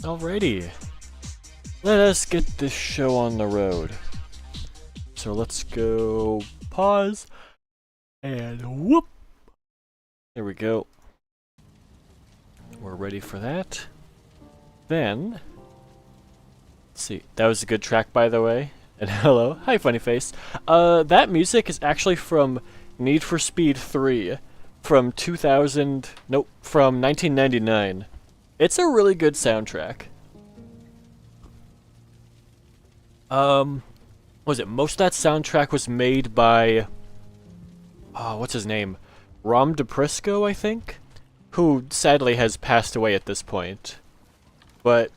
Alrighty, let us get this show on the road. So let's go pause and whoop. There we go. We're ready for that. Then, let's see. That was a good track, by the way. And hello, hi, funny face. That music is actually from Need for Speed 3 from 2000. Nope, from 1999. It's a really good soundtrack. Was it most of that soundtrack was made by what's his name? Rom DePrisco, I think? Who sadly has passed away at this point. But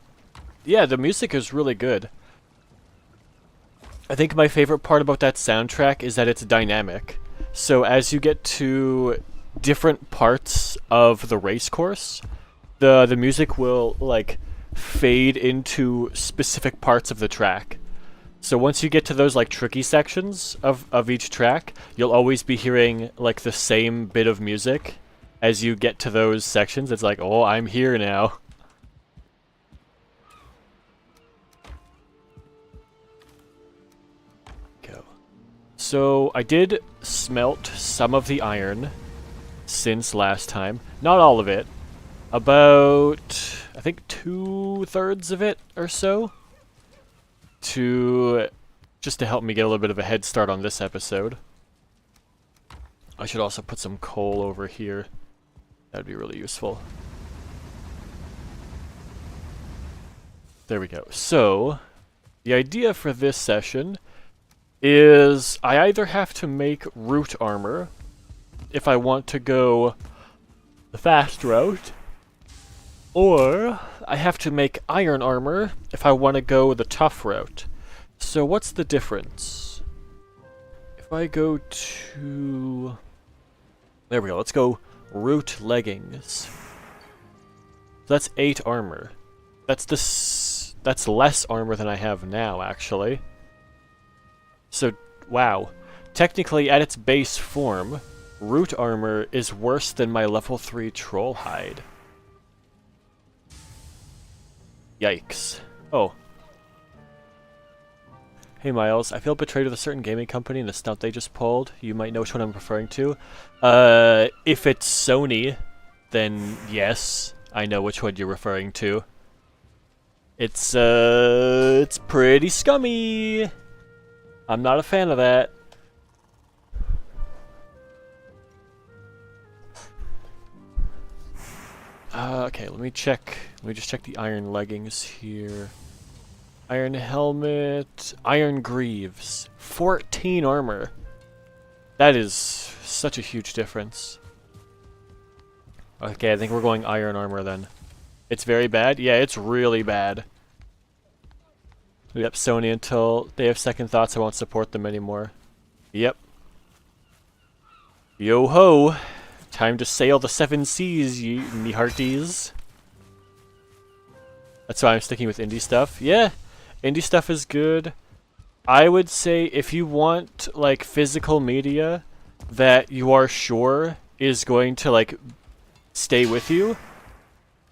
yeah, the music is really good. I think my favorite part about that soundtrack is that it's dynamic. So as you get to different parts of the race course, the music will like fade into specific parts of the track. So once you get to those like tricky sections of each track, you'll always be hearing like the same bit of music as you get to those sections. It's like, oh, I'm here now. Go. So I did smelt some of the iron since last time. Not all of it. About, I think 2/3 of it or so. Just to help me get a little bit of a head start on this episode. I should also put some coal over here. That'd be really useful. There we go. So, the idea for this session is I either have to make root armor if I want to go the fast route, or I have to make iron armor if I want to go the tough route. So what's the difference? If I go to... There we go, let's go root leggings. So that's 8 armor. That's less armor than I have now, actually. So, wow. Technically, at its base form, root armor is worse than my level 3 troll hide. Yikes. Oh. Hey Miles, I feel betrayed with a certain gaming company and the stunt they just pulled. You might know which one I'm referring to. If it's Sony, then yes, I know which one you're referring to. It's pretty scummy. I'm not a fan of that. Okay, let me check. Let me just check the iron leggings here. Iron helmet, iron greaves, 14 armor. That is such a huge difference. Okay, I think we're going iron armor then. It's very bad? Yeah, it's really bad. Yep, Sony, until they have second thoughts, I won't support them anymore. Yep. Yo-ho! Time to sail the 7 seas, me hearties. That's why I'm sticking with indie stuff. Yeah, indie stuff is good. I would say if you want, like, physical media that you are sure is going to, like, stay with you,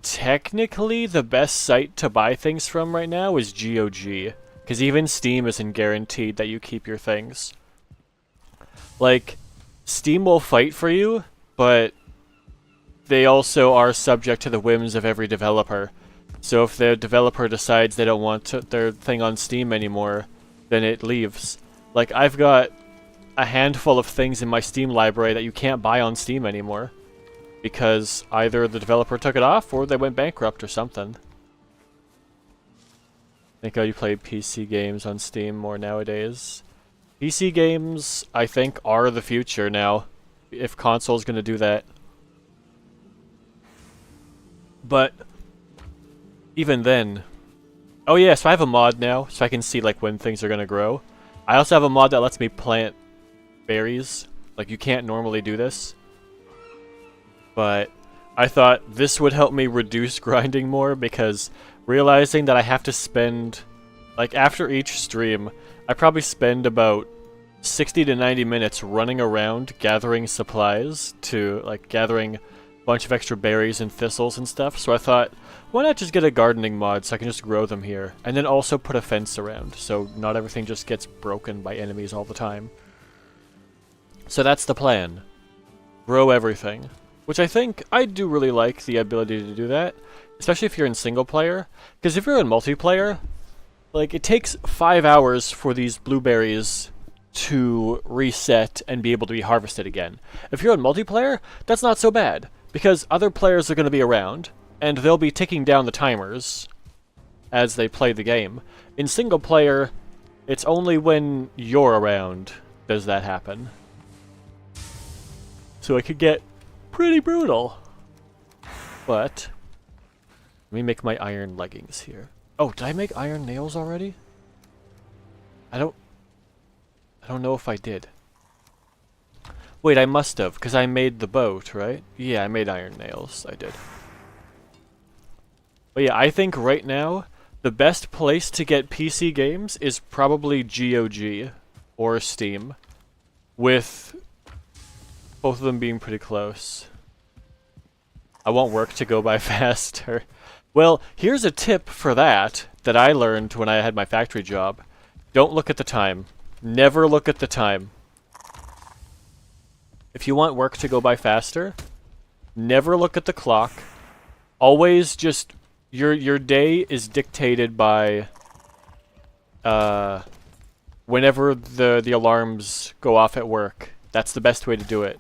technically the best site to buy things from right now is GOG. Because even Steam isn't guaranteed that you keep your things. Like, Steam will fight for you, but they also are subject to the whims of every developer. So if the developer decides they don't want their thing on Steam anymore, then it leaves. Like, I've got a handful of things in my Steam library that you can't buy on Steam anymore. Because either the developer took it off, or they went bankrupt or something. Thank God you play PC games on Steam more nowadays. PC games, I think, are the future now. If console's gonna do that. But even then... Oh yeah, so I have a mod now, so I can see like when things are gonna grow. I also have a mod that lets me plant berries. Like, you can't normally do this. But I thought this would help me reduce grinding more, because realizing that I have to spend... Like, after each stream, I probably spend about 60 to 90 minutes running around gathering supplies to, like, gathering bunch of extra berries and thistles and stuff, so I thought, why not just get a gardening mod so I can just grow them here, and then also put a fence around, so not everything just gets broken by enemies all the time. So that's the plan. Grow everything. Which I think, I do really like the ability to do that, especially if you're in single player, because if you're in multiplayer, like, it takes 5 hours for these blueberries to reset and be able to be harvested again. If you're in multiplayer, that's not so bad, because other players are going to be around, and they'll be ticking down the timers as they play the game. In single player, it's only when you're around does that happen. So it could get pretty brutal. But let me make my iron leggings here. Oh, did I make iron nails already? I don't know if I did. Wait, I must have, because I made the boat, right? Yeah, I made iron nails. I did. But yeah, I think right now, the best place to get PC games is probably GOG or Steam, with both of them being pretty close. I want work to go by faster. Well, here's a tip for that I learned when I had my factory job. Don't look at the time. Never look at the time. If you want work to go by faster, never look at the clock. Always just... Your day is dictated by... whenever the alarms go off at work. That's the best way to do it.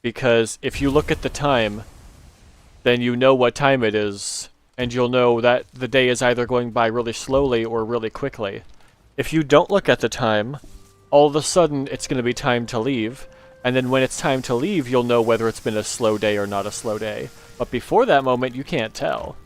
Because if you look at the time, then you know what time it is, and you'll know that the day is either going by really slowly or really quickly. If you don't look at the time, all of a sudden it's going to be time to leave, and then when it's time to leave, you'll know whether it's been a slow day or not a slow day. But before that moment, you can't tell.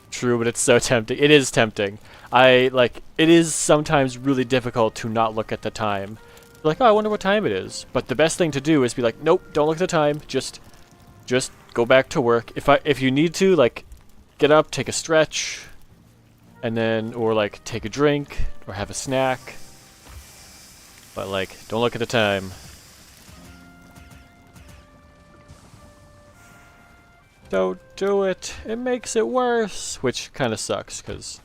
True, but it's so tempting. It is tempting. It is sometimes really difficult to not look at the time. Like, oh, I wonder what time it is. But the best thing to do is be like, nope, don't look at the time. Just go back to work. If you need to, like, get up, take a stretch, and then, or like, take a drink, or have a snack. But like, don't look at the time. Don't do it. It makes it worse. Which kind of sucks, because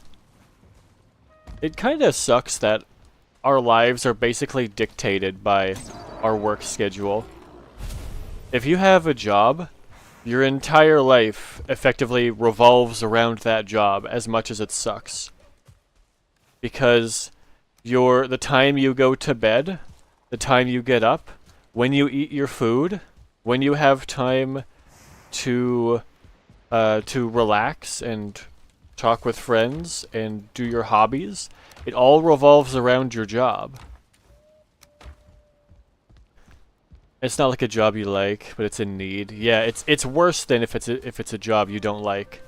it kind of sucks that our lives are basically dictated by our work schedule. If you have a job, your entire life effectively revolves around that job as much as it sucks. Because the time you go to bed, the time you get up, when you eat your food, when you have time to relax and talk with friends and do your hobbies, it all revolves around your job. It's not like a job you like, but it's in need. Yeah, it's worse than if it's a job you don't like.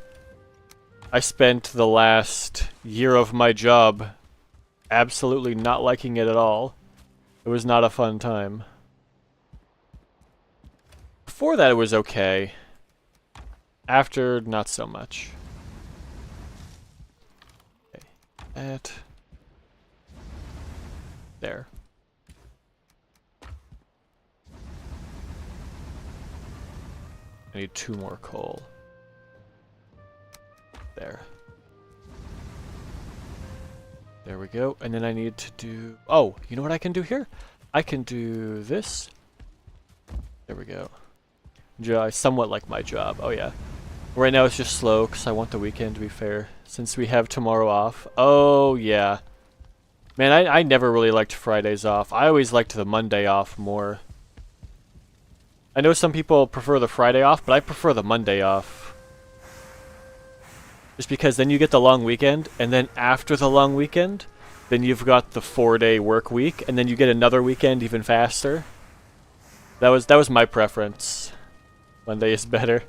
I spent the last year of my job absolutely not liking it at all. It was not a fun time. Before that, it was okay. After, not so much. Okay, that. There. I need 2 more coal. There. There we go. And then I need to do... Oh, you know what I can do here? I can do this. There we go. I somewhat like my job. Oh, yeah. Right now it's just slow because I want the weekend to be fair. Since we have tomorrow off. Oh, yeah. Man, I never really liked Fridays off. I always liked the Monday off more. I know some people prefer the Friday off, but I prefer the Monday off. Just because then you get the long weekend, and then after the long weekend, then you've got the 4-day work week, and then you get another weekend even faster. That was my preference. Monday is better.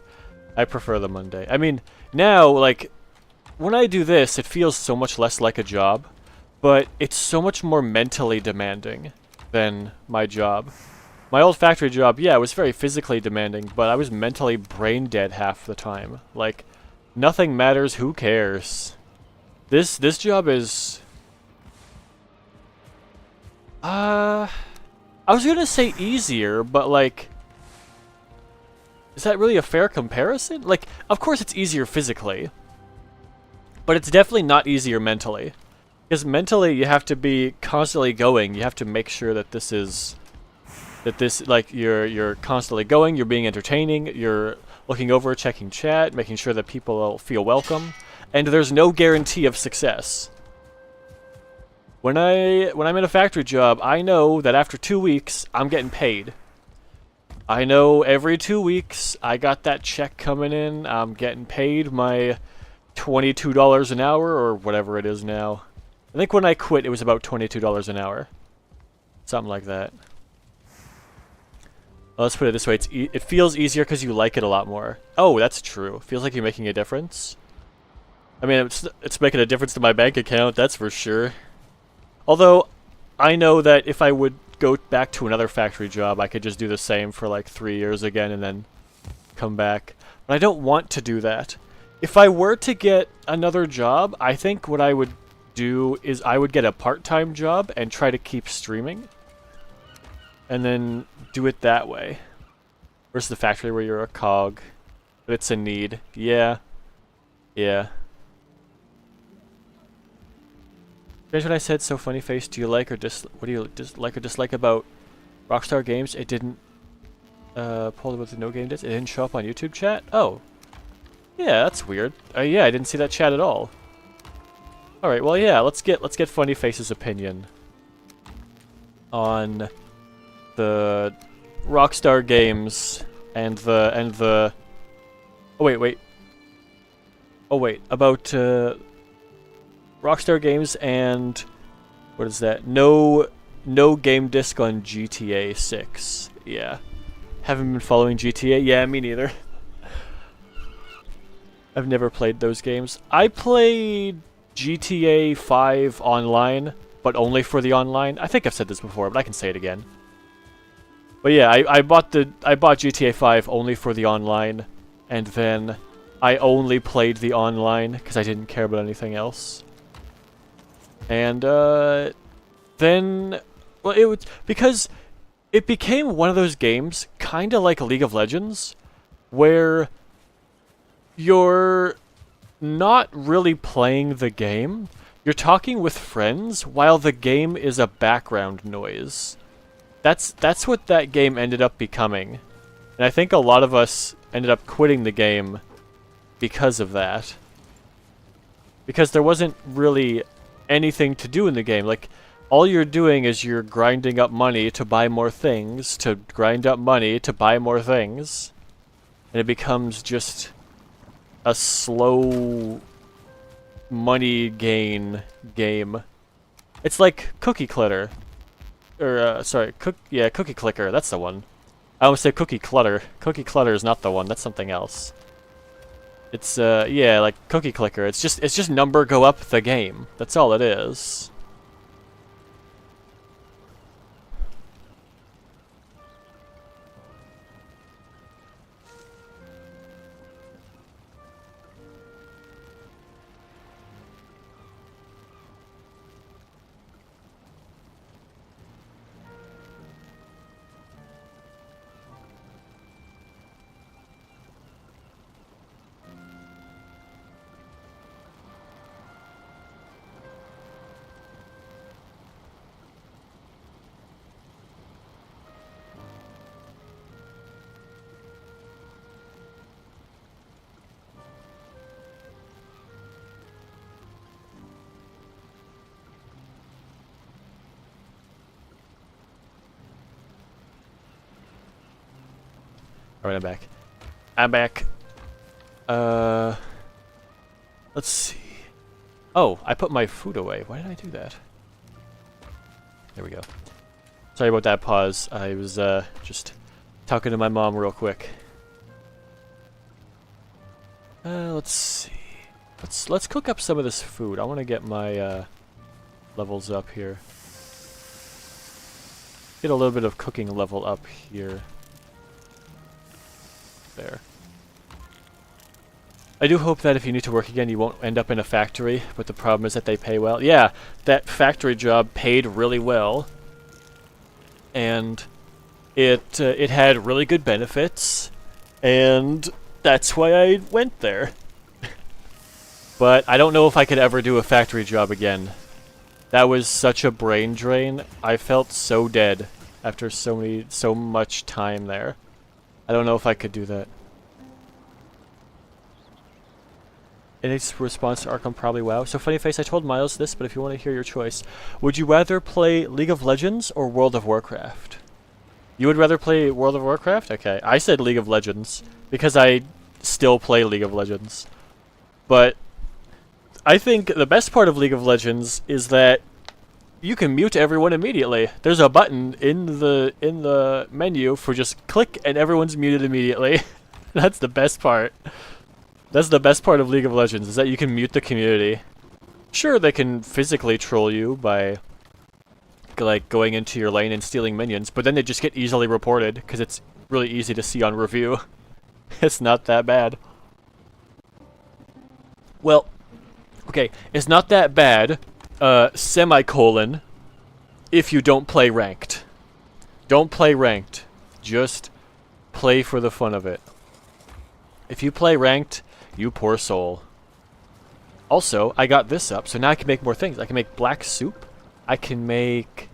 I prefer the Monday. I mean, now, like, when I do this, it feels so much less like a job, but it's so much more mentally demanding than my job. My old factory job, yeah, it was very physically demanding, but I was mentally brain dead half the time. Like, nothing matters, who cares? This job is... I was gonna say easier, but like... Is that really a fair comparison? Like, of course it's easier physically, but it's definitely not easier mentally. Because mentally you have to be constantly going. You have to make sure that like, you're constantly going, you're being entertaining, you're looking over, checking chat, making sure that people feel welcome, and there's no guarantee of success. When I'm in a factory job, I know that after 2 weeks, I'm getting paid. I know every 2 weeks, I got that check coming in, I'm getting paid my $22 an hour, or whatever it is now. I think when I quit, it was about $22 an hour. Something like that. Well, let's put it this way, it feels easier because you like it a lot more. Oh, that's true. Feels like you're making a difference. I mean, it's making a difference to my bank account, that's for sure. Although, I know that if I would go back to another factory job, I could just do the same for like 3 years again and then come back. But I don't want to do that. If I were to get another job, I think what I would do is I would get a part-time job and try to keep streaming. And then do it that way. Versus the factory where you're a cog. But it's a need. Yeah. Yeah. Here's what I said, so funny face. Do you like or what do you like or dislike about Rockstar Games? It didn't pull with the no game disc. It didn't show up on YouTube chat? Oh. Yeah, that's weird. Yeah, I didn't see that chat at all. Alright, well yeah, let's get Funny Face's opinion on the Rockstar Games and the about Rockstar Games and what is that? No game disc on GTA 6. Yeah. Haven't been following GTA? Yeah, me neither. I've never played those games. I played GTA 5 online, but only for the online. I think I've said this before, but I can say it again. But yeah, I bought GTA 5 only for the online, and then I only played the online because I didn't care about anything else. And then, well, it was because it became one of those games, kind of like League of Legends, where you're not really playing the game. You're talking with friends while the game is a background noise. That's what that game ended up becoming. And I think a lot of us ended up quitting the game because of that. Because there wasn't really anything to do in the game. Like, all you're doing is you're grinding up money to buy more things, to grind up money to buy more things. And it becomes just a slow money gain game. It's like Cookie Clutter. Or, sorry, Cookie Clicker, that's the one. I almost said Cookie Clutter. Cookie Clutter is not the one, that's something else. It's, yeah, like Cookie Clicker. It's just number go up the game. That's all it is. Alright, I'm back. I'm back. Let's see. Oh, I put my food away. Why did I do that? There we go. Sorry about that pause. I was, just talking to my mom real quick. Let's see. Let's cook up some of this food. I want to get my, levels up here. Get a little bit of cooking level up here. There. I do hope that if you need to work again, you won't end up in a factory, but the problem is that they pay well. Yeah, that factory job paid really well, and it had really good benefits, And that's why I went there. But I don't know if I could ever do a factory job again. That was such a brain drain. I felt so dead after so much time there. I don't know if I could do that. In its response to Arkham, probably WoW. So funny face, I told Miles this, but if you want to hear your choice, would you rather play League of Legends or World of Warcraft? You would rather play World of Warcraft? Okay, I said League of Legends because I still play League of Legends. But I think the best part of League of Legends is that you can mute everyone immediately. There's a button in the menu for just click and everyone's muted immediately. That's the best part. That's the best part of League of Legends, is that you can mute the community. Sure, they can physically troll you by like going into your lane and stealing minions, but then they just get easily reported because it's really easy to see on review. It's not that bad. Well, okay, it's not that bad, semicolon, if you don't play ranked. Don't play ranked. Just play for the fun of it. If you play ranked, you poor soul. Also, I got this up, so now I can make more things. I can make black soup, I can make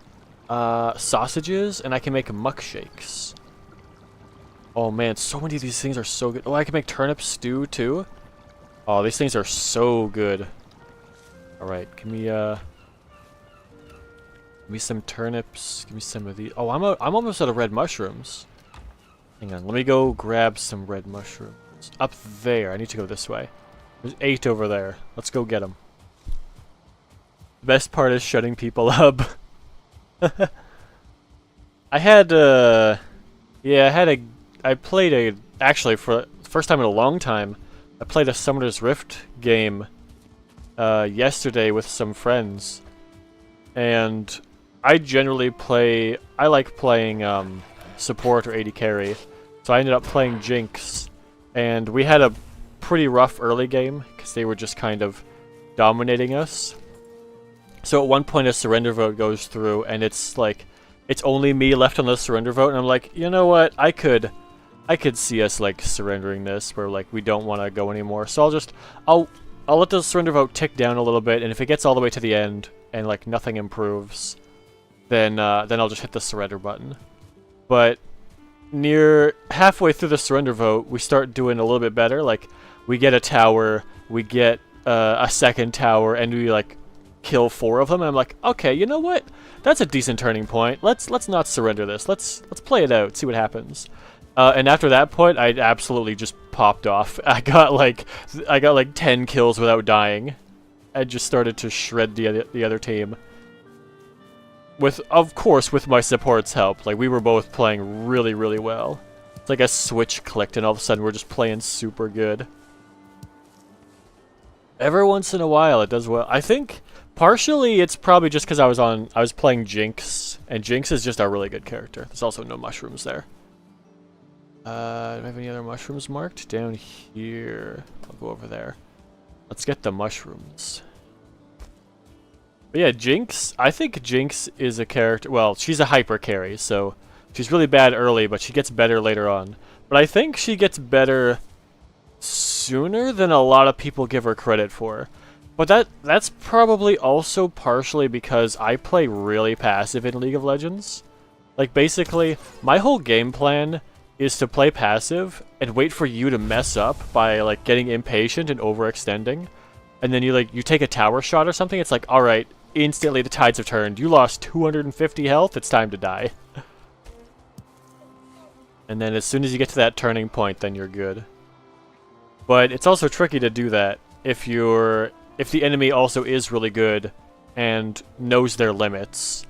sausages, and I can make muck shakes. Oh man, so many of these things are so good. Oh, I can make turnip stew too. Oh, these things are so good. Alright, give me some turnips, give me some of these. Oh, I'm almost out of red mushrooms. Hang on, let me go grab some red mushrooms. Up there, I need to go this way. There's 8 over there. Let's go get them. The best part is shutting people up. I played actually for the first time in a long time, I played a Summoner's Rift game yesterday with some friends. And I like playing support or AD carry. So I ended up playing Jinx. And we had a pretty rough early game, because they were just kind of dominating us. So at one point a surrender vote goes through, and it's like, it's only me left on the surrender vote, and I'm like, you know what, I could see us like surrendering this, where like we don't want to go anymore. So I'll let the surrender vote tick down a little bit, and if it gets all the way to the end, and like nothing improves, then I'll just hit the surrender button. But near halfway through the surrender vote, we start doing a little bit better. Like, we get a tower, we get a second tower, and we like kill 4 of them. And I'm like, okay, you know what? That's a decent turning point. Let's not surrender this. Let's play it out, see what happens. And after that point, I absolutely just popped off. I got like 10 kills without dying. I just started to shred the other team. Of course, with my support's help. Like, we were both playing really, really well. It's like a switch clicked and all of a sudden we're just playing super good. Every once in a while it does well. I think partially it's probably just because I was playing Jinx, and Jinx is just a really good character. There's also no mushrooms there. Do I have any other mushrooms marked? Down here. I'll go over there. Let's get the mushrooms. But yeah, Jinx, I think Jinx is a character, well, she's a hyper carry, so she's really bad early, but she gets better later on. But I think she gets better sooner than a lot of people give her credit for. But that's probably also partially because I play really passive in League of Legends. Like, basically, my whole game plan is to play passive and wait for you to mess up by, like, getting impatient and overextending. And then you take a tower shot or something, it's like, alright, instantly the tides have turned. You lost 250 health, it's time to die. And then as soon as you get to that turning point, then you're good. But it's also tricky to do that if the enemy also is really good and knows their limits.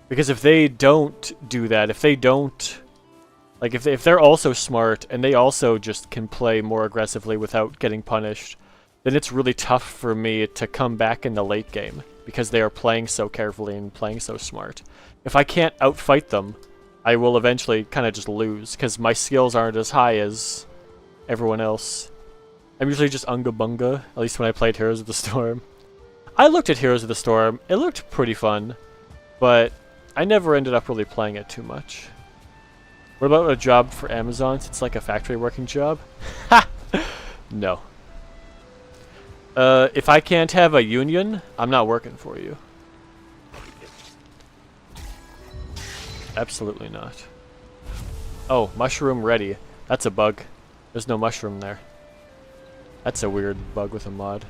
Because if they don't do that, if they're also smart and they also just can play more aggressively without getting punished, then it's really tough for me to come back in the late game, because they are playing so carefully and playing so smart. If I can't outfight them, I will eventually kind of just lose, because my skills aren't as high as everyone else. I'm usually just Unga Bunga, at least when I played Heroes of the Storm. I looked at Heroes of the Storm, it looked pretty fun, but I never ended up really playing it too much. What about a job for Amazon? It's like a factory working job. Ha! No. If I can't have a union, I'm not working for you. Absolutely not. Oh, mushroom ready. That's a bug. There's no mushroom there. That's a weird bug with a mod.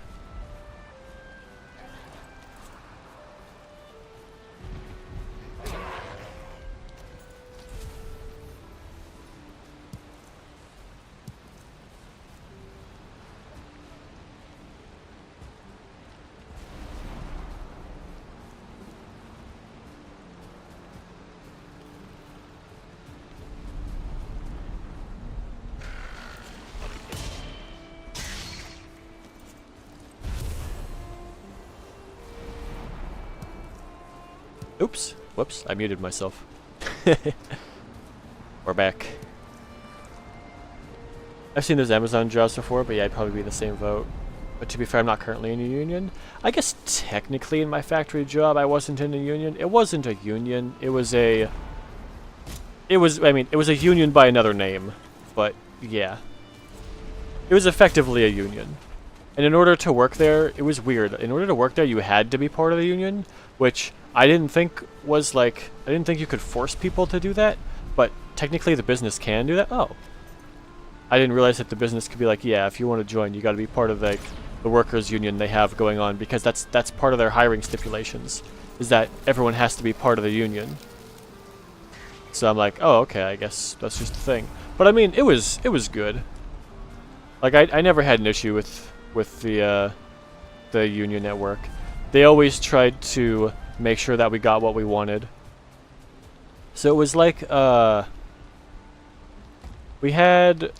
Oops. Whoops. I muted myself. We're back. I've seen those Amazon jobs before, but yeah, I'd probably be the same vote. But to be fair, I'm not currently in a union. I guess technically in my factory job, I wasn't in a union. It wasn't a union. It was a... It was a union by another name. But, yeah. It was effectively a union. And in order to work there, it was weird. In order to work there, you had to be part of the union, which I didn't think was like... I didn't think you could force people to do that, but technically the business can do that. Oh. I didn't realize that the business could be like, yeah, if you want to join, you got to be part of like the workers' union they have going on, because that's part of their hiring stipulations, is that everyone has to be part of the union. So I'm like, oh, okay, I guess that's just the thing. But I mean, it was good. Like I never had an issue with the union at work. They always tried to make sure that we got what we wanted. So it was like we had,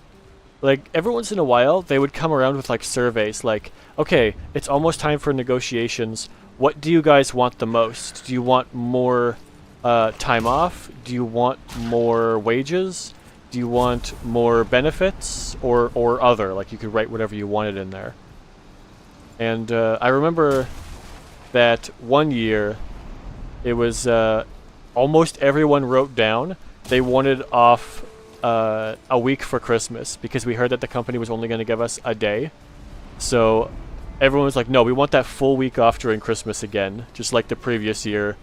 like, every once in a while they would come around with like surveys like, okay, it's almost time for negotiations. What do you guys want the most? Do you want more time off? Do you want more wages? Do you want more benefits? Or other? Like, you could write whatever you wanted in there. And I remember that one year it was almost everyone wrote down they wanted off a week for Christmas, because we heard that the company was only going to give us a day. So everyone was like, no, we want that full week off during Christmas again, just like the previous year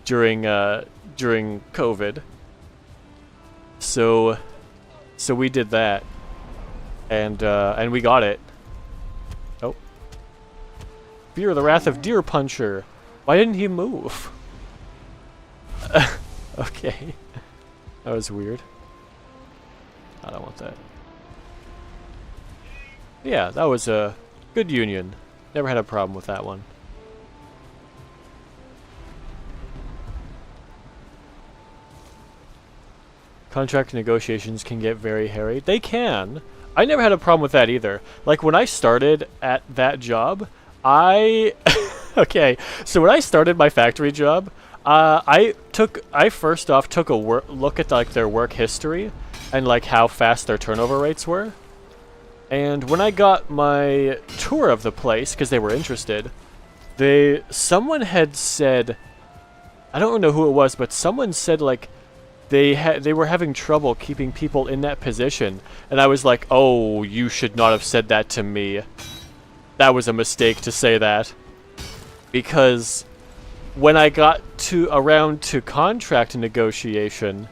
during COVID. So we did that, and we got it. Oh, fear the wrath of Deer Puncher. Why didn't he move? Okay, that was weird. I don't want that. Yeah, that was a good union. Never had a problem with that one. Contract negotiations can get very hairy. They can. I never had a problem with that either. Like, when I started at that job, okay, so when I started my factory job, I first off took a look at like their work history and like how fast their turnover rates were. And when I got my tour of the place, because they were interested, someone had said, I don't know who it was, but someone said like they were having trouble keeping people in that position. And I was like, oh, you should not have said that to me. That was a mistake to say that. Because when I got around to contract negotiation,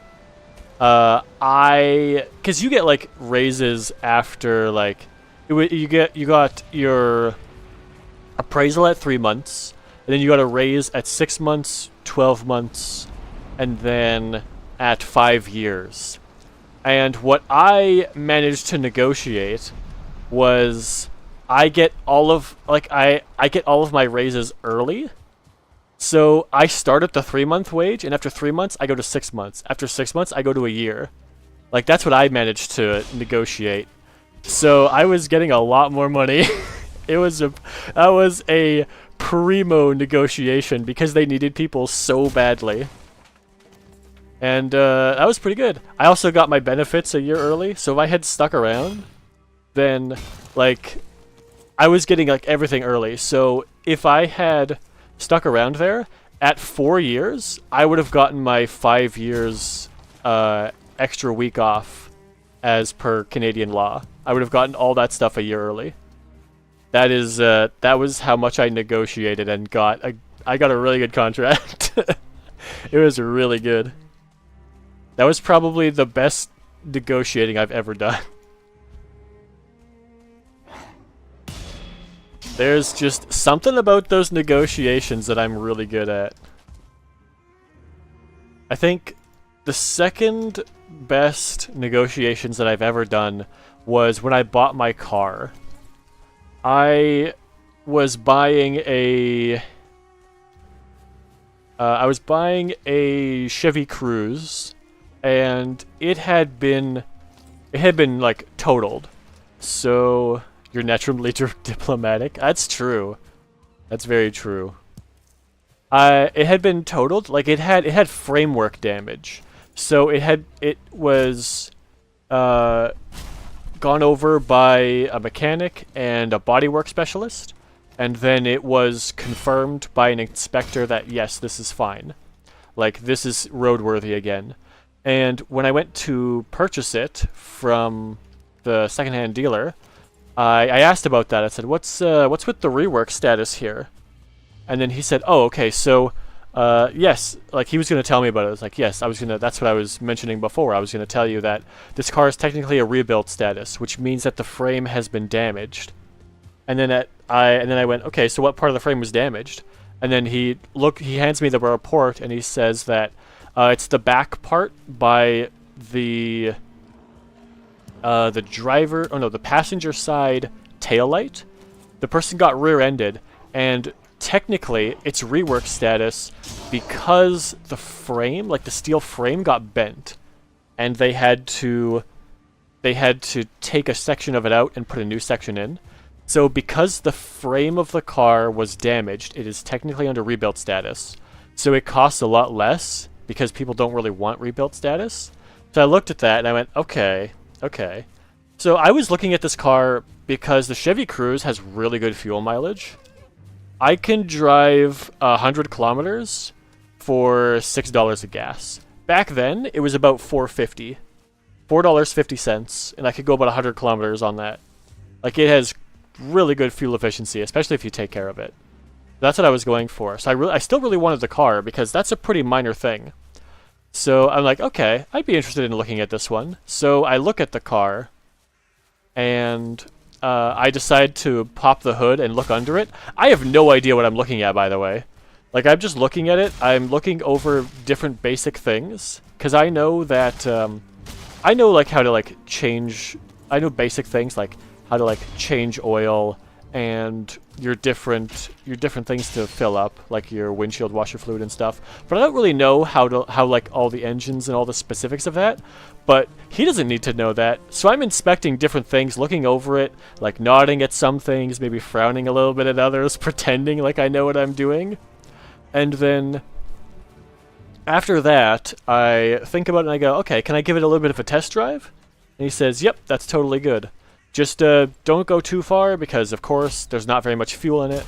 because you get like raises after like, you got your appraisal at 3 months, and then you got a raise at 6 months, 12 months, and then at 5 years. And what I managed to negotiate was I get all of my raises early. So I start at the 3-month wage, and after 3 months I go to 6 months. After 6 months I go to a year. Like, that's what I managed to negotiate. So I was getting a lot more money. That was a primo negotiation because they needed people so badly. And that was pretty good. I also got my benefits a year early, so if I had stuck around, then like I was getting like everything early. So if I had stuck around there, at 4 years, I would have gotten my 5 years extra week off as per Canadian law. I would have gotten all that stuff a year early. That is, that was how much I negotiated and I got a really good contract. It was really good. That was probably the best negotiating I've ever done. There's just something about those negotiations that I'm really good at. I think the second best negotiations that I've ever done was when I bought my car. I was buying a Chevy Cruze, and it had been like totaled. So you're naturally diplomatic. That's true. That's very true. It had been totaled. Like it had framework damage. So it was gone over by a mechanic and a bodywork specialist, and then it was confirmed by an inspector that yes, this is fine. Like this is roadworthy again. And when I went to purchase it from the secondhand dealer, I asked about that. I said, "What's with the rework status here?" And then he said, "Oh, okay. So, yes, like he was gonna tell me about it." I was like, "Yes, I was gonna. That's what I was mentioning before. I was gonna tell you that this car is technically a rebuilt status, which means that the frame has been damaged." And then I went, "Okay, so what part of the frame was damaged?" And then he hands me the report, and he says that it's the back part by the the passenger side taillight. The person got rear-ended, and technically it's rework status because the frame, like the steel frame, got bent, and they had to take a section of it out and put a new section in. So because the frame of the car was damaged, it is technically under rebuilt status. So it costs a lot less because people don't really want rebuilt status. So I looked at that and I went, okay. So I was looking at this car because the Chevy Cruze has really good fuel mileage. I can drive 100 kilometers for $6 of gas. Back then, it was about $4.50. $4.50, and I could go about 100 kilometers on that. Like, it has really good fuel efficiency, especially if you take care of it. That's what I was going for. So I still really wanted the car because that's a pretty minor thing. So I'm like, okay, I'd be interested in looking at this one. So I look at the car, and I decide to pop the hood and look under it. I have no idea what I'm looking at, by the way. Like, I'm just looking at it. I'm looking over different basic things, because I know that, I know, like, how to, like, change... I know basic things, like how to, like, change oil and your different things to fill up, like your windshield washer fluid and stuff. But I don't really know how like all the engines and all the specifics of that. But he doesn't need to know that. So I'm inspecting different things, looking over it, like nodding at some things, maybe frowning a little bit at others, pretending like I know what I'm doing. And then after that, I think about it and I go, okay, can I give it a little bit of a test drive? And he says, yep, that's totally good. Just don't go too far because, of course, there's not very much fuel in it.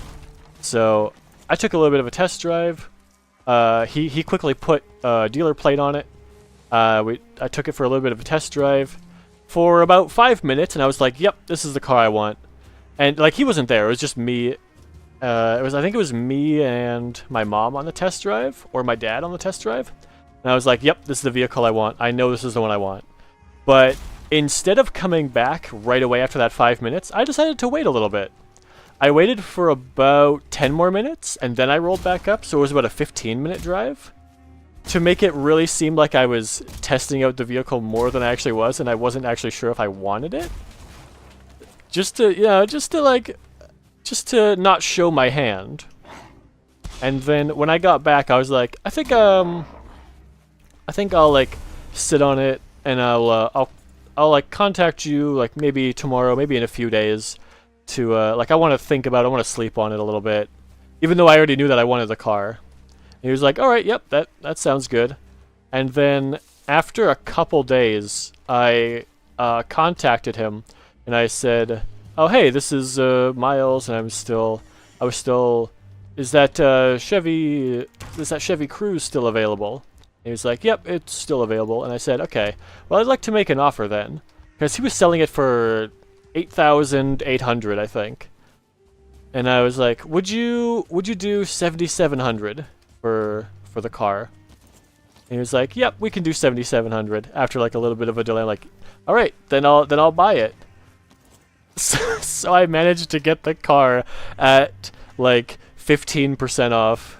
So I took a little bit of a test drive. He quickly put a dealer plate on it. I took it for a little bit of a test drive for about 5 minutes, and I was like, yep, this is the car I want. And, like, he wasn't there. It was just me. I think it was me and my mom on the test drive, or my dad on the test drive. And I was like, yep, this is the vehicle I want. I know this is the one I want. But instead of coming back right away after that 5 minutes, I decided to wait a little bit. I waited for about 10 more minutes, and then I rolled back up, so it was about a 15-minute drive. To make it really seem like I was testing out the vehicle more than I actually was, and I wasn't actually sure if I wanted it. Just to not show my hand. And then when I got back, I was like, I think I'll like sit on it, and I'll like contact you like maybe tomorrow, maybe in a few days to like I want to think about it, I want to sleep on it a little bit, even though I already knew that I wanted the car. And he was like, all right, yep, that sounds good. And then after a couple days, I contacted him and I said, oh hey, this is Miles, and is that Chevy Cruze still available? And He was like, yep, it's still available. And I said, okay, well, I'd like to make an offer then. Because he was selling it for 8,800, I think. And I was like, would you do 7,700 for the car? And he was like, yep, we can do 7,700. After like a little bit of a delay, I'm like, all right, then I'll buy it. So I managed to get the car at like 15% off.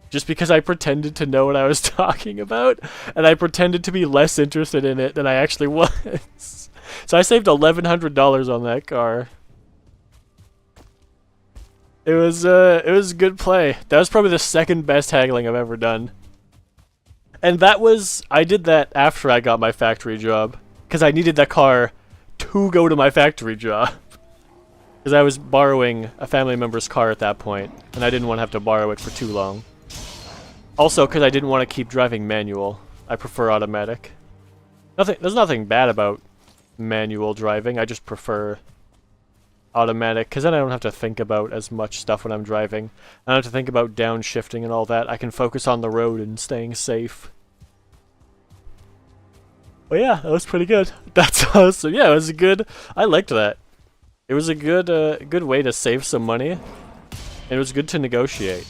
Just because I pretended to know what I was talking about, and I pretended to be less interested in it than I actually was. So I saved $1,100 on that car. It was a good play. That was probably the second best haggling I've ever done. And I did that after I got my factory job, because I needed that car to go to my factory job. Because I was borrowing a family member's car at that point, and I didn't want to have to borrow it for too long. Also, because I didn't want to keep driving manual. I prefer automatic. There's nothing bad about manual driving. I just prefer automatic, because then I don't have to think about as much stuff when I'm driving. I don't have to think about downshifting and all that. I can focus on the road and staying safe. But yeah, that was pretty good. That's awesome. Yeah, it was I liked that. It was a good way to save some money. And it was good to negotiate.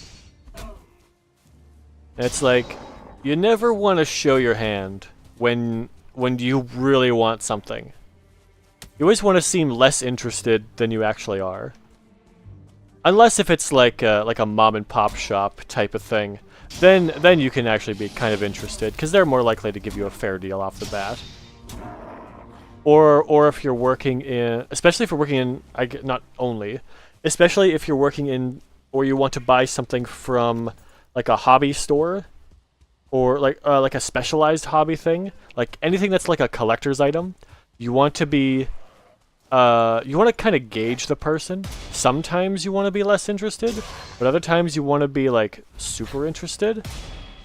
It's like, you never want to show your hand when you really want something. You always want to seem less interested than you actually are. Unless if it's like a mom and pop shop type of thing, then you can actually be kind of interested, because they're more likely to give you a fair deal off the bat. Or if you're working in, especially if you're working in, especially if you're working in, or you want to buy something from like a hobby store, or like a specialized hobby thing, like anything that's like a collector's item, you want to be, you want to kind of gauge the person. Sometimes you want to be less interested, but other times you want to be like super interested.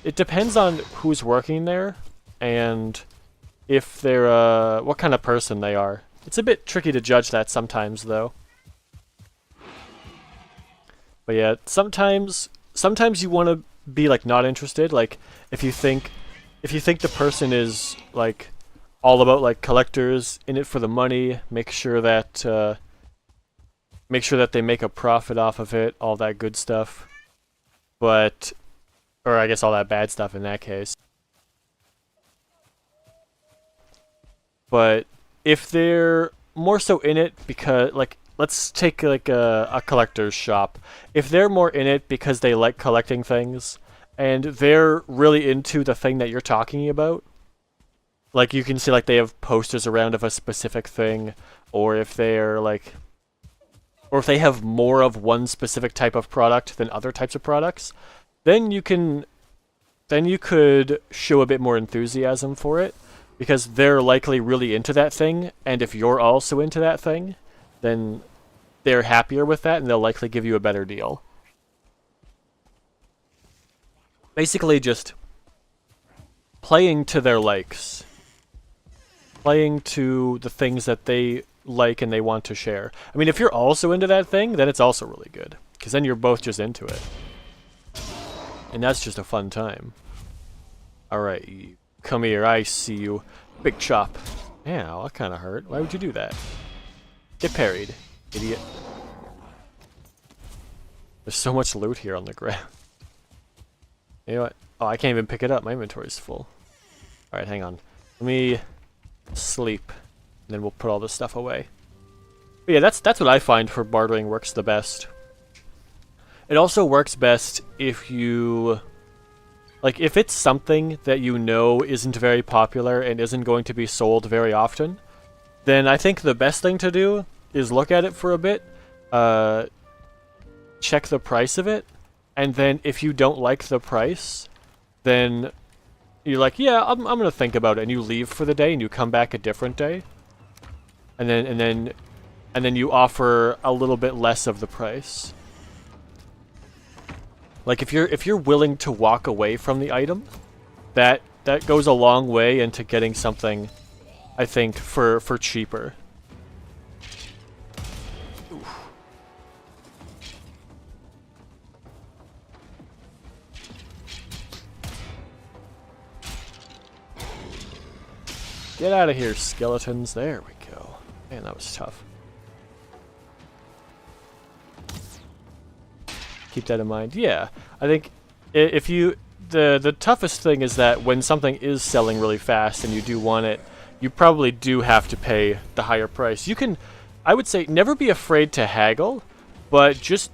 It depends on who's working there, and if they're, what kind of person they are. It's a bit tricky to judge that sometimes, though. But yeah, sometimes you want to be like not interested. Like if you think the person is like all about like collectors, in it for the money, make sure that they make a profit off of it, all that good stuff. But, or I guess all that bad stuff in that case. But if they're more so in it because, like, let's take like a collector's shop. If they're more in it because they like collecting things, and they're really into the thing that you're talking about, like you can see like they have posters around of a specific thing, or if they're like, or if they have more of one specific type of product than other types of products, then you could show a bit more enthusiasm for it, because they're likely really into that thing, and if you're also into that thing, then they're happier with that, and they'll likely give you a better deal. Basically just playing to their likes. Playing to the things that they like and they want to share. I mean, if you're also into that thing, then it's also really good, because then you're both just into it. And that's just a fun time. Alright, come here, I see you. Big chop. Yeah, that kind of hurt. Why would you do that? Get parried, idiot. There's so much loot here on the ground. You know what? Oh, I can't even pick it up. My inventory's full. Alright, hang on. Let me sleep, and then we'll put all this stuff away. But yeah, that's what I find for bartering works the best. It also works best if you, like, if it's something that you know isn't very popular and isn't going to be sold very often, then I think the best thing to do is look at it for a bit, check the price of it, and then if you don't like the price, then you're like, yeah, I'm gonna think about it, and you leave for the day and you come back a different day, and then you offer a little bit less of the price. Like if you're willing to walk away from the item, that goes a long way into getting something, I think, for cheaper. Oof. Get out of here, skeletons. There we go. Man, that was tough. Keep that in mind. Yeah, I think if you... The toughest thing is that when something is selling really fast and you do want it, you probably do have to pay the higher price. You can, I would say, never be afraid to haggle, but just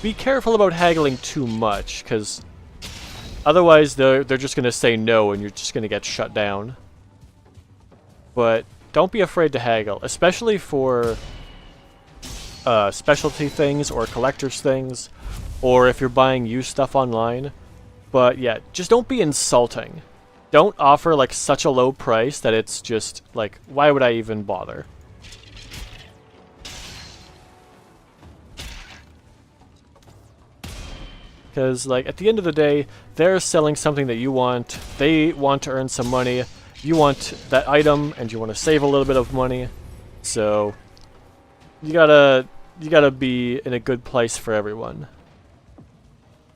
be careful about haggling too much, because otherwise they're just going to say no and you're just going to get shut down. But don't be afraid to haggle, especially for specialty things or collector's things, or if you're buying used stuff online. But yeah, just don't be insulting. Don't offer like such a low price that it's just like, why would I even bother? Because like at the end of the day, they're selling something that you want. They want to earn some money. You want that item and you want to save a little bit of money. So you gotta be in a good place for everyone.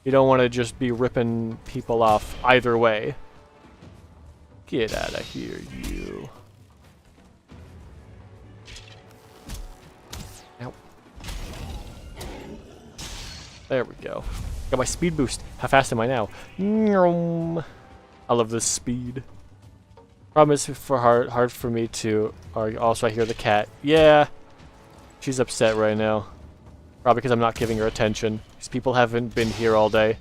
You don't want to just be ripping people off either way. Get out of here, you. Ow. There we go. Got my speed boost. How fast am I now? I love this speed. Problem is hard for me to... Also, I hear the cat. Yeah. She's upset right now. Probably because I'm not giving her attention. These people haven't been here all day.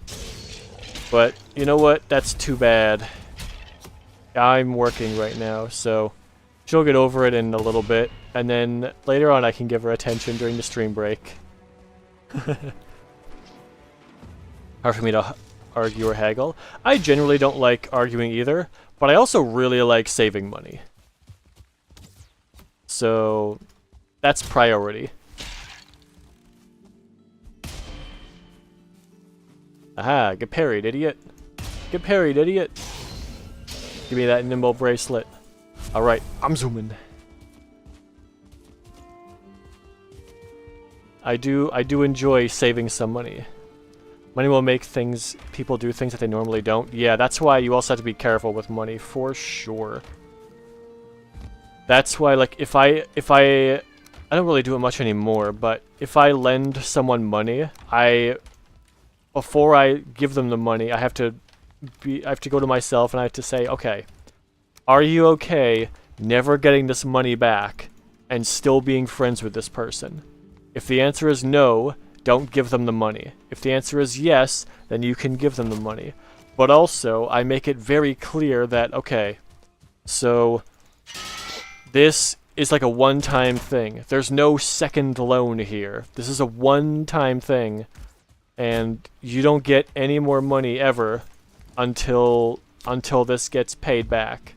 But, you know what? That's too bad. I'm working right now, so she'll get over it in a little bit. And then later on I can give her attention during the stream break. Hard for me to argue or haggle. I generally don't like arguing either, but I also really like saving money. So that's priority. Aha, get parried, idiot. Get parried, idiot. Give me that nimble bracelet. Alright, I'm zooming. I do enjoy saving some money. Money will make people do things that they normally don't. Yeah, that's why you also have to be careful with money, for sure. That's why, like, if I don't really do it much anymore, but if I lend someone money, before I give them the money, I have to go to myself and I have to say, okay, are you okay never getting this money back and still being friends with this person? If the answer is no, don't give them the money. If the answer is yes, then you can give them the money. But also, I make it very clear that, okay, so this is like a one-time thing. There's no second loan here. This is a one-time thing. And you don't get any more money ever until this gets paid back.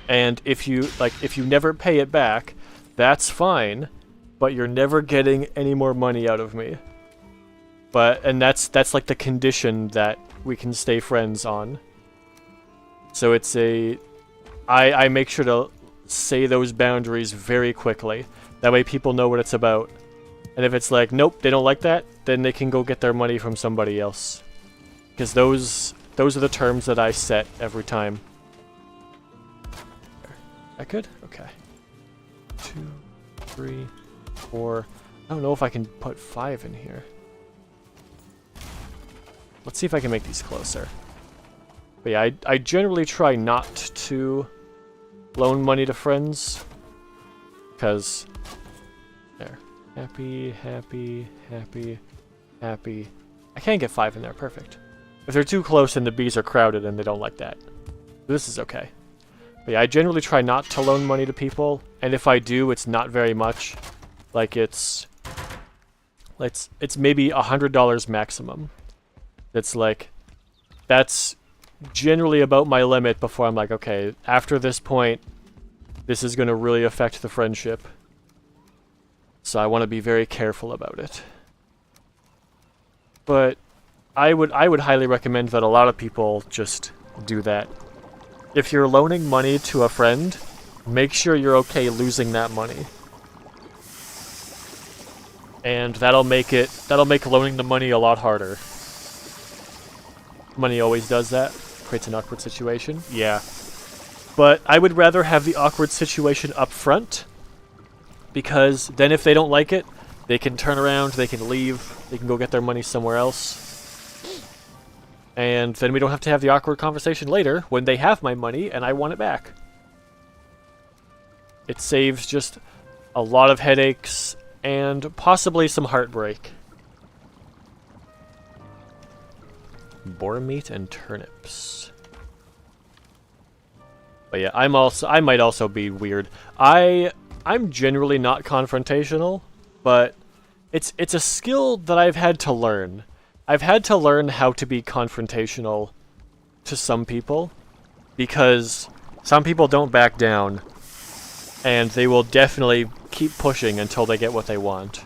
And if you never pay it back, that's fine, but you're never getting any more money out of me. And that's like the condition that we can stay friends on. So it's I make sure to say those boundaries very quickly. That way people know what it's about. And if it's like, nope, they don't like that, then they can go get their money from somebody else. Because those are the terms that I set every time. That good? Okay. 2, 3, 4. I don't know if I can put 5 in here. Let's see if I can make these closer. But yeah, I generally try not to loan money to friends. Because... There. Happy, happy, happy, happy. I can't get 5 in there, perfect. If they're too close, then the bees are crowded and they don't like that. This is okay. But yeah, I generally try not to loan money to people, and if I do, it's not very much. Like it's maybe $100 maximum. It's like, that's generally about my limit before I'm like, okay, after this point, this is going to really affect the friendship. So I want to be very careful about it. But I would highly recommend that a lot of people just do that. If you're loaning money to a friend, make sure you're okay losing that money. And that'll make loaning the money a lot harder. Money always does that. Creates an awkward situation. Yeah. But I would rather have the awkward situation up front, because then if they don't like it, they can turn around, they can leave, they can go get their money somewhere else. And then we don't have to have the awkward conversation later when they have my money and I want it back. It saves just a lot of headaches and possibly some heartbreak. Boar meat and turnips. But yeah, I might also be weird. I'm generally not confrontational, but it's a skill that I've had to learn. I've had to learn how to be confrontational to some people, because some people don't back down, and they will definitely keep pushing until they get what they want.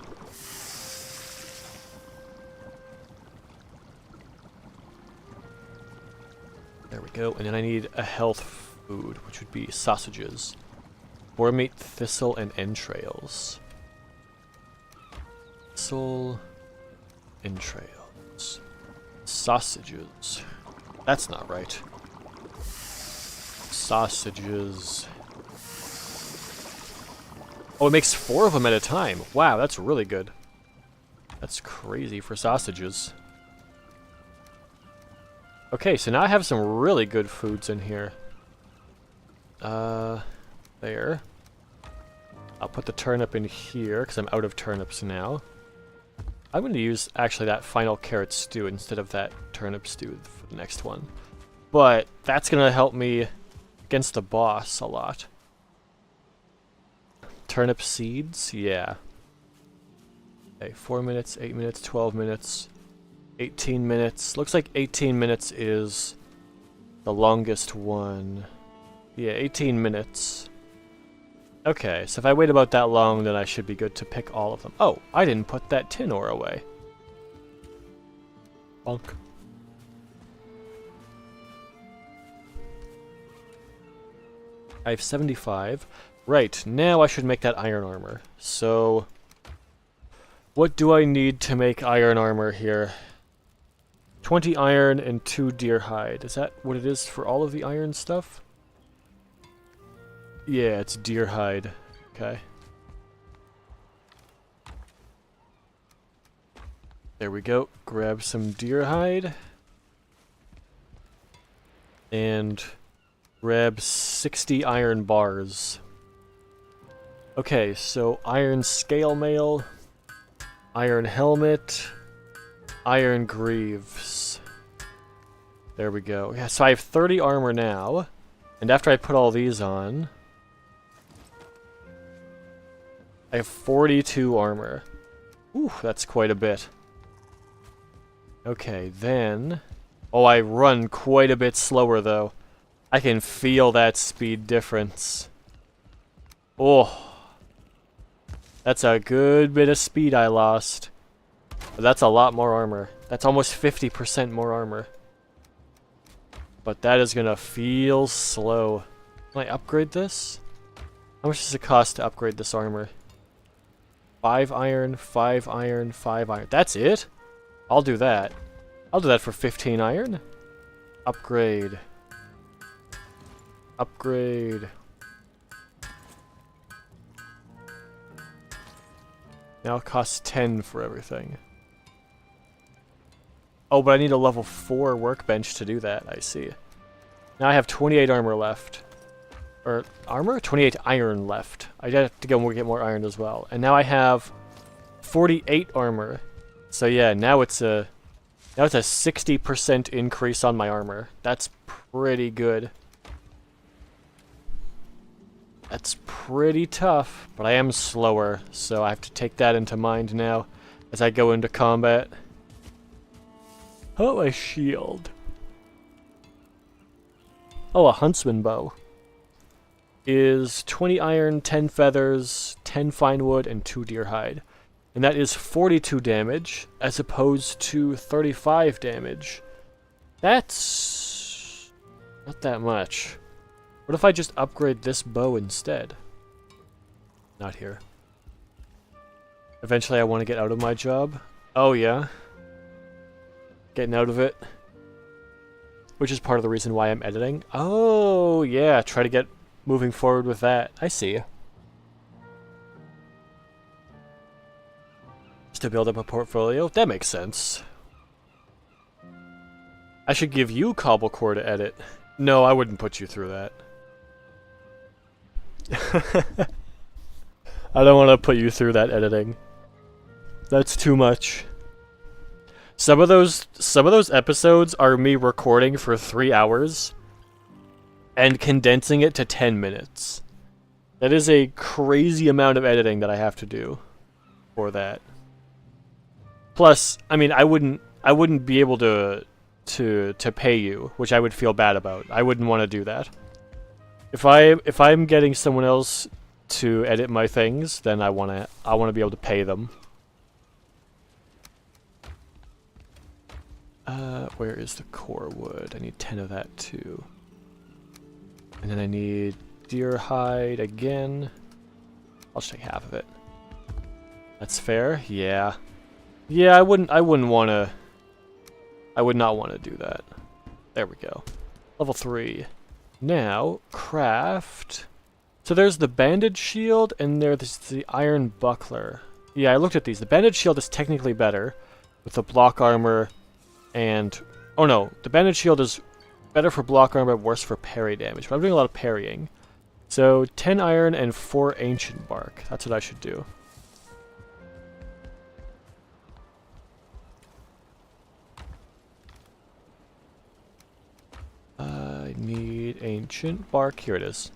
There we go, and then I need a health food, which would be sausages. Boar meat, thistle, and entrails. Thistle, entrails. Sausages. That's not right. Sausages. Oh, it makes 4 of them at a time. Wow, that's really good. That's crazy for sausages. Okay, so now I have some really good foods in here. There. I'll put the turnip in here, because I'm out of turnips now. I'm going to use, actually, that final carrot stew instead of that turnip stew for the next one. But that's going to help me against the boss a lot. Turnip seeds? Yeah. Okay, 4 minutes, 8 minutes, 12 minutes, 18 minutes. Looks like 18 minutes is the longest one. Yeah, 18 minutes. Okay, so if I wait about that long, then I should be good to pick all of them. Oh, I didn't put that tin ore away. Bonk. I have 75. Right, now I should make that iron armor. So, what do I need to make iron armor here? 20 iron and 2 deer hide. Is that what it is for all of the iron stuff? Yeah, it's deer hide. Okay. There we go. Grab some deer hide. And grab 60 iron bars. Okay, so iron scale mail, iron helmet, iron greaves. There we go. Yeah, so I have 30 armor now. And after I put all these on, I have 42 armor. Ooh, that's quite a bit. Okay, then... Oh, I run quite a bit slower, though. I can feel that speed difference. Oh. That's a good bit of speed I lost. But that's a lot more armor. That's almost 50% more armor. But that is gonna feel slow. Can I upgrade this? How much does it cost to upgrade this armor? 5 iron, 5 iron, 5 iron. That's it? I'll do that. I'll do that for 15 iron. Upgrade. Upgrade. Now it costs 10 for everything. Oh, but I need a level 4 workbench to do that, I see. Now I have 28 armor left. Or, armor? 28 iron left. I have to go get more iron as well. And now I have 48 armor. So yeah, now it's a 60% increase on my armor. That's pretty good. That's pretty tough, but I am slower, so I have to take that into mind now as I go into combat. Oh, a shield. Oh, a huntsman bow. Is 20 iron, 10 feathers, 10 fine wood, and 2 deer hide. And that is 42 damage, as opposed to 35 damage. That's not that much. What if I just upgrade this bow instead? Not here. Eventually I want to get out of my job. Oh yeah. Getting out of it. which is part of the reason why I'm editing. Oh, yeah, try to get moving forward with that. I see. Just to build up a portfolio? That makes sense. I should give you Cobblecore to edit. No, I wouldn't put you through that. I don't want to put you through that editing. That's too much. Some of those episodes are me recording for 3 hours and condensing it to 10 minutes. That is a crazy amount of editing that I have to do for that. Plus, I mean, I wouldn't be able to pay you, which I would feel bad about. I wouldn't want to do that. If I'm getting someone else to edit my things, then I want to be able to pay them. Where is the core wood? I need 10 of that too. And then I need deer hide again. I'll just take half of it. That's fair? Yeah. Yeah, I would not want to do that. There we go. Level 3. Now, craft. So there's the bandage shield and there's the iron buckler. Yeah, I looked at these. The bandage shield is technically better with the block armor and... Oh no, the bandage shield is better for block armor, worse for parry damage. But I'm doing a lot of parrying. So 10 iron and 4 ancient bark. That's what I should do. I need ancient bark. Here it is.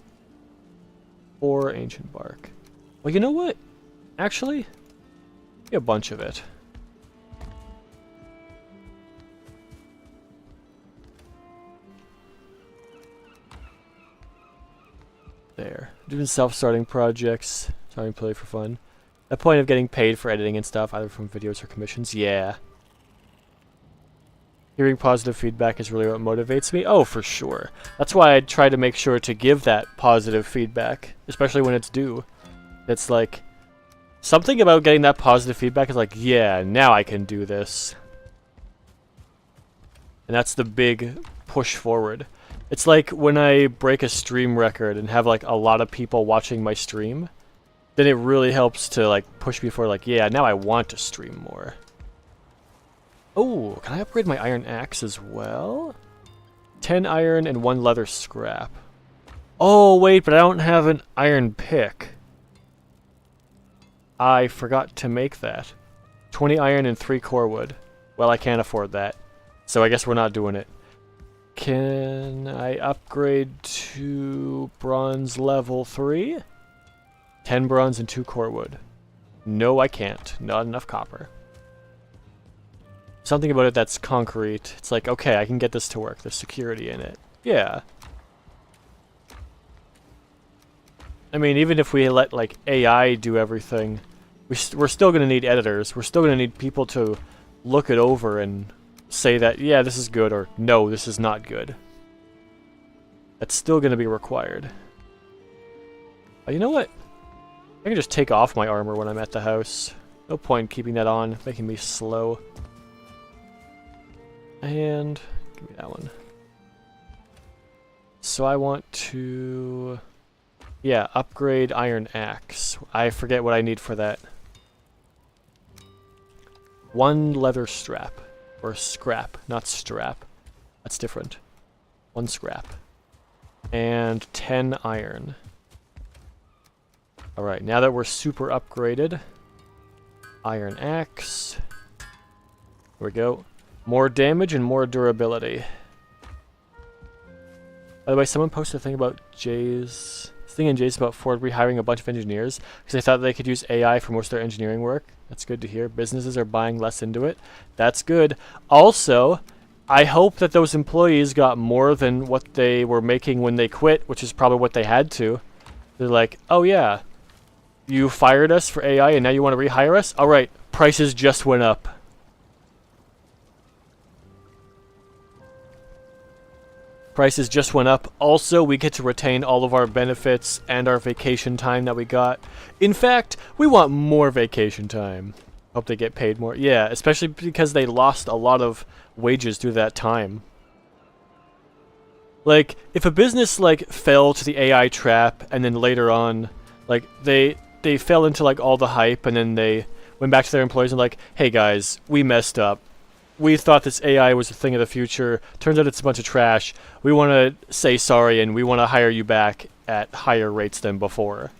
4 ancient bark. Well, you know what? Actually, a bunch of it. There. Doing self-starting projects. Starting to play for fun. The point of getting paid for editing and stuff, either from videos or commissions. Yeah. Hearing positive feedback is really what motivates me. Oh, for sure. That's why I try to make sure to give that positive feedback, especially when it's due. It's like, something about getting that positive feedback is like, yeah, now I can do this. And that's the big push forward. It's like when I break a stream record and have like a lot of people watching my stream, then it really helps to like push me forward, like, yeah, now I want to stream more. Oh, can I upgrade my iron axe as well? 10 iron and 1 leather scrap. Oh, wait, but I don't have an iron pick. I forgot to make that. 20 iron and 3 core wood. Well, I can't afford that. So I guess we're not doing it. Can I upgrade to bronze level 3? 10 bronze and 2 core wood. No, I can't. Not enough copper. Something about it that's concrete. It's like, okay, I can get this to work. There's security in it. Yeah. I mean, even if we let, like, AI do everything, we're still going to need editors. We're still going to need people to look it over and say that, yeah, this is good, or no, this is not good. That's still going to be required. You know what? I can just take off my armor when I'm at the house. No point keeping that on, making me slow. And give me that one. So I want to, yeah, upgrade iron axe. I forget what I need for that. 1 leather strap. Or scrap, not strap. That's different. 1 scrap. And 10 iron. Alright, now that we're super upgraded, iron axe. Here we go. More damage and more durability. By the way, someone posted a thing about Jay's about Ford rehiring a bunch of engineers because they thought they could use AI for most of their engineering work. That's good to hear. Businesses are buying less into it. That's good. Also, I hope that those employees got more than what they were making when they quit, which is probably what they had to. They're like, oh yeah, you fired us for AI and now you want to rehire us? Alright, prices just went up. Prices just went up. Also, we get to retain all of our benefits and our vacation time that we got. In fact, we want more vacation time. Hope they get paid more. Yeah, especially because they lost a lot of wages through that time. Like, if a business, like, fell to the AI trap, and then later on, like, they fell into, like, all the hype, and then they went back to their employees and like, hey guys, we messed up. We thought this AI was a thing of the future. Turns out it's a bunch of trash. We want to say sorry, and we want to hire you back at higher rates than before.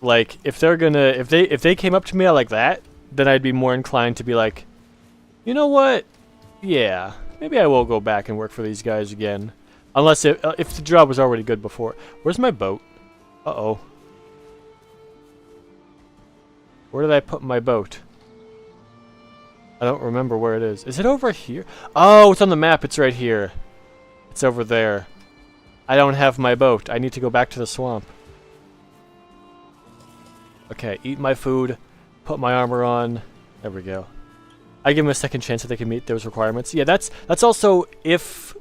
Like, if they came up to me like that, then I'd be more inclined to be like, you know what? Yeah, maybe I will go back and work for these guys again. Unless if the job was already good before. Where's my boat? Uh-oh. Where did I put my boat? I don't remember where it is. Is it over here? Oh, it's on the map. It's right here. It's over there. I don't have my boat. I need to go back to the swamp. Okay, eat my food. Put my armor on. There we go. I give them a second chance if they can meet those requirements. Yeah, that's also if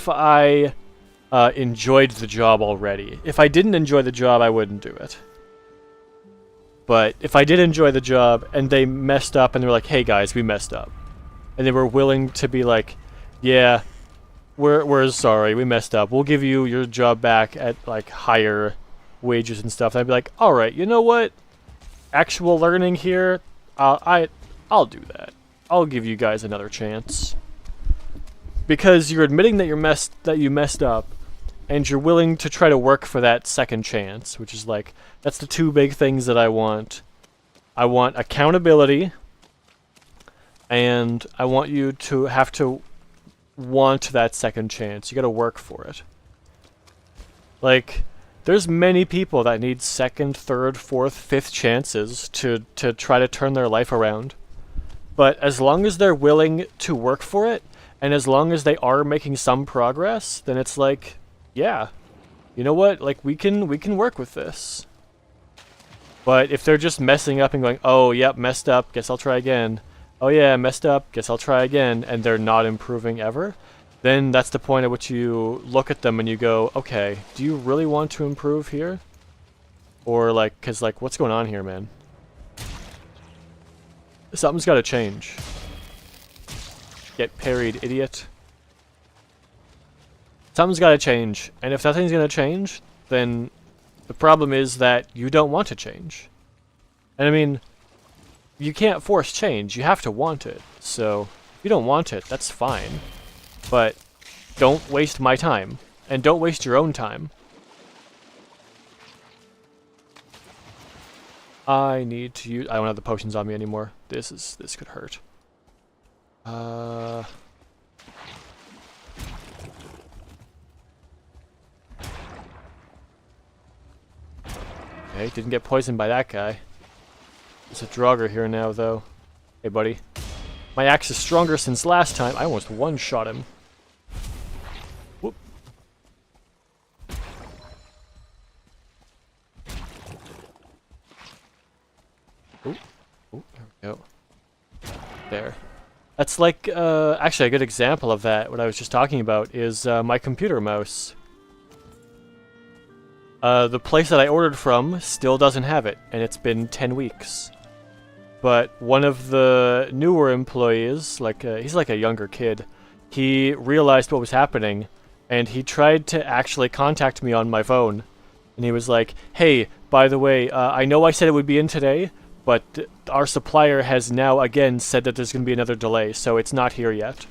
I enjoyed the job already. If I didn't enjoy the job, I wouldn't do it. But if I did enjoy the job and they messed up and they were like, hey guys, we messed up. And they were willing to be like, yeah, we're sorry, we messed up. We'll give you your job back at like higher wages and stuff. And I'd be like, alright, you know what? Actual learning here, I'll do that. I'll give you guys another chance. Because you're admitting that you messed up, and you're willing to try to work for that second chance, which is like, that's the two big things that I want. I want accountability, and I want you to have to want that second chance. You gotta work for it. Like, there's many people that need second, third, fourth, fifth chances to try to turn their life around. But as long as they're willing to work for it, and as long as they are making some progress, then it's like, yeah, you know what? Like, we can work with this. But if they're just messing up and going, oh, yep, messed up, guess I'll try again. Oh yeah, messed up, guess I'll try again, and they're not improving ever, then that's the point at which you look at them and you go, okay, do you really want to improve here? Or like, cause like, what's going on here, man? Something's gotta change. Get parried, idiot. Something's gotta change, and if nothing's gonna change, then the problem is that you don't want to change. And I mean, you can't force change, you have to want it. So, if you don't want it, that's fine. But don't waste my time, and don't waste your own time. I need to use... I don't have the potions on me anymore. This could hurt. Okay, didn't get poisoned by that guy. There's a Draugr here now, though. Hey, buddy. My axe is stronger since last time. I almost one-shot him. Whoop. Ooh. Ooh, there we go. There. That's like, actually a good example of that, what I was just talking about, is my computer mouse. The place that I ordered from still doesn't have it, and it's been 10 weeks. But one of the newer employees, like he's like a younger kid, he realized what was happening, and he tried to actually contact me on my phone. And he was like, hey, by the way, I know I said it would be in today, but our supplier has now again said that there's going to be another delay, so it's not here yet.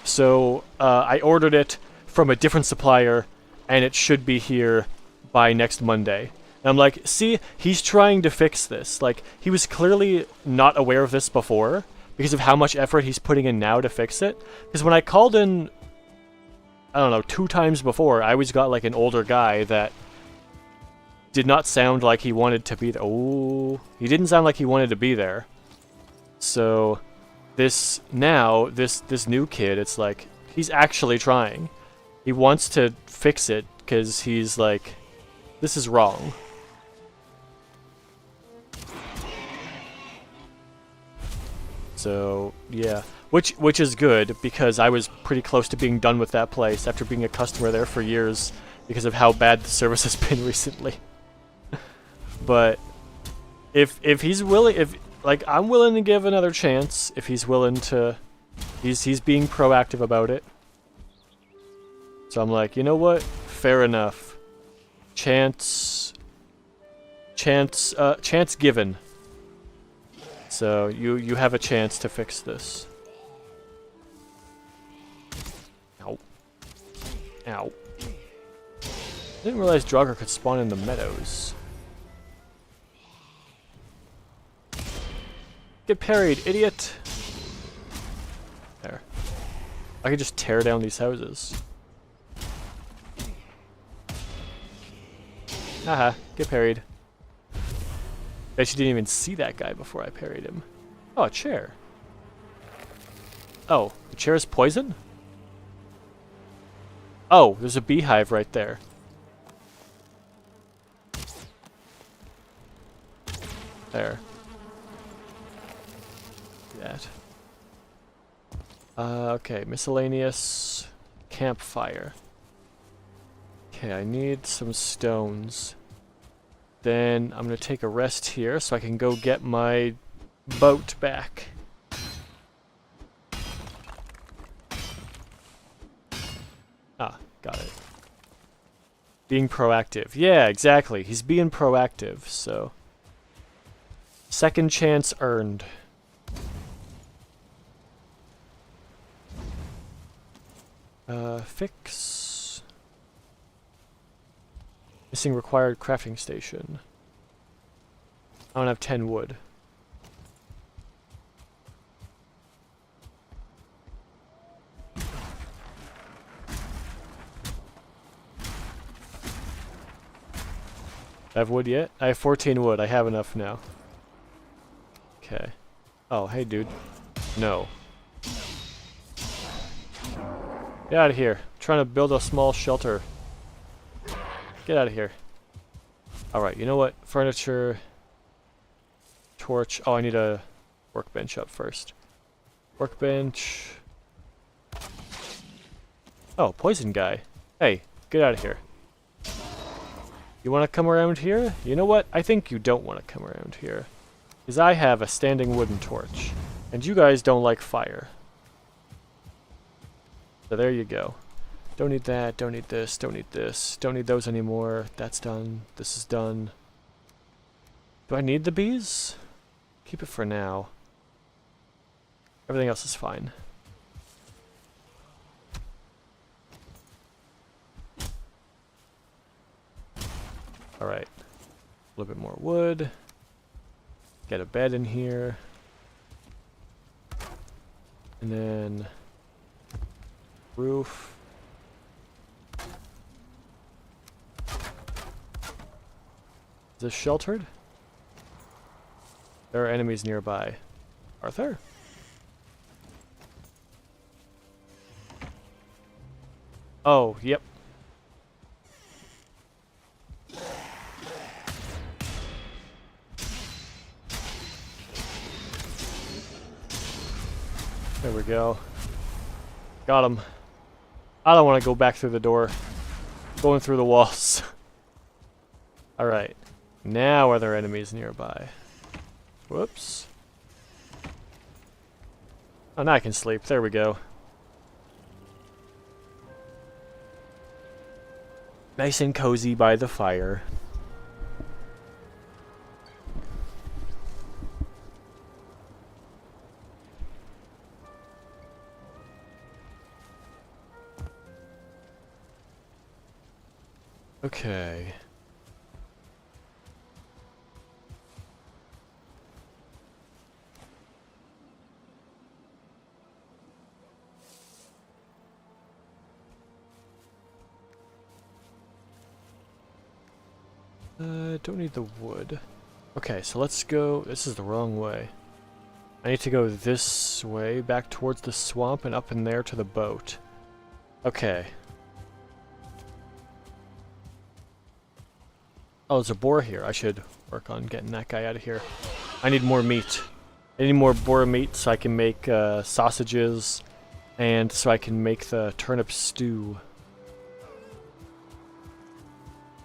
So I ordered it from a different supplier, and it should be here by next Monday. And I'm like, see, he's trying to fix this. Like, he was clearly not aware of this before, because of how much effort he's putting in now to fix it. Because when I called in, I don't know, 2 times before, I always got like an older guy that did not sound like he wanted to be there. Oh, he didn't sound like he wanted to be there. So, this new kid, it's like, he's actually trying. He wants to fix it, because he's like, this is wrong. So, yeah. Which is good, because I was pretty close to being done with that place after being a customer there for years, because of how bad the service has been recently. But if he's willing, like, I'm willing to give another chance if he's willing to. He's being proactive about it. So I'm like, you know what? Fair enough. Chance given. So you have a chance to fix this. Ow. Ow. I didn't realize Draugr could spawn in the meadows. Get parried, idiot! There. I could just tear down these houses. Haha, get parried. Bet you didn't even see that guy before I parried him. Oh, a chair. Oh, the chair is poison? Oh, there's a beehive right there. There. That. Okay, miscellaneous campfire. Okay, I need some stones. Then I'm gonna take a rest here so I can go get my boat back. Ah, got it. Being proactive. Yeah, exactly. He's being proactive, so. Second chance earned. Fix. Missing required crafting station. I don't have 10 wood. I have wood yet? I have 14 wood. I have enough now. Okay. Oh, hey, dude. No. Get out of here. I'm trying to build a small shelter. Get out of here. Alright, you know what? Furniture. Torch. Oh, I need a workbench up first. Workbench. Oh, poison guy. Hey, get out of here. You want to come around here? You know what? I think you don't want to come around here. Because I have a standing wooden torch. And you guys don't like fire. So there you go. Don't need that, don't need this, don't need this. Don't need those anymore. That's done. This is done. Do I need the bees? Keep it for now. Everything else is fine. Alright. A little bit more wood. Get a bed in here. And then roof. Is this sheltered? There are enemies nearby. Arthur? Oh, yep. There we go. Got him. I don't want to go back through the door. Going through the walls. Alright. Now are there enemies nearby? Whoops. Oh, now I can sleep. There we go. Nice and cozy by the fire. Okay. Don't need the wood. Okay, so let's go. This is the wrong way. I need to go this way, back towards the swamp and up in there to the boat. Okay. Oh, there's a boar here. I should work on getting that guy out of here. I need more meat. I need more boar meat so I can make sausages and so I can make the turnip stew.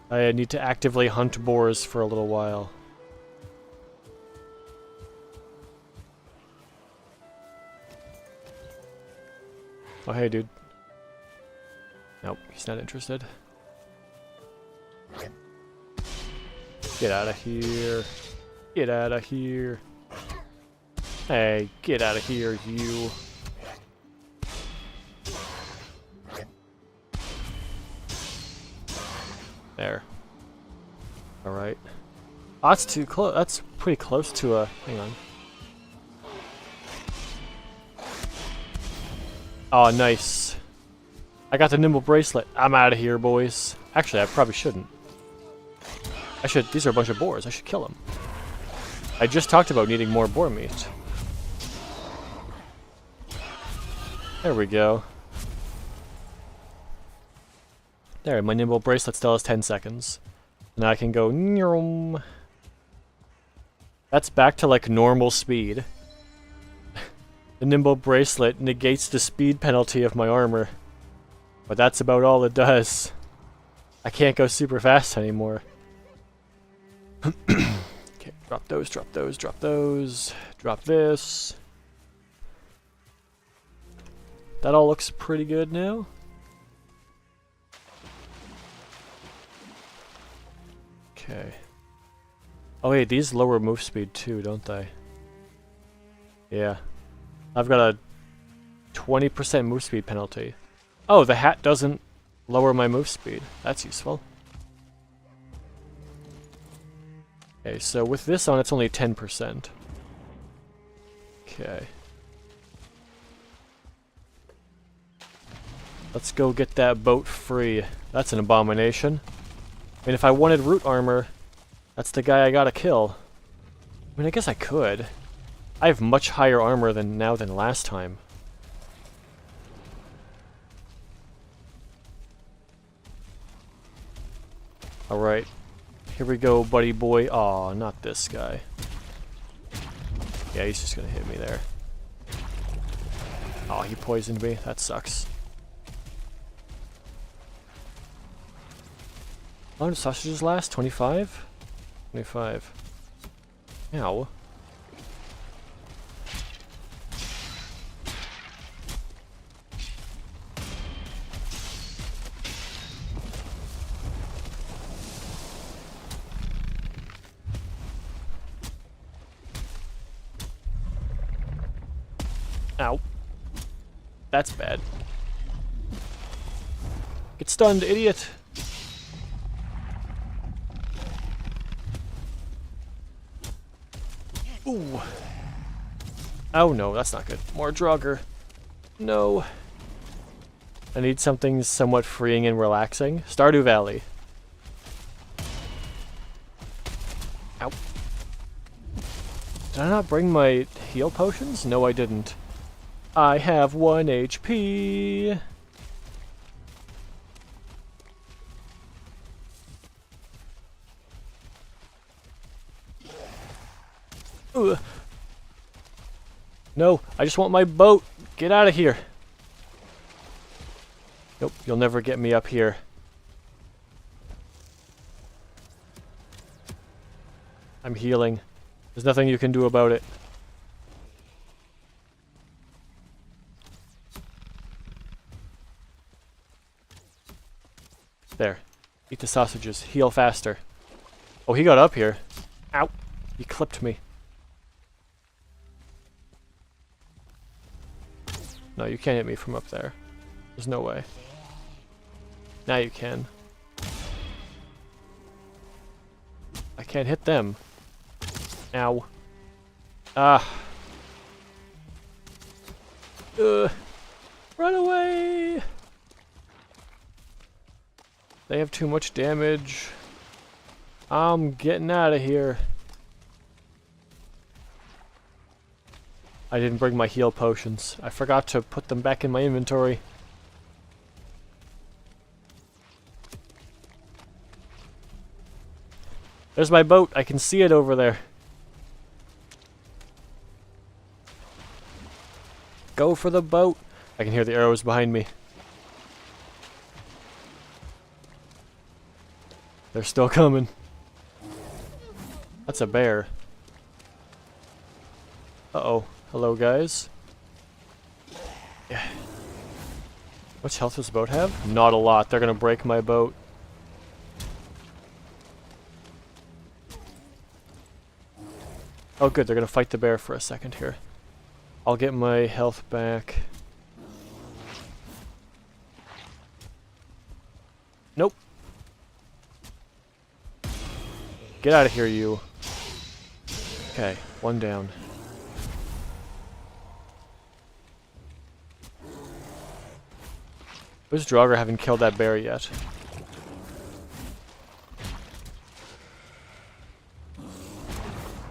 I need to actively hunt boars for a little while. Oh, hey, dude. Nope, he's not interested. Get out of here. Get out of here. Hey, get out of here, you. There. Alright. Oh, that's too close. That's pretty close to a... Hang on. Oh, nice. I got the nimble bracelet. I'm out of here, boys. Actually, I probably shouldn't. I should... These are a bunch of boars. I should kill them. I just talked about needing more boar meat. There we go. There, my nimble bracelet still has 10 seconds. Now I can go... Nyom. That's back to, like, normal speed. The nimble bracelet negates the speed penalty of my armor. But that's about all it does. I can't go super fast anymore. Okay, drop those, drop those, drop those. Drop this. That all looks pretty good now. Okay. Oh wait, these lower move speed too, don't they? Yeah. I've got a 20% move speed penalty. Oh, the hat doesn't lower my move speed. That's useful. Okay, so with this on, it's only 10%. Okay. Let's go get that boat free. That's an abomination. I mean, if I wanted root armor, that's the guy I gotta kill. I mean, I guess I could. I have much higher armor than last time. Alright. Here we go, buddy boy. Aw, not this guy. Yeah, he's just gonna hit me there. Aw, he poisoned me. That sucks. How long do sausages last? 25? 25. Ow. Ow. That's bad. Get stunned, idiot! Ooh. Oh no, that's not good. More Draugr. No. I need something somewhat freeing and relaxing. Stardew Valley. Ow. Did I not bring my heal potions? No, I didn't. I have 1 HP. Ugh. No, I just want my boat. Get out of here. Nope, you'll never get me up here. I'm healing. There's nothing you can do about it. There. Eat the sausages. Heal faster. Oh, he got up here. Ow. He clipped me. No, you can't hit me from up there. There's no way. Now you can. I can't hit them. Ow. Ah. Run away! They have too much damage. I'm getting out of here. I didn't bring my heal potions. I forgot to put them back in my inventory. There's my boat. I can see it over there. Go for the boat. I can hear the arrows behind me. They're still coming. That's a bear. Uh-oh. Hello, guys. Yeah. much health does the boat have? Not a lot. They're gonna break my boat. Oh good, they're gonna fight the bear for a second here. I'll get my health back. Nope. Get out of here, you. Okay, one down. Those Draugr haven't killed that bear yet.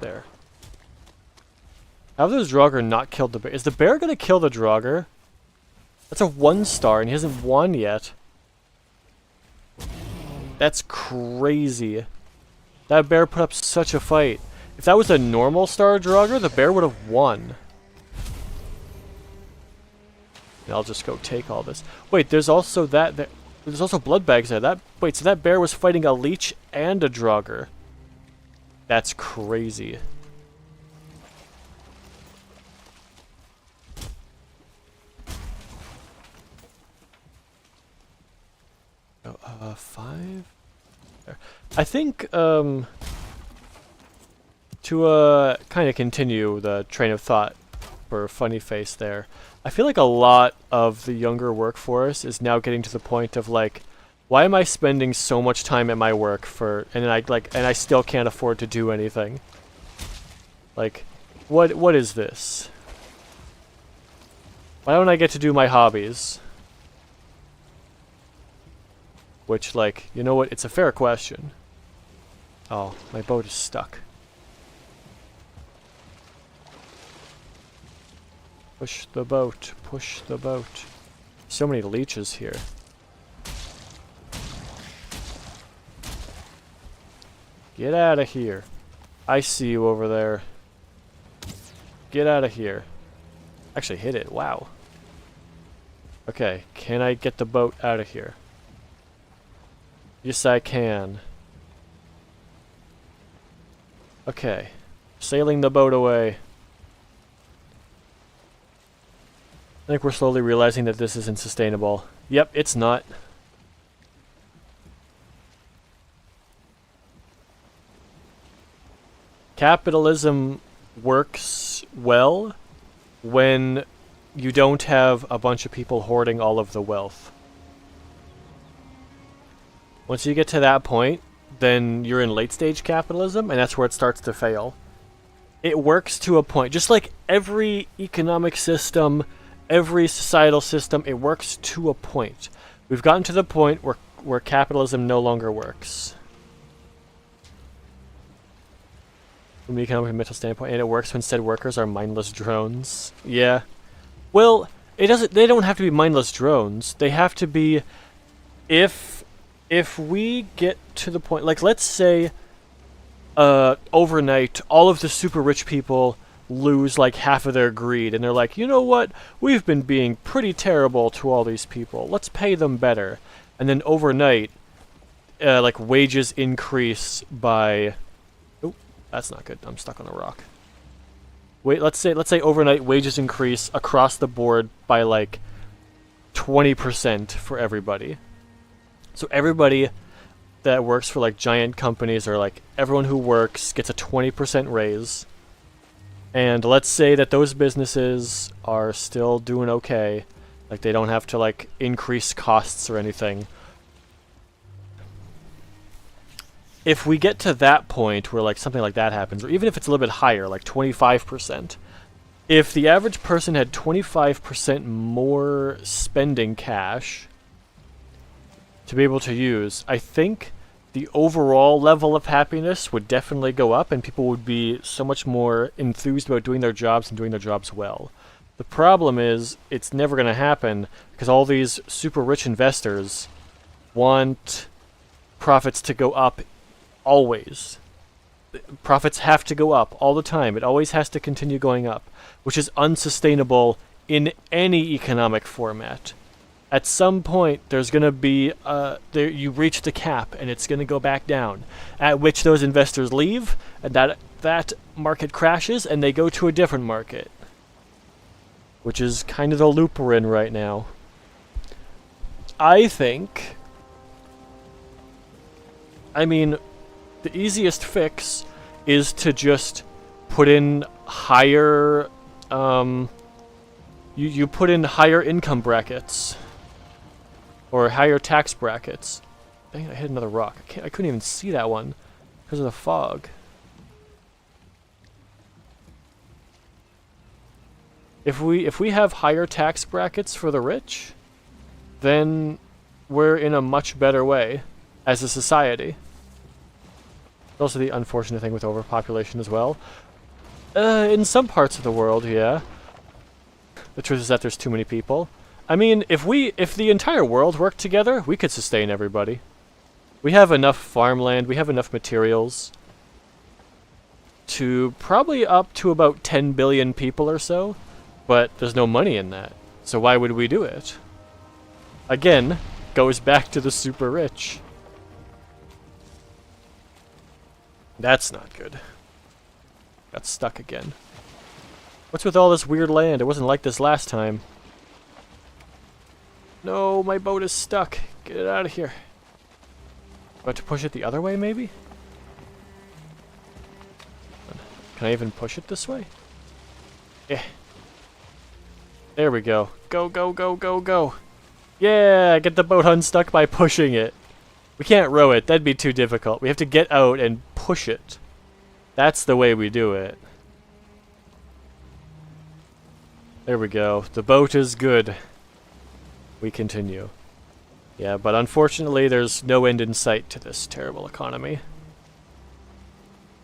There. How have those Draugr not killed the bear? Is the bear gonna kill the Draugr? That's a 1-star and he hasn't won yet. That's crazy. That bear put up such a fight. If that was a normal star Draugr, the bear would have won. And I'll just go take all this. Wait, there's also that. There's also blood bags there. Wait, so that bear was fighting a leech and a Draugr. That's crazy. Oh, 5? There. I think, to kind of continue the train of thought for Funny Face there, I feel like a lot of the younger workforce is now getting to the point of like, why am I spending so much time at my work and I still can't afford to do anything? Like, what is this? Why don't I get to do my hobbies? Which, like, you know what? It's a fair question. Oh, my boat is stuck. Push the boat. Push the boat. So many leeches here. Get out of here. I see you over there. Get out of here. Actually hit it. Wow. Okay, can I get the boat out of here? Yes, I can. Okay. Sailing the boat away. I think we're slowly realizing that this isn't sustainable. Yep, it's not. Capitalism works well when you don't have a bunch of people hoarding all of the wealth. Once you get to that point, then you're in late-stage capitalism, and that's where it starts to fail. It works to a point. Just like every economic system, every societal system, it works to a point. We've gotten to the point where capitalism no longer works. From the economic and mental standpoint, and it works when said workers are mindless drones. Yeah. Well, it doesn't. They don't have to be mindless drones. They have to be... If we get to the point, like, let's say, overnight, all of the super rich people lose, like, half of their greed, and they're like, you know what? We've been being pretty terrible to all these people. Let's pay them better. And then overnight, like, wages increase by... Oh, that's not good. I'm stuck on a rock. Wait, let's say overnight wages increase across the board by, like, 20% for everybody. So everybody that works for, like, giant companies, or, like, everyone who works gets a 20% raise. And let's say that those businesses are still doing okay. Like, they don't have to, like, increase costs or anything. If we get to that point where, like, something like that happens, or even if it's a little bit higher, like 25%, if the average person had 25% more spending cash to be able to use, I think the overall level of happiness would definitely go up, and people would be so much more enthused about doing their jobs and doing their jobs well. The problem is, it's never going to happen, because all these super rich investors want profits to go up always. Profits have to go up all the time. It always has to continue going up, which is unsustainable in any economic format. At some point, there's going to be, you reach the cap, and it's going to go back down, at which those investors leave, and that market crashes, and they go to a different market. Which is kind of the loop we're in right now. I think... I mean, the easiest fix is to just put in higher... You put in higher income brackets. Or higher tax brackets. Dang it, I hit another rock. I couldn't even see that one because of the fog. If we have higher tax brackets for the rich, then we're in a much better way as a society. Also the unfortunate thing with overpopulation as well. In some parts of the world, yeah. The truth is that there's too many people. I mean, if the entire world worked together, we could sustain everybody. We have enough farmland, we have enough materials to probably up to about 10 billion people or so, but there's no money in that. So why would we do it? Again, goes back to the super rich. That's not good. Got stuck again. What's with all this weird land? It wasn't like this last time. No, my boat is stuck. Get it out of here. About to push it the other way, maybe? Can I even push it this way? Yeah. There we go. Go, go, go, go, go. Yeah, get the boat unstuck by pushing it. We can't row it. That'd be too difficult. We have to get out and push it. That's the way we do it. There we go. The boat is good. We continue. Yeah, but unfortunately there's no end in sight to this terrible economy.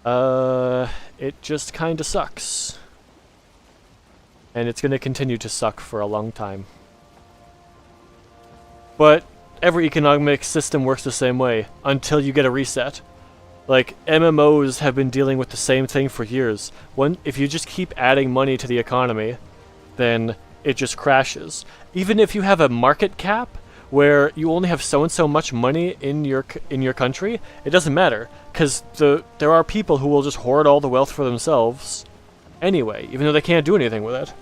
It just kinda sucks. And it's gonna continue to suck for a long time. But every economic system works the same way, until you get a reset. Like, MMOs have been dealing with the same thing for years. If you just keep adding money to the economy, then it just crashes. Even if you have a market cap, where you only have so and so much money in your country, it doesn't matter, because there are people who will just hoard all the wealth for themselves anyway, even though they can't do anything with it.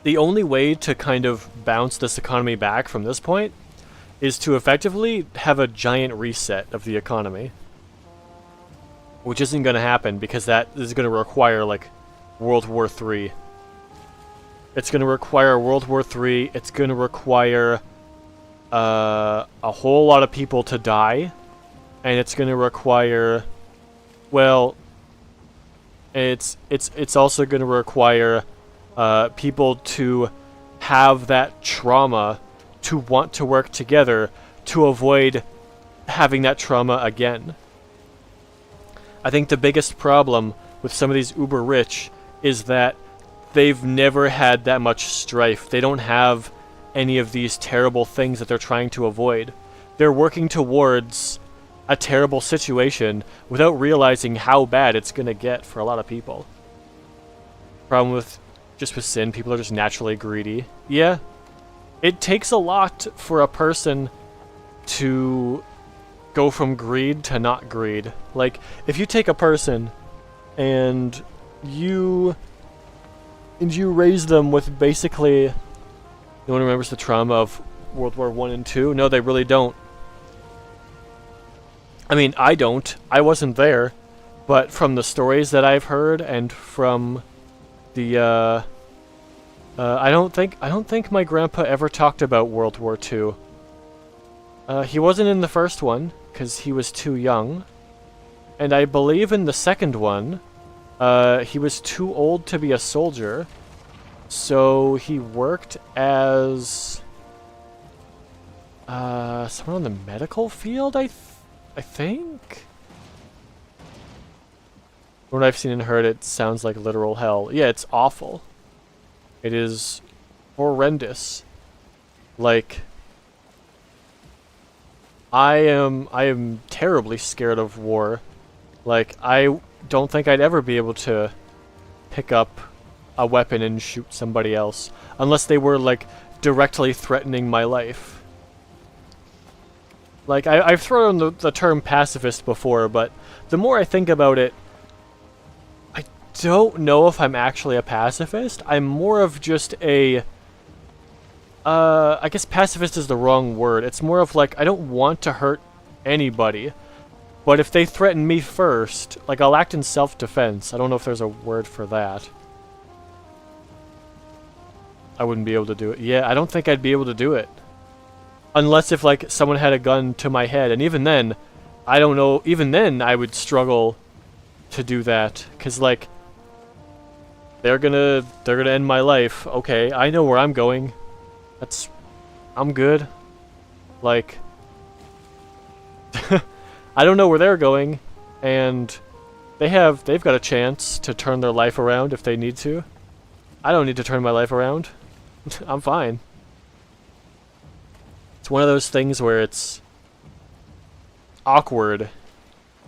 The only way to kind of bounce this economy back from this point is to effectively have a giant reset of the economy. Which isn't going to happen because that is going to require, like, World War III. It's going to require World War III. It's going to require a whole lot of people to die. And it's going to require, well, it's also going to require people to have that trauma to want to work together to avoid having that trauma again. I think the biggest problem with some of these uber rich is that they've never had that much strife. They don't have any of these terrible things that they're trying to avoid. They're working towards a terrible situation without realizing how bad it's going to get for a lot of people. Problem with sin, people are just naturally greedy. Yeah, it takes a lot for a person to go from greed to not greed. Like, if you take a person and you raise them with basically... No one remembers the trauma of World War I and II? No, they really don't. I mean, I don't. I wasn't there. But from the stories that I've heard and from the, I don't think my grandpa ever talked about World War II. He wasn't in the first one, because he was too young. And I believe in the second one, he was too old to be a soldier. So he worked as someone on the medical field, I think? From what I've seen and heard, it sounds like literal hell. Yeah, it's awful. It is horrendous. Like, I am terribly scared of war. Like, I don't think I'd ever be able to pick up a weapon and shoot somebody else. Unless they were, like, directly threatening my life. Like, I've thrown the term pacifist before, but the more I think about it, don't know if I'm actually a pacifist. I'm more of just a... I guess pacifist is the wrong word. It's more of like, I don't want to hurt anybody. But if they threaten me first, like, I'll act in self-defense. I don't know if there's a word for that. I wouldn't be able to do it. Yeah, I don't think I'd be able to do it. Unless if, like, someone had a gun to my head. And even then, I don't know, even then I would struggle to do that. Because, like, they're gonna end my life. Okay, I know where I'm going. I'm good. Like, I don't know where they're going, and they've got a chance to turn their life around if they need to. I don't need to turn my life around. I'm fine. It's one of those things where it's awkward.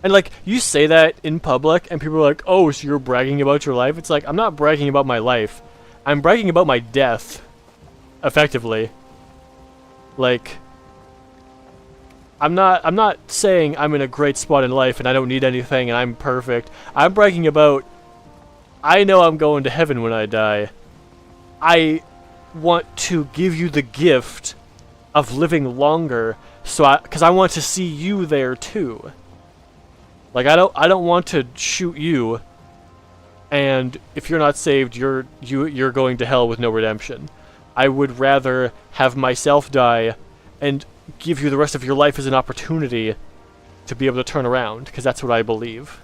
And like, you say that in public, and people are like, oh, so you're bragging about your life? It's like, I'm not bragging about my life. I'm bragging about my death. Effectively. Like, I'm not saying I'm in a great spot in life and I don't need anything and I'm perfect. I'm bragging about, I know I'm going to heaven when I die. I want to give you the gift of living longer, because I want to see you there too. Like, I don't want to shoot you, and if you're not saved, you're going to hell with no redemption. I would rather have myself die and give you the rest of your life as an opportunity to be able to turn around, because that's what I believe.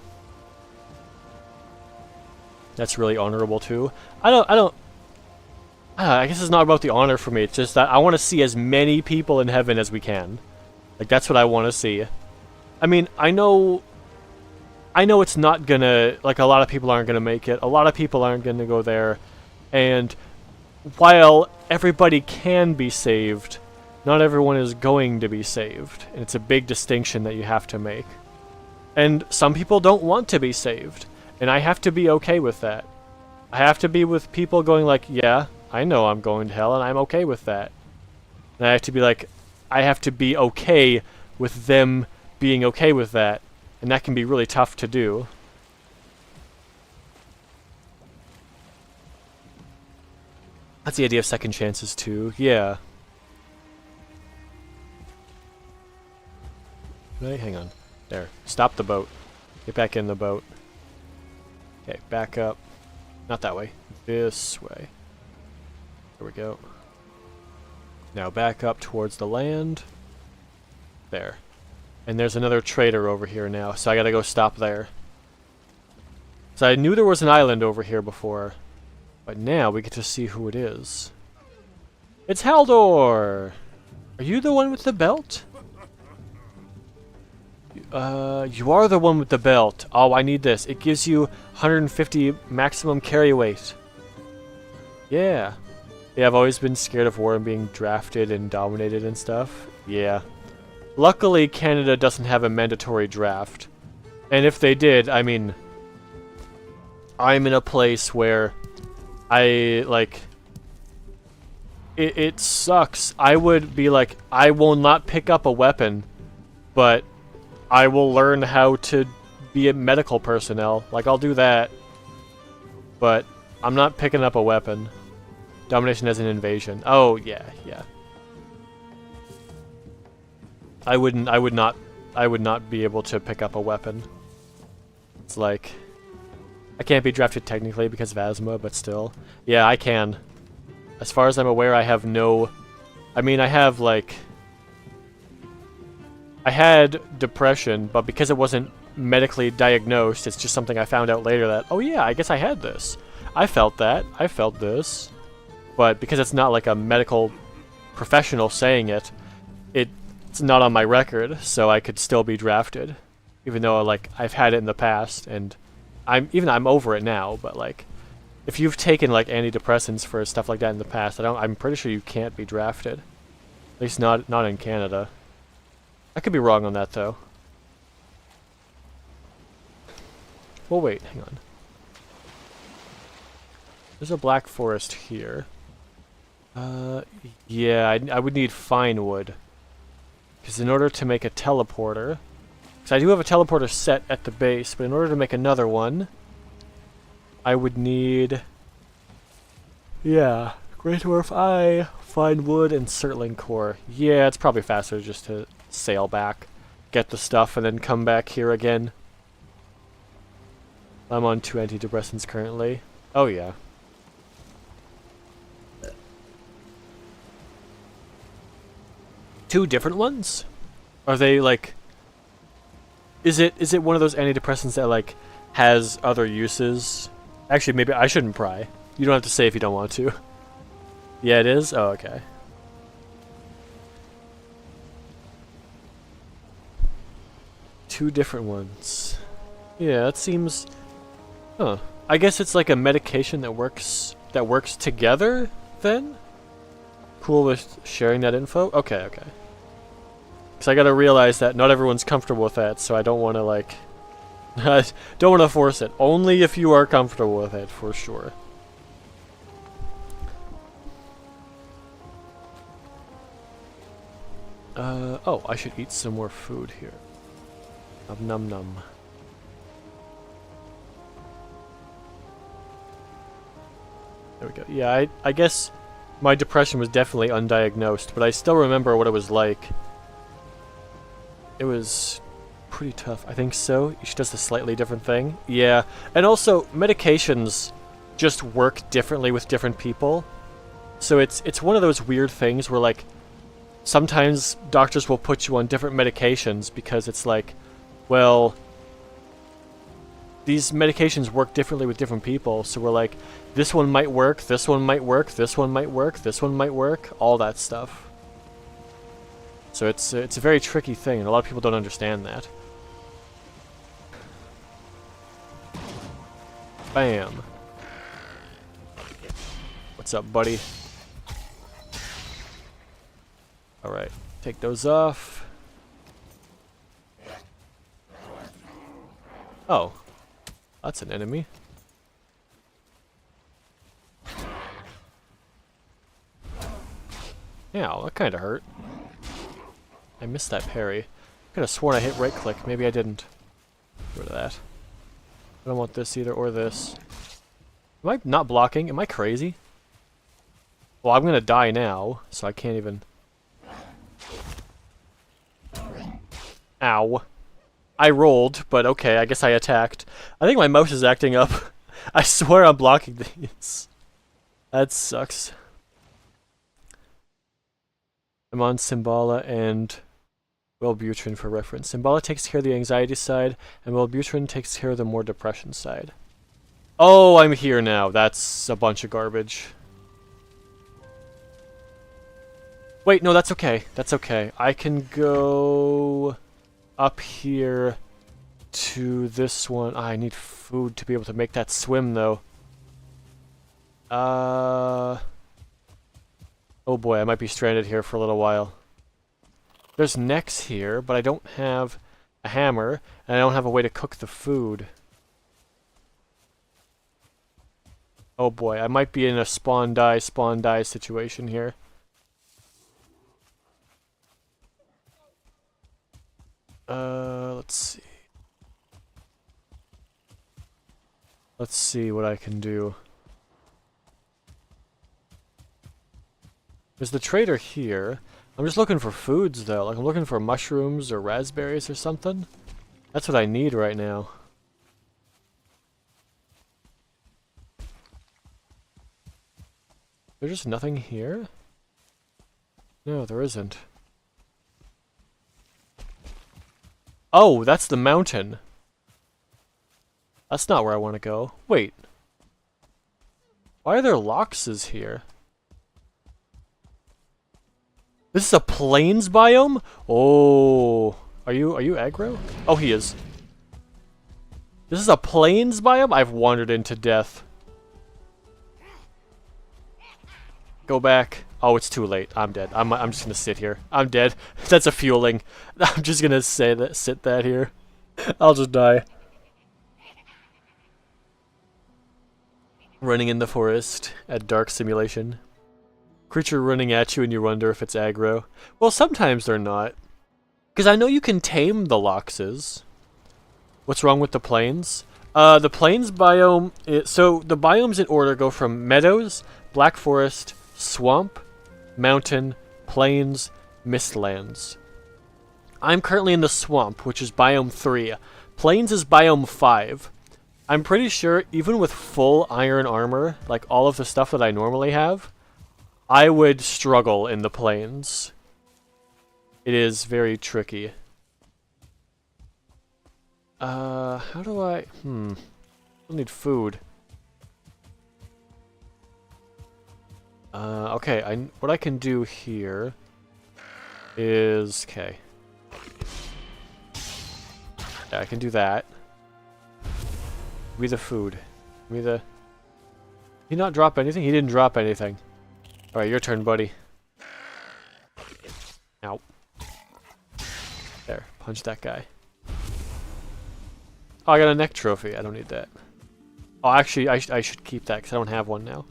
That's really honorable too. I guess it's not about the honor for me. It's just that I want to see as many people in heaven as we can. Like, that's what I want to see. I mean, I know it's not gonna, like, a lot of people aren't gonna make it. A lot of people aren't gonna go there. And while everybody can be saved, not everyone is going to be saved. And it's a big distinction that you have to make. And some people don't want to be saved. And I have to be okay with that. I have to be with people going like, yeah, I know I'm going to hell and I'm okay with that. And I have to be like, I have to be okay with them being okay with that. And that can be really tough to do. That's the idea of second chances too. Yeah. Right, hang on. There. Stop the boat. Get back in the boat. Okay, back up. Not that way. This way. There we go. Now back up towards the land. There. And there's another trader over here now, so I gotta go stop there. So I knew there was an island over here before, but now we get to see who it is. It's Haldor! Are you the one with the belt? You are the one with the belt. Oh, I need this. It gives you 150 maximum carry weight. Yeah. Yeah, I've always been scared of war and being drafted and dominated and stuff. Yeah. Luckily, Canada doesn't have a mandatory draft. And if they did, I mean, I'm in a place where I, like, it sucks. I would be like, I will not pick up a weapon, but I will learn how to be a medical personnel. Like, I'll do that. But I'm not picking up a weapon. Domination as an invasion. Oh, yeah, yeah. I would not be able to pick up a weapon. It's like, I can't be drafted technically because of asthma, but still. Yeah, I can. As far as I'm aware, I have no... I mean, I have, like... I had depression, but because it wasn't medically diagnosed, it's just something I found out later that, oh yeah, I guess I had this. I felt that. I felt this. But because it's not like a medical professional saying it, it's not on my record, so I could still be drafted. Even though, like, I've had it in the past, and I'm over it now, but, like, if you've taken, like, antidepressants for stuff like that in the past, I'm pretty sure you can't be drafted. At least not in Canada. I could be wrong on that, though. Well, wait, hang on. There's a black forest here. Yeah, I would need fine wood. Because in order to make a teleporter... Because I do have a teleporter set at the base, but in order to make another one... I would need... Yeah, Great Dwarf Eye, Fine Wood, and Surtling Core. Yeah, it's probably faster just to sail back, get the stuff, and then come back here again. I'm on 2 antidepressants currently. Oh yeah. Two different ones? Are they like... Is it one of those antidepressants that like has other uses? Actually, maybe I shouldn't pry. You don't have to say if you don't want to. Yeah, it is? Oh, okay. Two different ones. Yeah, that seems... Huh. I guess it's like a medication that works together, then? Cool with sharing that info? Okay, okay. Because I gotta realize that not everyone's comfortable with that, so I don't want to, like... I don't want to force it. Only if you are comfortable with it, for sure. Oh, I should eat some more food here. Num num. There we go. Yeah, I guess my depression was definitely undiagnosed, but I still remember what it was like. It was pretty tough. I think so. She does a slightly different thing. Yeah, and also medications just work differently with different people. So it's one of those weird things where like sometimes doctors will put you on different medications because it's like, well, these medications work differently with different people. So we're like, this one might work, this one might work, this one might work, this one might work, all that stuff. So it's a very tricky thing, and a lot of people don't understand that. Bam. What's up, buddy? Alright, take those off. Oh. That's an enemy. Ow, that kinda hurt. I missed that parry. Could have sworn I hit right click. Maybe I didn't. Get rid of that. I don't want this either, or this. Am I not blocking? Am I crazy? Well, I'm gonna die now, so I can't even... Ow. I rolled, but okay, I guess I attacked. I think my mouse is acting up. I swear I'm blocking these. That sucks. I'm on Symbala and Wellbutrin for reference. Symbala takes care of the anxiety side, and Wellbutrin takes care of the more depression side. Oh, I'm here now. That's a bunch of garbage. Wait, no, that's okay. That's okay. I can go up here to this one. I need food to be able to make that swim, though. Oh boy, I might be stranded here for a little while. There's necks here, but I don't have a hammer, and I don't have a way to cook the food. Oh boy, I might be in a spawn die situation here. Let's see. Let's see what I can do. There's the trader here. I'm just looking for foods, though. Like, I'm looking for mushrooms or raspberries or something. That's what I need right now. There's just nothing here? No, there isn't. Oh, that's the mountain. That's not where I want to go. Wait. Why are there loxes here? This is a plains biome? Oh. Are you aggro? Oh, he is. This is a plains biome? I've wandered into death. Go back. Oh, it's too late. I'm dead. I'm just gonna sit here. I'm dead. That's a fueling. I'm just gonna sit that here. I'll just die. Running in the forest at dark simulation. Creature running at you and you wonder if it's aggro. Well, sometimes they're not. Because I know you can tame the loxes. What's wrong with the plains? The plains biome. So the biomes in order go from meadows, black forest, swamp, mountain, plains, mistlands. I'm currently in the swamp, which is biome 3. Plains is biome 5. I'm pretty sure even with full iron armor, like all of the stuff that I normally have, I would struggle in the plains. It is very tricky. How do I... I need food. Okay, what I can do here is... Okay. Yeah, I can do that. Give me the food. Give me the... Did he not drop anything? He didn't drop anything. Alright, your turn, buddy. Ow. There, punch that guy. Oh, I got a neck trophy. I don't need that. Oh, actually, I should keep that because I don't have one now.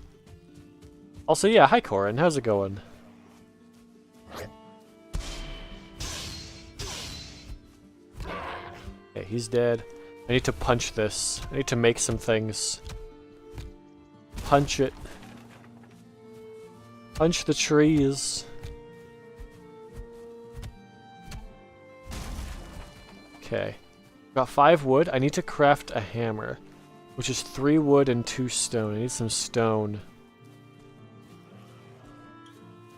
Also, yeah, hi Corin. How's it going? Okay, he's dead. I need to punch this. I need to make some things. Punch it. Punch the trees. Okay. Got 5 wood. I need to craft a hammer, which is 3 wood and 2 stone. I need some stone.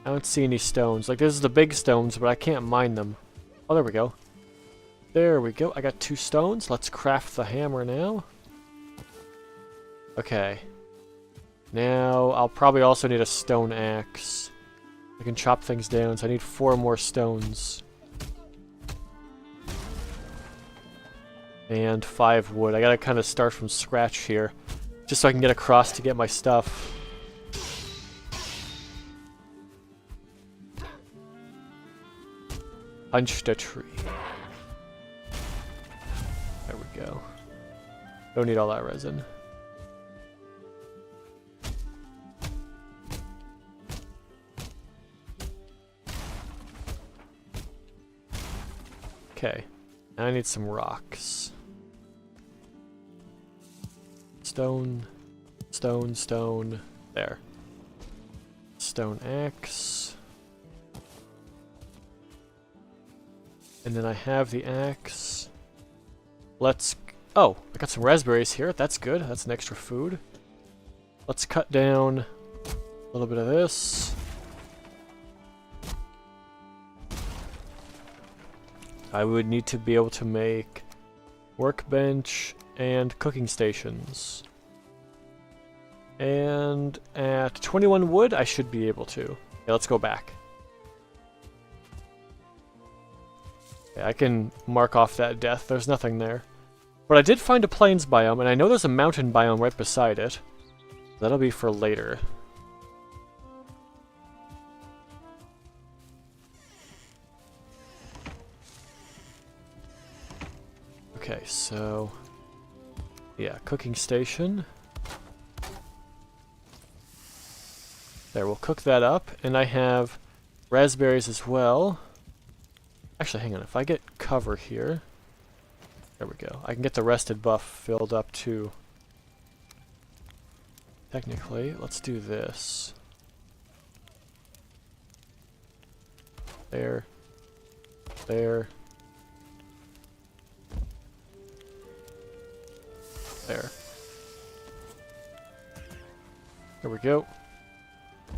I don't see any stones. Like, this is the big stones, but I can't mine them. Oh, there we go. There we go. I got 2 stones. Let's craft the hammer now. Okay. Now, I'll probably also need a stone axe. I can chop things down, so I need 4 more stones. And 5 wood. I gotta kind of start from scratch here, just so I can get across to get my stuff. Punched a tree. There we go. Don't need all that resin. Okay. Now I need some rocks. Stone. Stone, stone. There. Stone axe. And then I have the axe. Let's... Oh, I got some raspberries here. That's good. That's an extra food. Let's cut down a little bit of this. I would need to be able to make workbench and cooking stations. And at 21 wood, I should be able to. Okay, let's go back. Okay, I can mark off that death. There's nothing there. But I did find a plains biome, and I know there's a mountain biome right beside it. That'll be for later. Okay, so... yeah, cooking station. There, we'll cook that up, and I have raspberries as well. Actually, hang on, if I get cover here... There we go. I can get the rested buff filled up too. Technically, let's do this. There. There. There. There we go.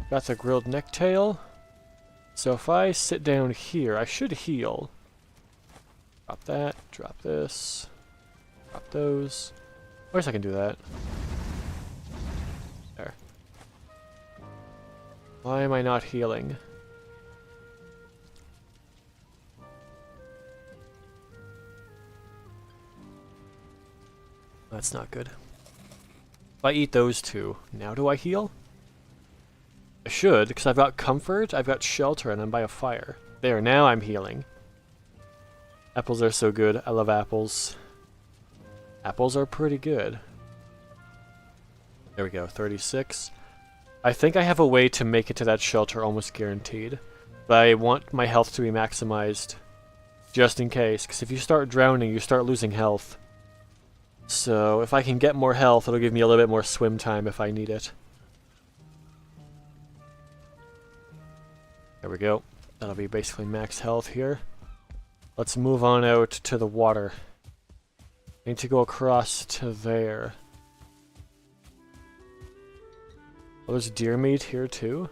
Got the grilled necktail. So if I sit down here, I should heal. Drop that, drop this, drop those. Of course I can do that. There. Why am I not healing? That's not good. If I eat those two, now do I heal? I should, because I've got comfort, I've got shelter, and I'm by a fire. There, now I'm healing. Apples are so good. I love apples. Apples are pretty good. There we go, 36. I think I have a way to make it to that shelter almost guaranteed. But I want my health to be maximized. Just in case, because if you start drowning, you start losing health. So if I can get more health, it'll give me a little bit more swim time if I need it. There we go. That'll be basically max health here. Let's move on out to the water. I need to go across to there. Oh, there's deer meat here too?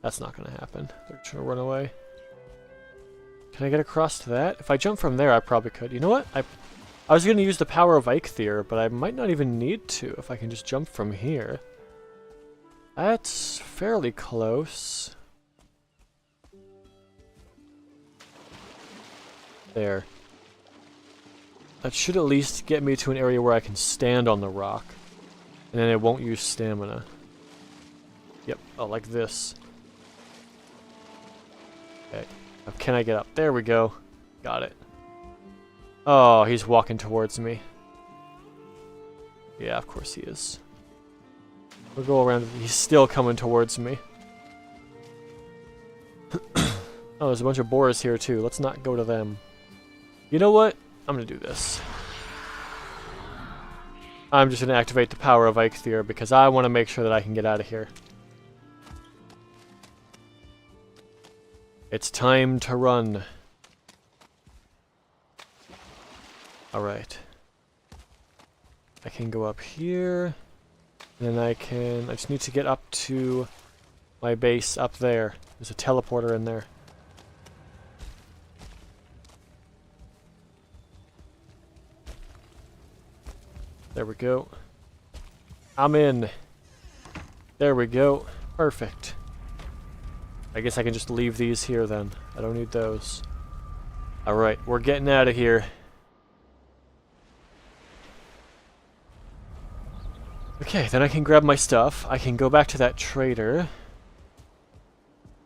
That's not gonna happen. They're trying to run away. Can I get across to that? If I jump from there, I probably could. You know what? I was gonna use the power of Eikthyr, but I might not even need to if I can just jump from here. That's fairly close. There. That should at least get me to an area where I can stand on the rock. And then it won't use stamina. Yep, oh, like this. Okay, now can I get up? There we go. Got it. Oh, he's walking towards me. Yeah, of course he is. We'll go around. He's still coming towards me. Oh, there's a bunch of boars here too. Let's not go to them. You know what? I'm gonna do this. I'm just gonna activate the power of Eikthyr because I want to make sure that I can get out of here. It's time to run. Alright. I can go up here. And then I just need to get up to my base up there. There's a teleporter in there. There we go. I'm in. There we go. Perfect. I guess I can just leave these here then. I don't need those. Alright, we're getting out of here. Okay, then I can grab my stuff. I can go back to that trader.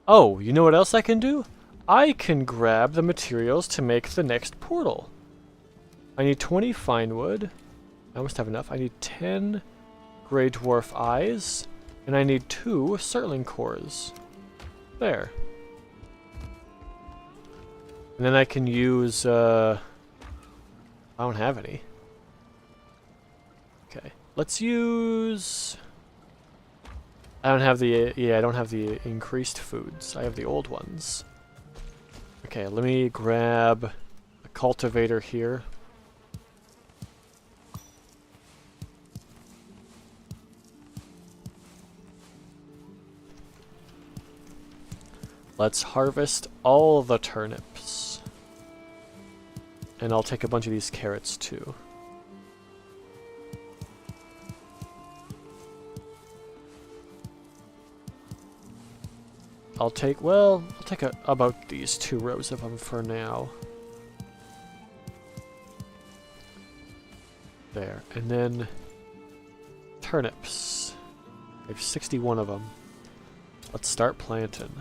Oh, you know what else I can do? I can grab the materials to make the next portal. I need 20 fine wood. I almost have enough. I need 10 Grey Dwarf eyes. And I need 2 Surtling cores. There. And then I can use, I don't have any. Okay. Let's use... I don't have the, I don't have the increased foods. I have the old ones. Okay, let me grab a cultivator here. Let's harvest all the turnips. And I'll take a bunch of these carrots too. I'll take about these 2 rows of them for now. There, and then turnips. I have 61 of them. Let's start planting.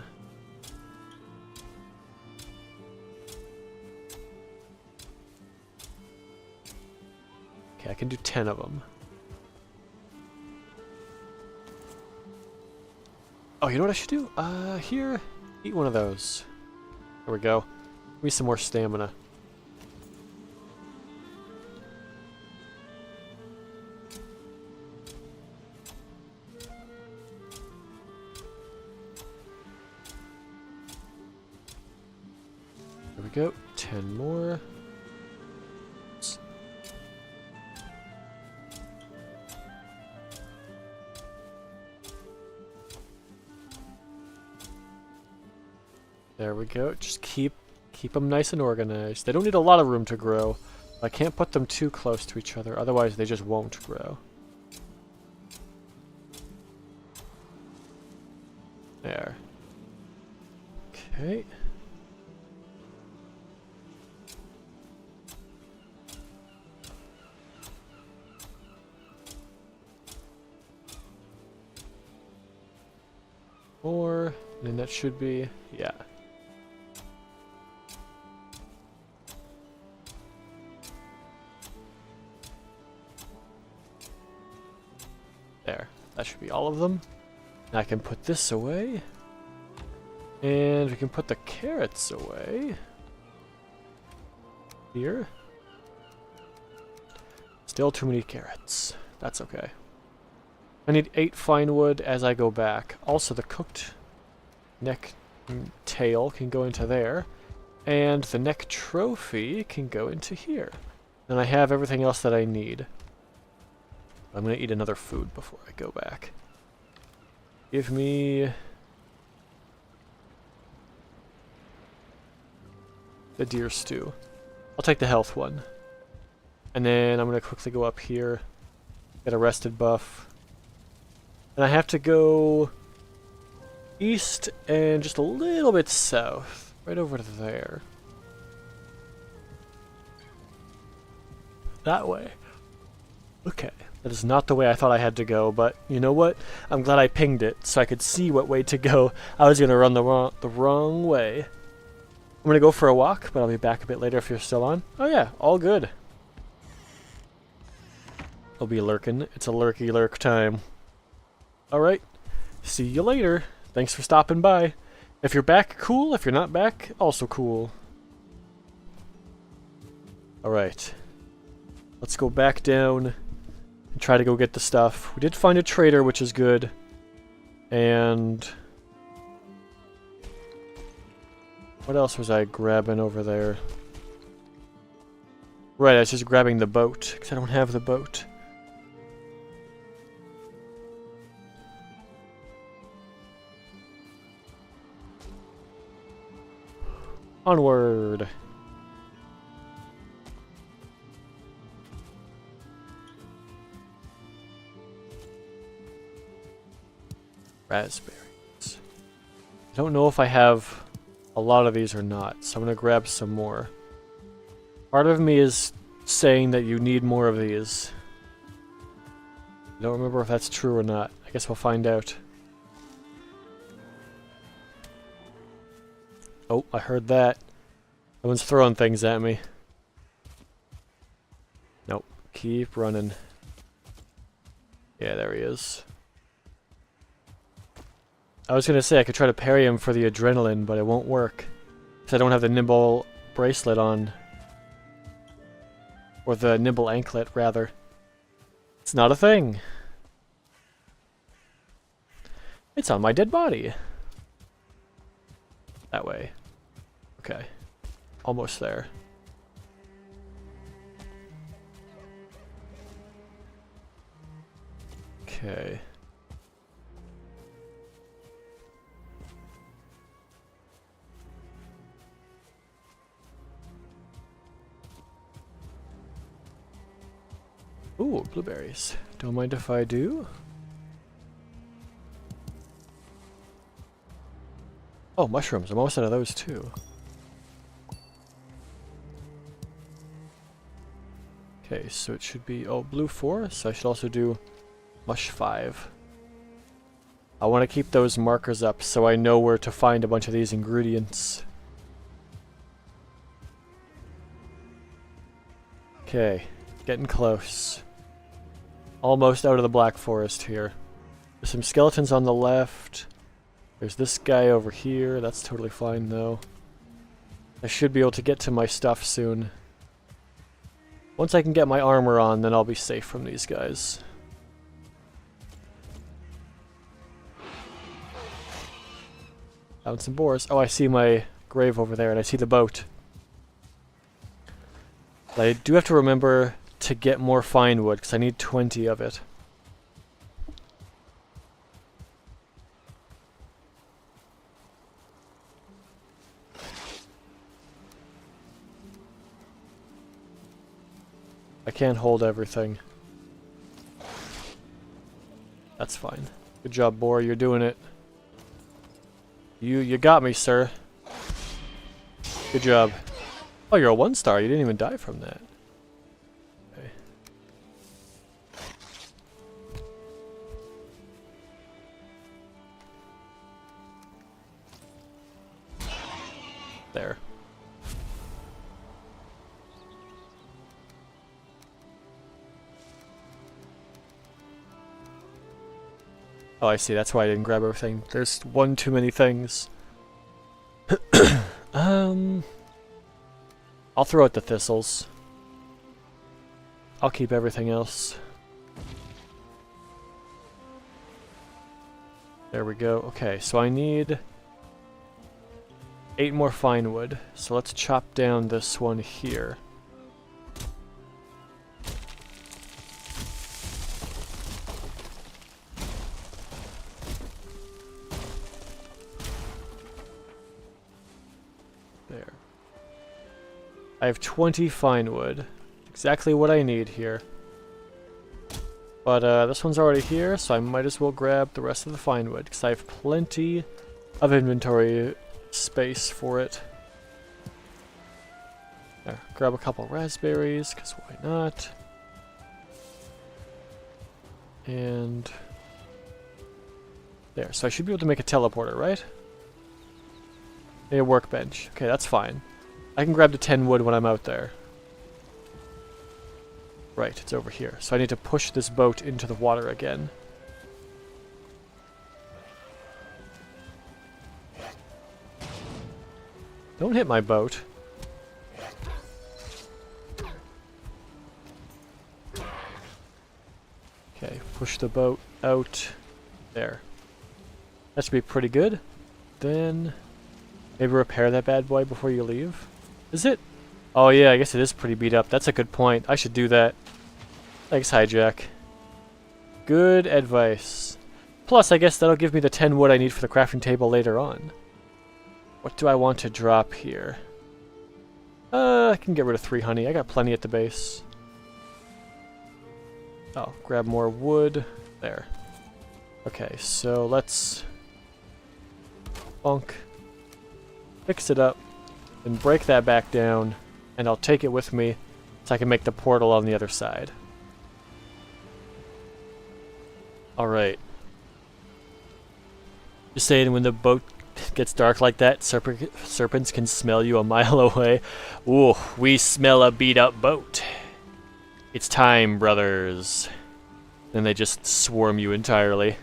Okay, I can do 10 of them. Oh, you know what I should do? Here, eat one of those. There we go. Give me some more stamina. There we go. 10 more. There we go. Just keep them nice and organized. They don't need a lot of room to grow. I can't put them too close to each other, otherwise they just won't grow. There. Okay. More, and that should be, yeah. There, that should be all of them. Now I can put this away. And we can put the carrots away. Here. Still too many carrots. That's okay. I need 8 fine wood as I go back. Also, the cooked neck tail can go into there. And the neck trophy can go into here. And I have everything else that I need. I'm going to eat another food before I go back. Give me the deer stew. I'll take the health one. And then I'm going to quickly go up here. Get a rested buff. And I have to go east and just a little bit south. Right over there. That way. Okay. That is not the way I thought I had to go, but you know what? I'm glad I pinged it so I could see what way to go. I was going to run the wrong way. I'm going to go for a walk, but I'll be back a bit later if you're still on. Oh yeah, all good. I'll be lurking. It's a lurky lurk time. Alright. See you later. Thanks for stopping by. If you're back, cool. If you're not back, also cool. Alright. Let's go back down and try to go get the stuff. We did find a trader, which is good. And what else was I grabbing over there? Right, I was just grabbing the boat, because I don't have the boat. Onward! Raspberries. I don't know if I have a lot of these or not, so I'm gonna grab some more. Part of me is saying that you need more of these. I don't remember if that's true or not. I guess we'll find out. Oh, I heard that. Someone's throwing things at me. Nope. Keep running. Yeah, there he is. I was gonna say I could try to parry him for the adrenaline, but it won't work. Because I don't have the nimble bracelet on. Or the nimble anklet, rather. It's not a thing. It's on my dead body. That way. Okay. Almost there. Okay. Ooh, blueberries. Don't mind if I do. Oh, mushrooms. I'm almost out of those too. Okay, so it should be, oh, blue 4, so I should also do mush 5. I want to keep those markers up so I know where to find a bunch of these ingredients. Okay, getting close. Almost out of the Black Forest here. There's some skeletons on the left. There's this guy over here. That's totally fine though. I should be able to get to my stuff soon. Once I can get my armor on, then I'll be safe from these guys. Found some boars. Oh, I see my grave over there, and I see the boat. But I do have to remember to get more fine wood, because I need 20 of it. I can't hold everything. That's fine. Good job, boar. You're doing it. You got me, sir. Good job. Oh, you're a 1-star. You didn't even die from that. Okay. There. Oh, I see. That's why I didn't grab everything. There's one too many things. I'll throw out the thistles. I'll keep everything else. There we go. Okay, so I need 8 more fine wood. So let's chop down this one here. There. I have 20 fine wood. Exactly what I need here. But this one's already here, so I might as well grab the rest of the fine wood, because I have plenty of inventory space for it. There, grab a couple raspberries, because why not? And there, so I should be able to make a teleporter, right? A workbench. Okay, that's fine. I can grab the 10 wood when I'm out there. Right, it's over here. So I need to push this boat into the water again. Don't hit my boat. Okay, push the boat out. There. That should be pretty good. Then maybe repair that bad boy before you leave. Is it? Oh yeah, I guess it is pretty beat up. That's a good point. I should do that. Thanks, Hijack. Good advice. Plus, I guess that'll give me the 10 wood I need for the crafting table later on. What do I want to drop here? I can get rid of 3 honey. I got plenty at the base. Oh, grab more wood. There. Okay, so let's bonk. Fix it up. And break that back down. And I'll take it with me so I can make the portal on the other side. Alright. Just saying, when the boat gets dark like that, serpents can smell you a mile away. Ooh, we smell a beat up boat. It's time, brothers. Then they just swarm you entirely.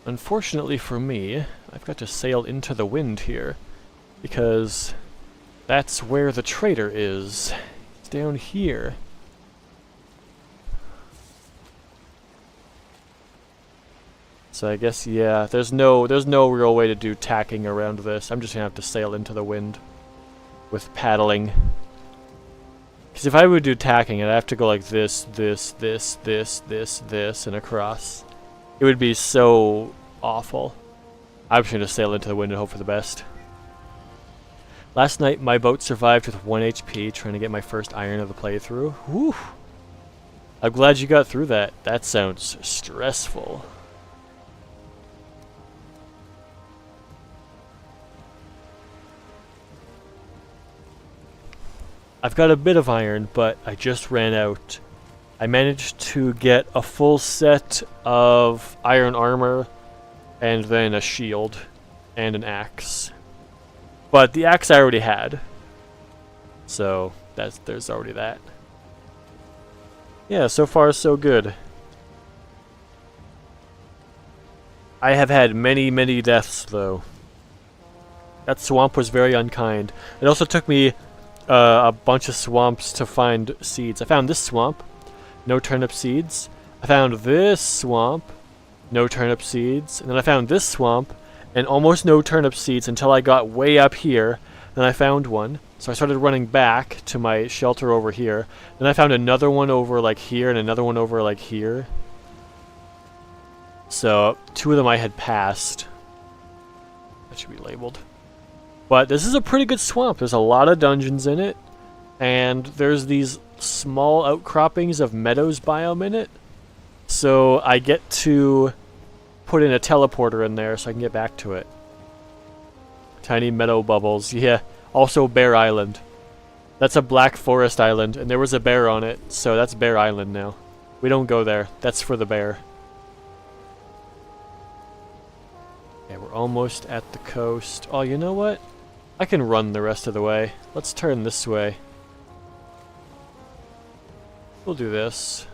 Unfortunately for me, I've got to sail into the wind here, because that's where the trader is. It's down here. So I guess, yeah, there's no real way to do tacking around this. I'm just gonna have to sail into the wind with paddling. Because if I would do tacking, I'd have to go like this, this, and across. It would be so awful. I'm just going to sail into the wind and hope for the best. Last night, my boat survived with 1 HP, trying to get my first iron of the playthrough. Whew! I'm glad you got through that. That sounds stressful. I've got a bit of iron, but I just ran out. I managed to get a full set of iron armor, and then a shield, and an axe. But the axe I already had. So, there's already that. Yeah, so far so good. I have had many, many deaths, though. That swamp was very unkind. It also took me a bunch of swamps to find seeds. I found this swamp. No turnip seeds. I found this swamp, no turnip seeds. And then I found this swamp, and almost no turnip seeds until I got way up here. Then I found one. So I started running back to my shelter over here. Then I found another one over like here, and another one over like here. So 2 of them I had passed. That should be labeled. But this is a pretty good swamp. There's a lot of dungeons in it. And there's these small outcroppings of meadows biome in it. So I get to put in a teleporter in there so I can get back to it. Tiny meadow bubbles. Yeah. Also Bear Island. That's a Black Forest Island, and there was a bear on it, so that's Bear Island now. We don't go there. That's for the bear. almost at the coast. Oh, you know what? I can run the rest of the way. Let's turn this way. We'll do this.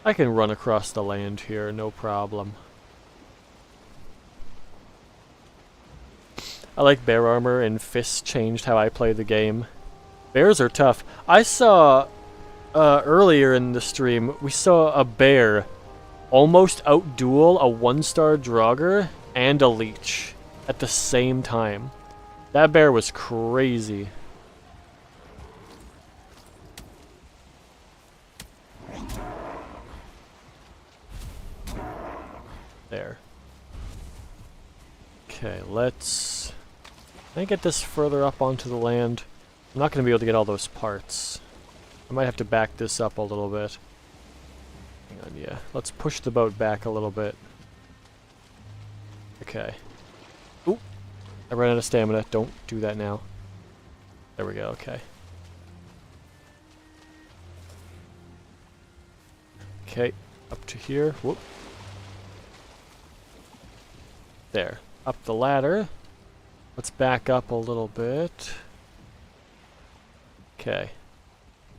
I can run across the land here, no problem. I like bear armor, and fists changed how I play the game. Bears are tough. I saw, earlier in the stream, we saw a bear almost outduel a 1-star Draugr and a leech at the same time. That bear was crazy. There. Okay, let's... Can I get this further up onto the land? I'm not going to be able to get all those parts. I might have to back this up a little bit. Hang on, yeah. Let's push the boat back a little bit. Okay. Ooh! I ran out of stamina. Don't do that now. There we go, okay. Okay, up to here. Whoop. There. Up the ladder. Let's back up a little bit. Okay.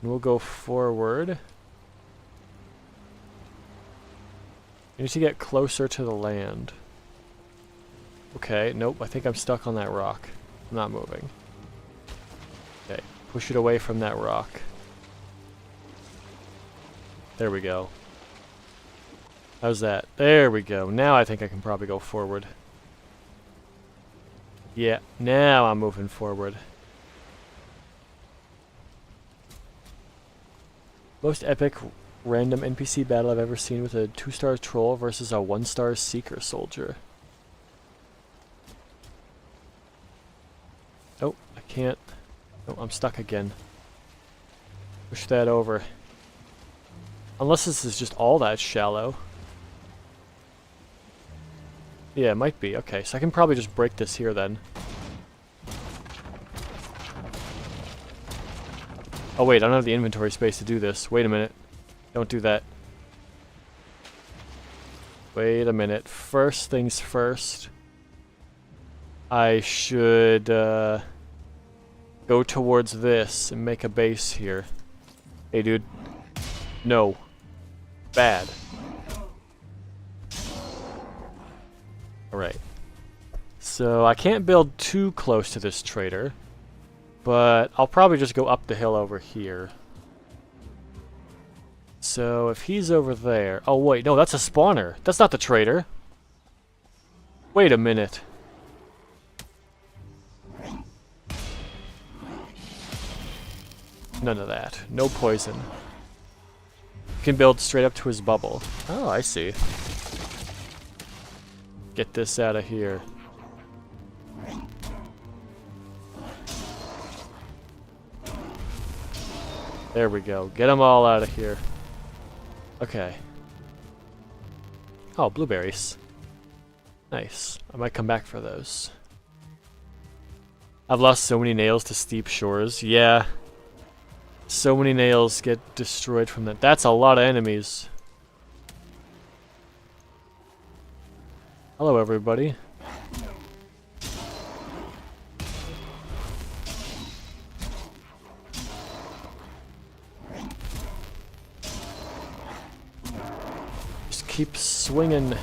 And we'll go forward. We need to get closer to the land. Okay, nope, I think I'm stuck on that rock. I'm not moving. Okay, push it away from that rock. There we go. How's that? There we go. Now I think I can probably go forward. Yeah, now I'm moving forward. Most epic random NPC battle I've ever seen with a 2-star troll versus a 1-star seeker soldier. Oh, I can't. Oh, I'm stuck again. Push that over. Unless this is just all that shallow. Yeah, it might be. Okay, so I can probably just break this here then. Oh wait, I don't have the inventory space to do this. Wait a minute. Don't do that. Wait a minute. First things first. I should go towards this and make a base here. Hey dude. No. Bad. Alright. So I can't build too close to this trader, but I'll probably just go up the hill over here. So if he's over there... Oh wait, no, that's a spawner. That's not the trader. Wait a minute. None of that. No poison. You can build straight up to his bubble. Oh, I see. Get this out of here. There we go. Get them all out of here. Okay. Oh, blueberries. Nice. I might come back for those. I've lost so many nails to steep shores. Yeah. So many nails get destroyed from that. That's a lot of enemies. Hello, everybody. Just keep swinging.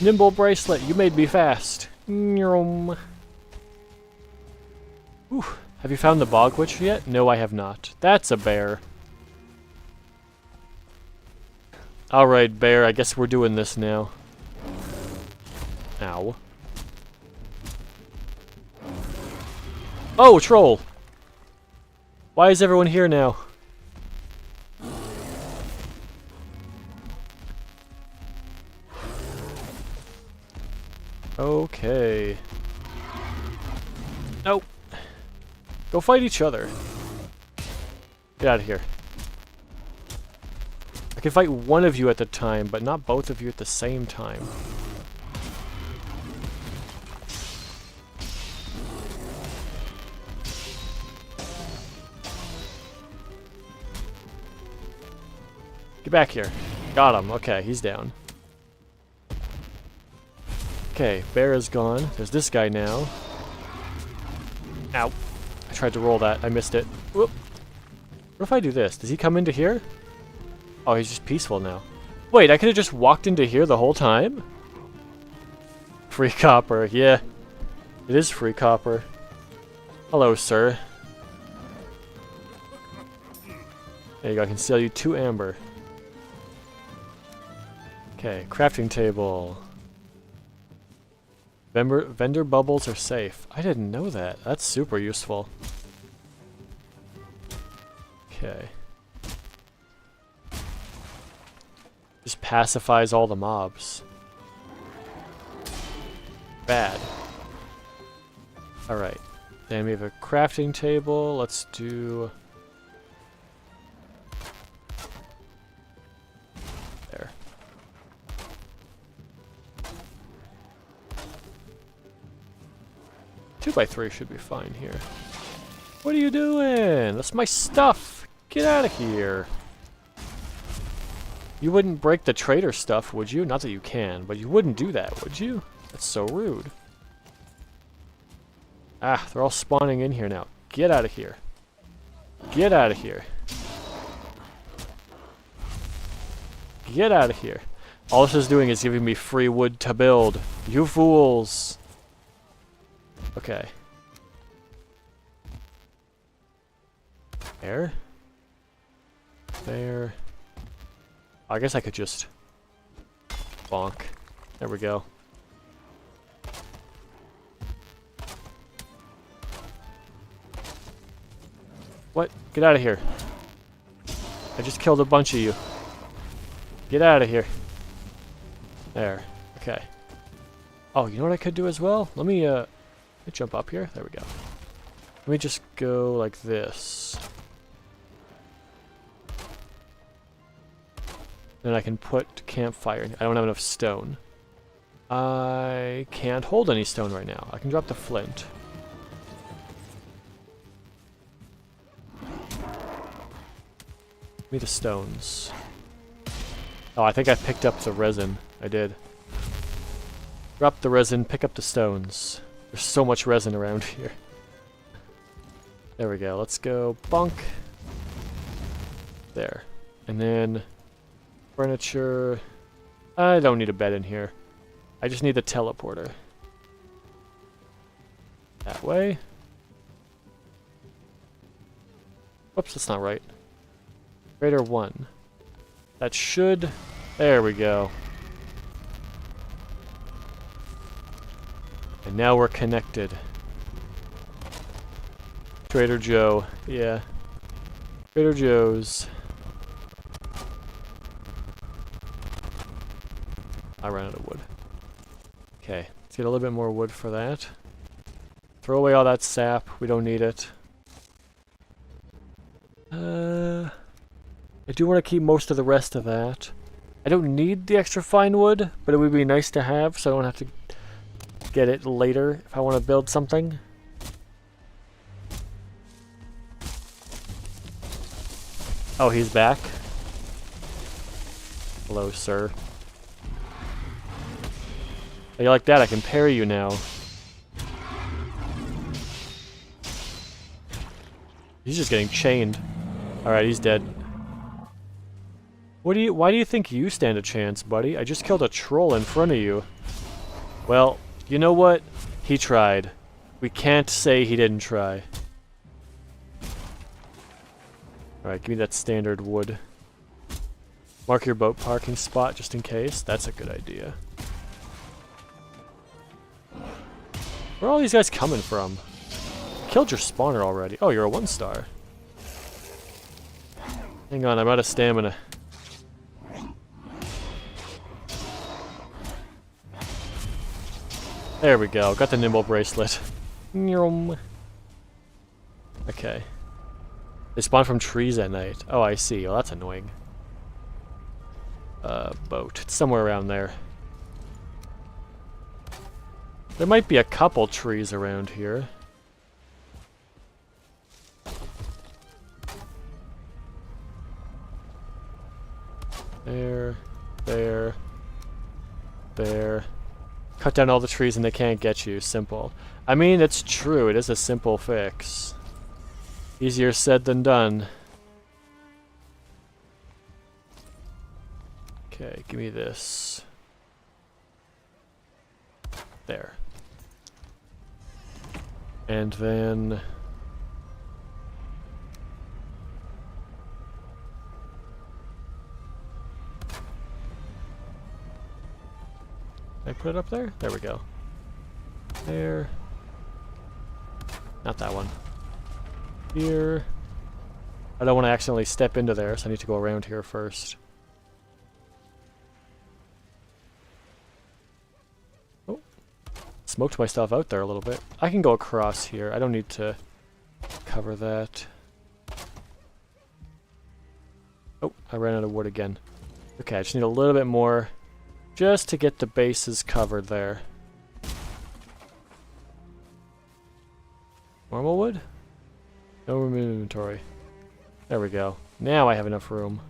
Nimble bracelet, you made me fast. Ooh. Have you found the bog witch yet? No, I have not. That's a bear. Alright, bear, I guess we're doing this now. Ow. Oh, troll! Why is everyone here now? Okay. Nope. Go fight each other. Get out of here. I can fight one of you at the time, but not both of you at the same time. back here. Got him. Okay, he's down. Okay, bear is gone. There's this guy now. Ow. I tried to roll that. I missed it. Whoop. What if I do this? Does he come into here? Oh, he's just peaceful now. Wait, I could have just walked into here the whole time? Free copper. Yeah. It is free copper. Hello, sir. There you go. I can sell you 2 amber. Okay, crafting table. Vendor bubbles are safe. I didn't know that. That's super useful. Okay. Just pacifies all the mobs. Bad. Alright. Then we have a crafting table. Let's do... There. Two by 3 should be fine here. What are you doing? That's my stuff! Get out of here! You wouldn't break the trader stuff, would you? Not that you can, but you wouldn't do that, would you? That's so rude. Ah, they're all spawning in here now. Get out of here. Get out of here. Get out of here. All this is doing is giving me free wood to build. You fools! Okay. There. There. I guess I could just bonk. There we go. What? Get out of here. I just killed a bunch of you. Get out of here. There. Okay. Oh, you know what I could do as well? Let me jump up here. There we go. Let me just go like this. Then I can put campfire. I don't have enough stone. I can't hold any stone right now. I can drop the flint. Give me the stones. Oh, I think I picked up the resin. I did. Drop the resin, pick up the stones. There's so much resin around here. There we go. Let's go bonk. There. And then furniture. I don't need a bed in here. I just need the teleporter. That way. Whoops, that's not right. Greater 1. That should... There we go. And now we're connected. Trader Joe. Yeah. Trader Joe's. I ran out of wood. Okay, let's get a little bit more wood for that. Throw away all that sap. We don't need it. I do want to keep most of the rest of that. I don't need the extra fine wood, but it would be nice to have so I don't have to get it later if I want to build something. Oh, he's back. Hello, sir. How you like that? I can parry you now. He's just getting chained. Alright, he's dead. Why do you think you stand a chance, buddy? I just killed a troll in front of you. Well, you know what? He tried. We can't say he didn't try. Alright, give me that standard wood. Mark your boat parking spot just in case. That's a good idea. Where are all these guys coming from? Killed your spawner already. Oh, you're a 1-star. Hang on, I'm out of stamina. There we go. Got the nimble bracelet. Okay. They spawn from trees at night. Oh, I see. Well, that's annoying. Boat. It's somewhere around there. There might be a couple trees around here. There, there, there. Cut down all the trees and they can't get you. Simple. I mean, it's true. It is a simple fix. Easier said than done. Okay, give me this. There. And then... Can I put it up there? There we go. There. Not that one. Here. I don't want to accidentally step into there, so I need to go around here first. Oh. Smoked myself out there a little bit. I can go across here. I don't need to cover that. Oh, I ran out of wood again. Okay, I just need a little bit more just to get the bases covered there. Normal wood? No room in inventory. There we go. Now I have enough room.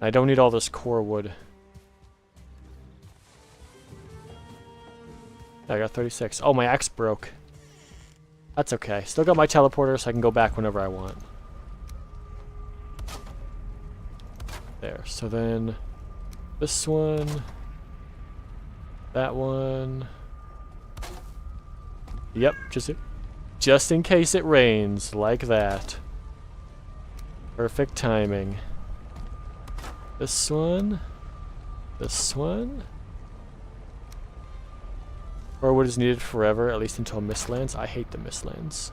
I don't need all this core wood. I got 36. Oh, my axe broke. That's okay. Still got my teleporter, so I can go back whenever I want. There. So then... this one... that one... Yep, just in case it rains, like that. Perfect timing. This one... this one... or what is needed forever, at least until Mistlands. I hate the Mistlands.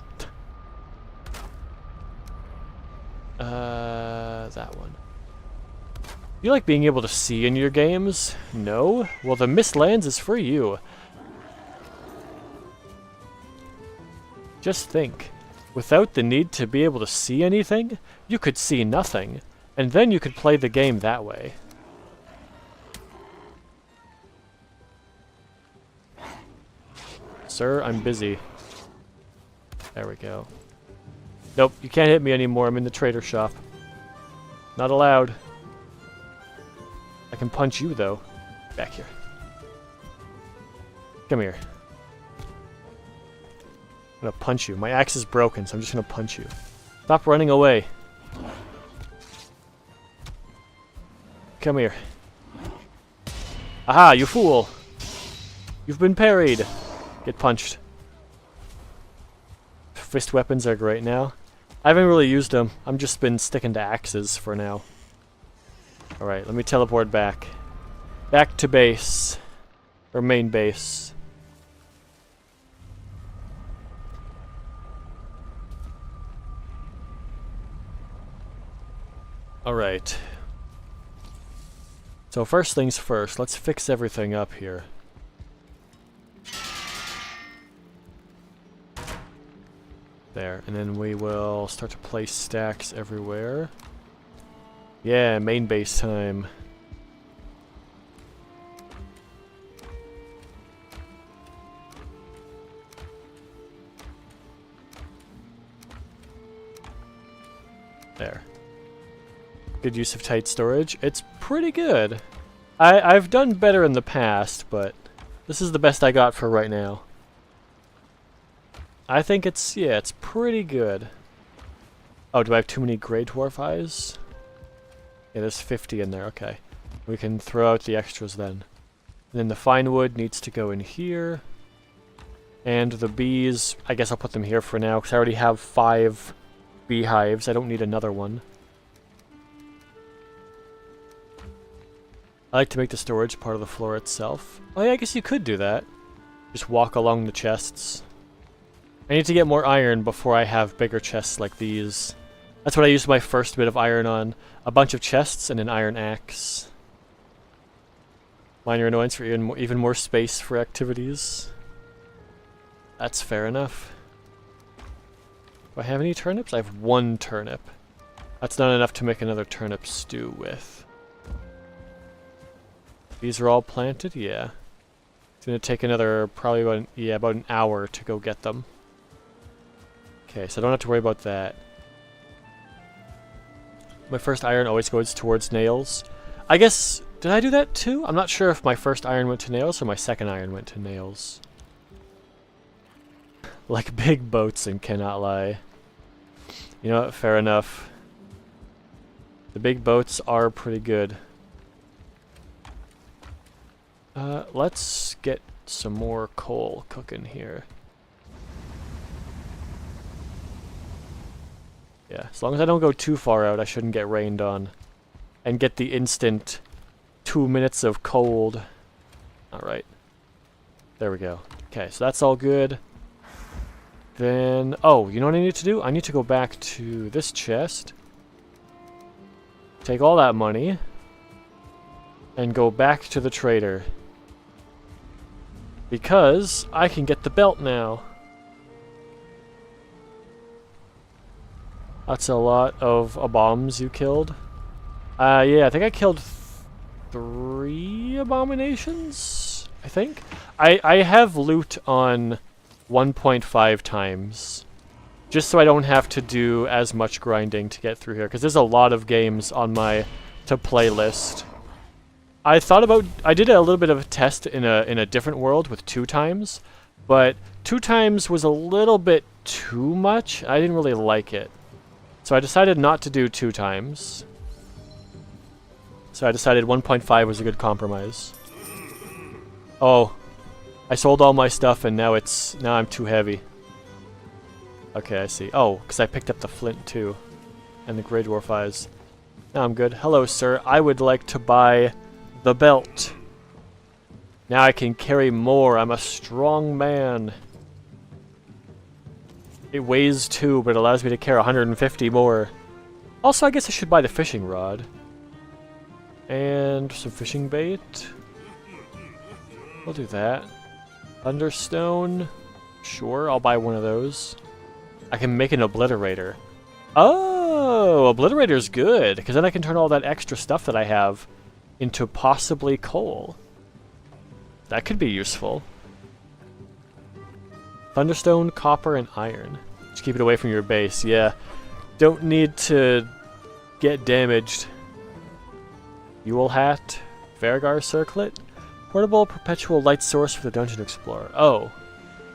That one. You like being able to see in your games? No? Well, the Mistlands is for you. Just think. Without the need to be able to see anything, you could see nothing. And then you could play the game that way. Sir, I'm busy. There we go. Nope, you can't hit me anymore. I'm in the trader shop. Not allowed. I can punch you, though. Back here. Come here. I'm gonna punch you. My axe is broken, so I'm just gonna punch you. Stop running away. Come here. Aha, you fool! You've been parried! Get punched. Fist weapons are great now. I haven't really used them. I've just been sticking to axes for now. Alright, let me teleport back. Back to base. Or main base. Alright. So first things first, let's fix everything up here. There, and then we will start to place stacks everywhere. Yeah, main base time. There. Good use of tight storage. It's pretty good. I've done better in the past, but this is the best I got for right now. I think it's, yeah, it's pretty good. Oh, do I have too many Grey Dwarf eyes? Yeah, there's 50 in there, okay. We can throw out the extras then. And then the fine wood needs to go in here. And the bees, I guess I'll put them here for now, because I already have 5 beehives. I don't need another one. I like to make the storage part of the floor itself. Oh yeah, I guess you could do that. Just walk along the chests. I need to get more iron before I have bigger chests like these. That's what I used my first bit of iron on. A bunch of chests and an iron axe. Minor annoyance for even more space for activities. That's fair enough. Do I have any turnips? I have 1 turnip. That's not enough to make another turnip stew with. These are all planted? Yeah. It's gonna take another, probably about an hour to go get them. Okay, so I don't have to worry about that. My first iron always goes towards nails. I guess, did I do that too? I'm not sure if my first iron went to nails or my second iron went to nails. Like big boats and cannot lie. You know what, fair enough. The big boats are pretty good. Let's get some more coal cooking here. Yeah, as long as I don't go too far out, I shouldn't get rained on. And get the instant 2 minutes of cold. Alright. There we go. Okay, so that's all good. Then, oh, you know what I need to do? I need to go back to this chest. Take all that money. And go back to the trader. Because I can get the belt now. That's a lot of bombs you killed. Yeah, I think I killed 3 abominations, I think. I have loot on 1.5 times. Just so I don't have to do as much grinding to get through here. Because there's a lot of games on my to-play list. I did a little bit of a test in a different world with 2 times. But 2 times was a little bit too much. I didn't really like it. So I decided not to do 2 times. So I decided 1.5 was a good compromise. Oh, I sold all my stuff and now I'm too heavy. Okay, I see. Oh, because I picked up the flint too. And the Grey Dwarf eyes. Now I'm good. Hello, sir. I would like to buy the belt. Now I can carry more. I'm a strong man. It weighs 2, but it allows me to carry 150 more. Also, I guess I should buy the fishing rod. And some fishing bait. We'll do that. Thunderstone. Sure, I'll buy one of those. I can make an obliterator. Oh, obliterator's good, because then I can turn all that extra stuff that I have into possibly coal. That could be useful. Thunderstone, copper, and iron. Just keep it away from your base, yeah. Don't need to get damaged. Yule hat, Vergar circlet, portable perpetual light source for the dungeon explorer. Oh,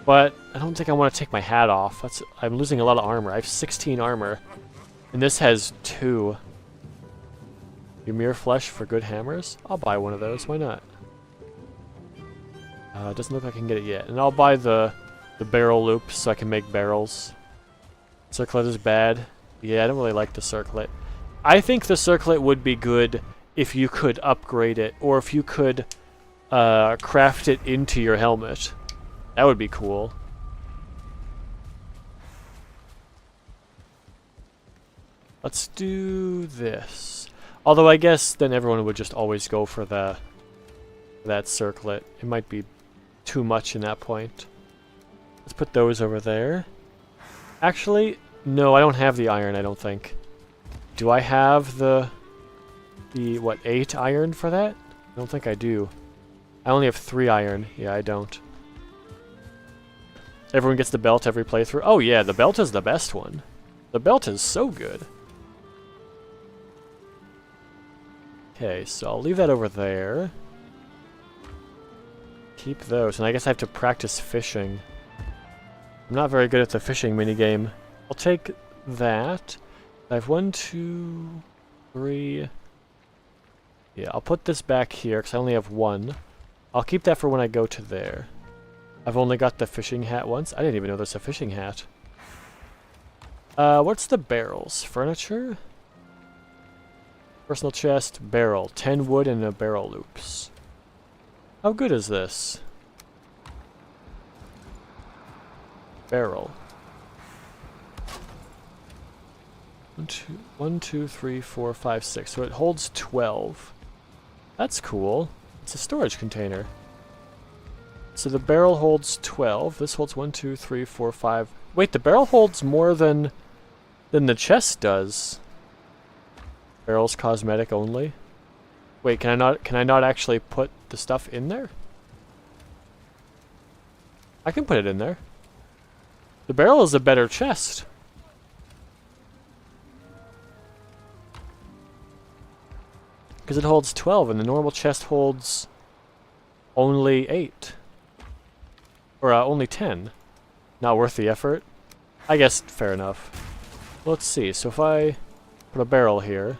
but I don't think I want to take my hat off. I'm losing a lot of armor. I have 16 armor, and this has 2. Ymir flesh for good hammers. I'll buy one of those. Why not? Doesn't look like I can get it yet, and I'll buy the barrel loops so I can make barrels. Circlet is bad. Yeah, I don't really like the circlet. I think the circlet would be good if you could upgrade it, or if you could craft it into your helmet. That would be cool. Let's do this. Although I guess then everyone would just always go for that circlet. It might be too much in that point. Let's put those over there. Actually, no, I don't have the iron, I don't think. Do I have the what, 8 iron for that? I don't think I do. I only have 3 iron. Yeah, I don't. Everyone gets the belt every playthrough. Oh yeah, the belt is the best one. The belt is so good. Okay, so I'll leave that over there. Keep those, and I guess I have to practice fishing. I'm not very good at the fishing minigame. I'll take that. I have 1, 2, 3... Yeah, I'll put this back here, because I only have 1. I'll keep that for when I go to there. I've only got the fishing hat once. I didn't even know there's a fishing hat. What's the barrels? Furniture? Personal chest, barrel. 10 wood and a barrel loops. How good is this? Barrel. 1, 2, 3, 4, 5, 6. So it holds 12. That's cool. It's a storage container. So the barrel holds 12. This holds 1, 2, 3, 4, 5. Wait, the barrel holds more than the chest does. Barrel's cosmetic only. Wait, can I not actually put the stuff in there? I can put it in there. The barrel is a better chest. Because it holds 12 and the normal chest holds only 8. Or only 10. Not worth the effort. I guess fair enough. Let's see, so if I put a barrel here,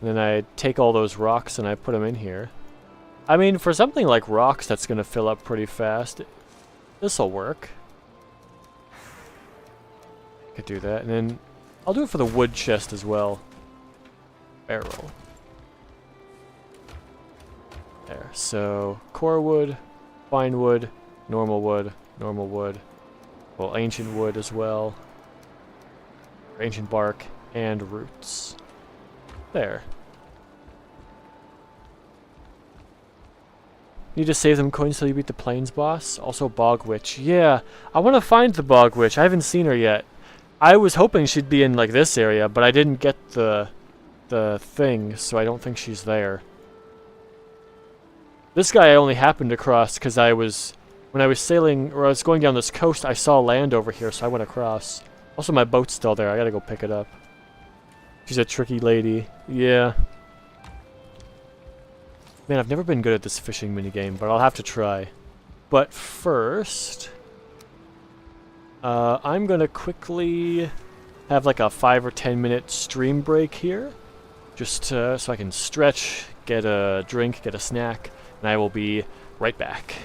and then I take all those rocks and I put them in here. I mean, for something like rocks that's going to fill up pretty fast, this'll work. Could do that, and then I'll do it for the wood chest as well. Barrel. There, so core wood, fine wood, normal wood, well, ancient wood as well, ancient bark, and roots. There. Need to save them coins till you beat the Plains boss. Also Bog Witch. Yeah, I want to find the Bog Witch. I haven't seen her yet. I was hoping she'd be in like this area, but I didn't get the thing, so I don't think she's there. This guy I only happened across because when I was sailing, or I was going down this coast, I saw land over here, so I went across. Also, my boat's still there. I gotta go pick it up. She's a tricky lady. Yeah. Man, I've never been good at this fishing minigame, but I'll have to try. But first, I'm gonna quickly have like a 5 or 10 minute stream break here, just so I can stretch, get a drink, get a snack, and I will be right back.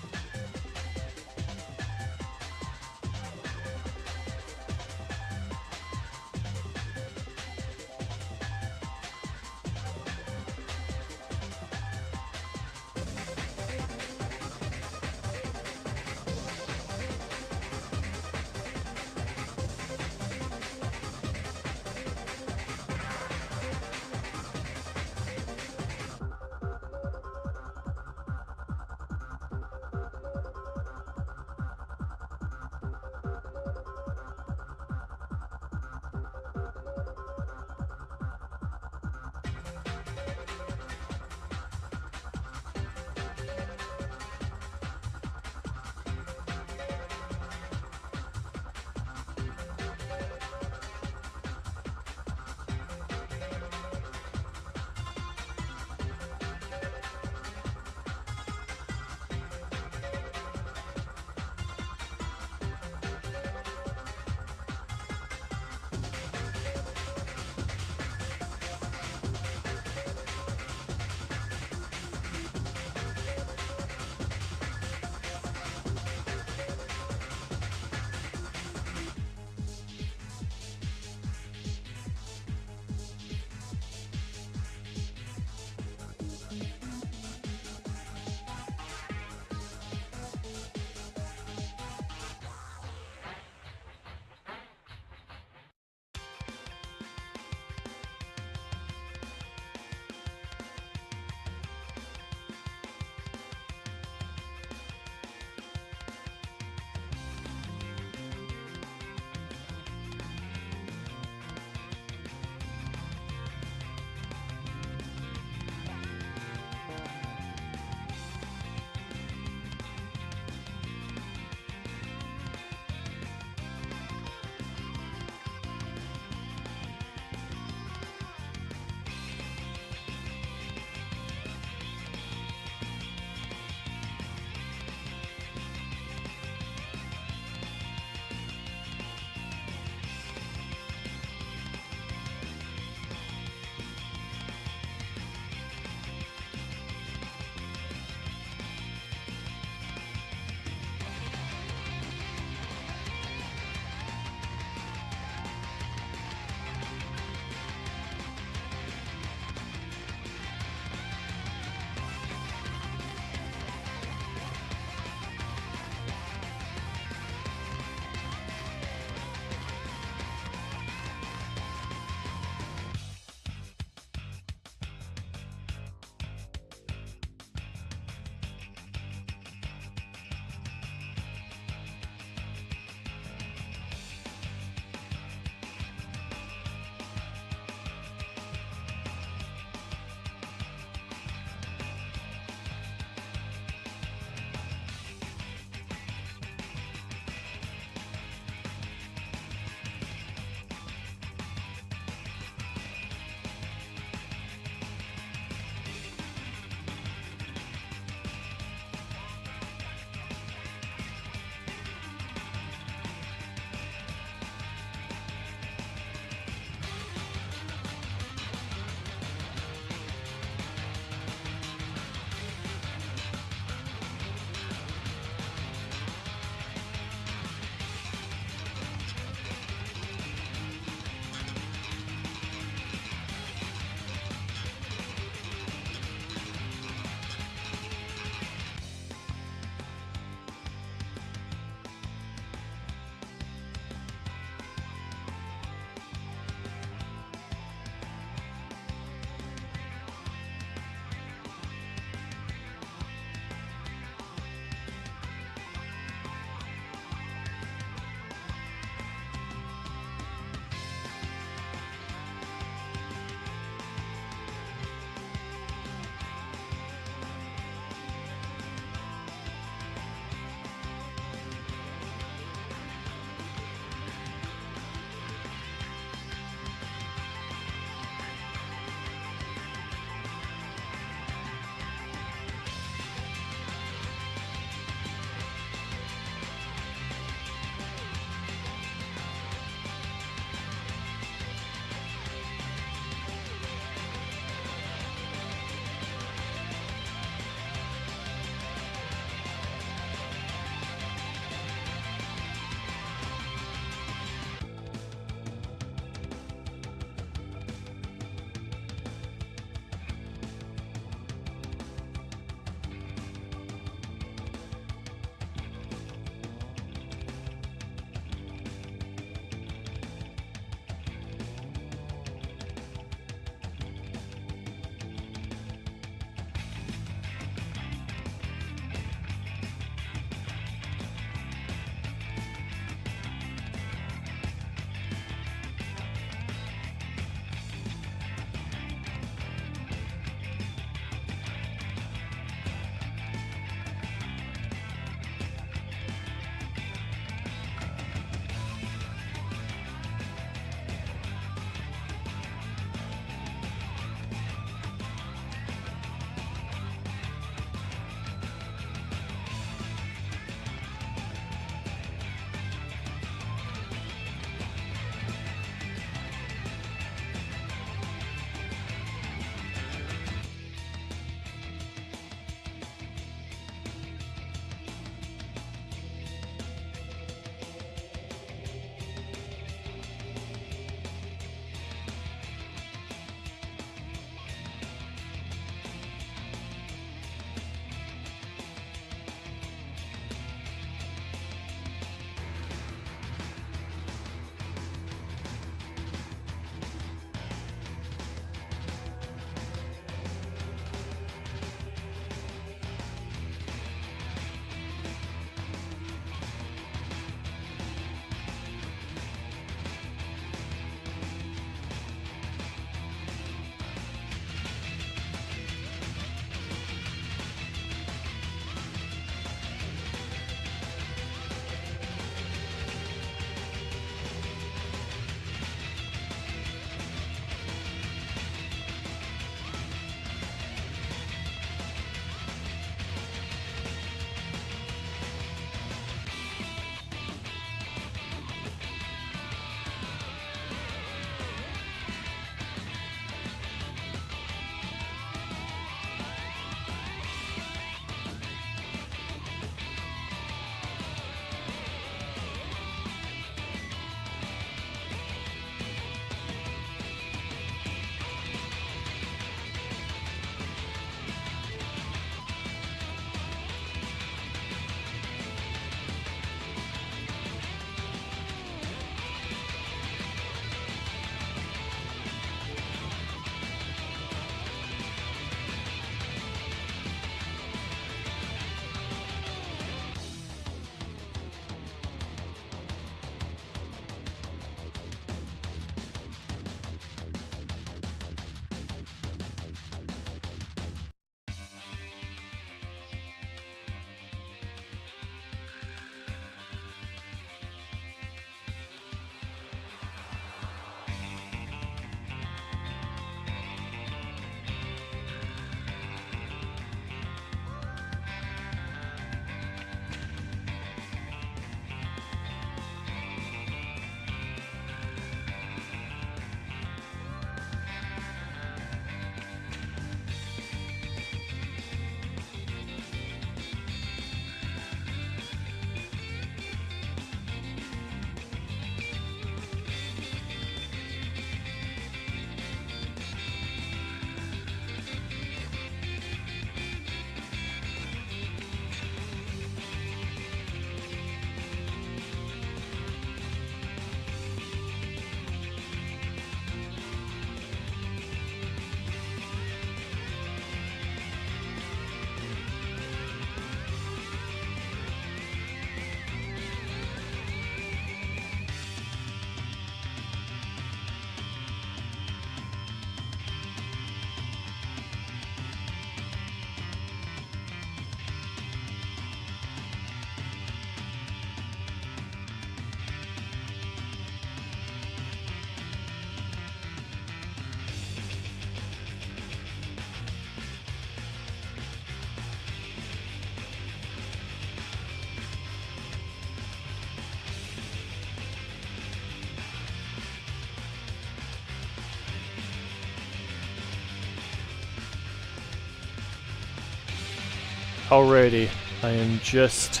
Alrighty, I am just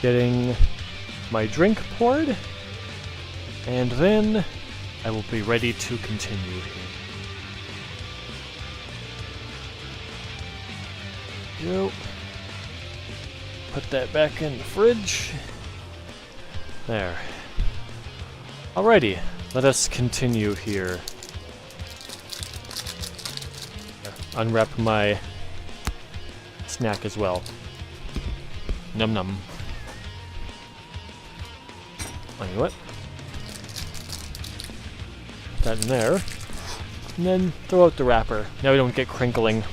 getting my drink poured, and then I will be ready to continue here. Go. Put that back in the fridge. There. Alrighty, let us continue here. Unwrap my snack as well. Num num. Oh, you know what? Put that in there. And then throw out the wrapper. Now we don't get crinkling.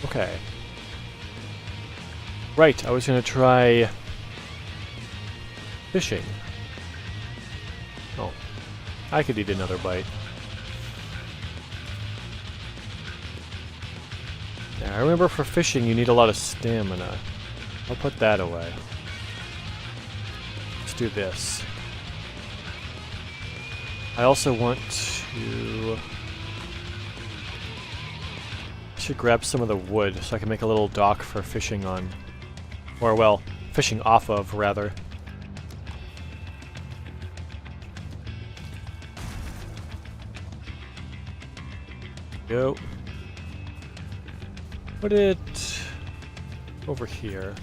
Okay. Right, I was gonna try fishing. Oh. I could eat another bite. Now, I remember for fishing you need a lot of stamina. I'll put that away. Let's do this. I also want to... I should grab some of the wood so I can make a little dock for fishing on. Or, well, fishing off of, rather. Go. Put it over here.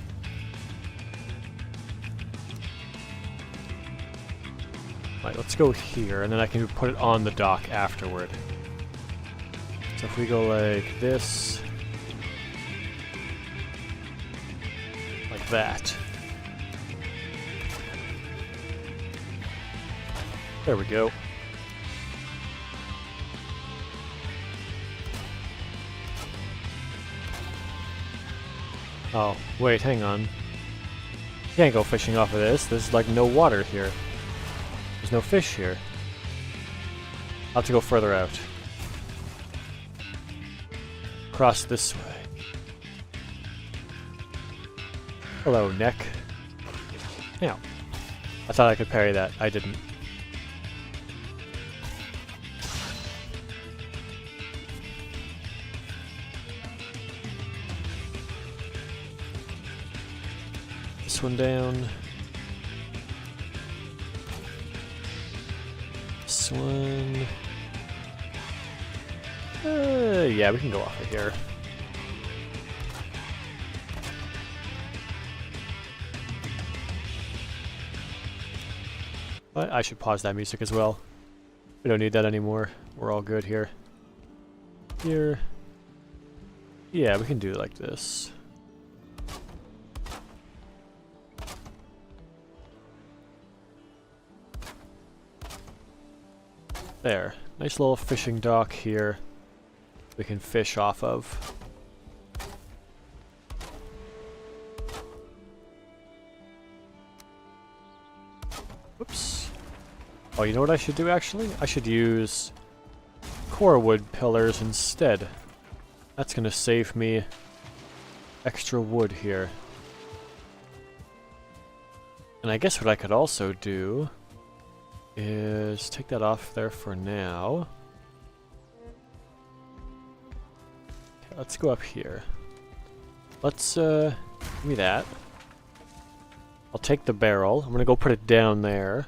Right, let's go here, and then I can put it on the dock afterward. So if we go like this, like that. There we go. Oh, wait, hang on. Can't go fishing off of this. There's like no water here. There's no fish here. I'll have to go further out. Cross this way. Hello, neck. Now, I thought I could parry that. I didn't. This one down. This one. Yeah, we can go off of here. But I should pause that music as well. We don't need that anymore. We're all good here. Here. Yeah, we can do it like this. There. Nice little fishing dock here. We can fish off of. Whoops. Oh, you know what I should do actually? I should use core wood pillars instead. That's gonna save me extra wood here. And I guess what I could also do is take that off there for now. Okay, let's go up here. Let's, give me that. I'll take the barrel. I'm gonna go put it down there.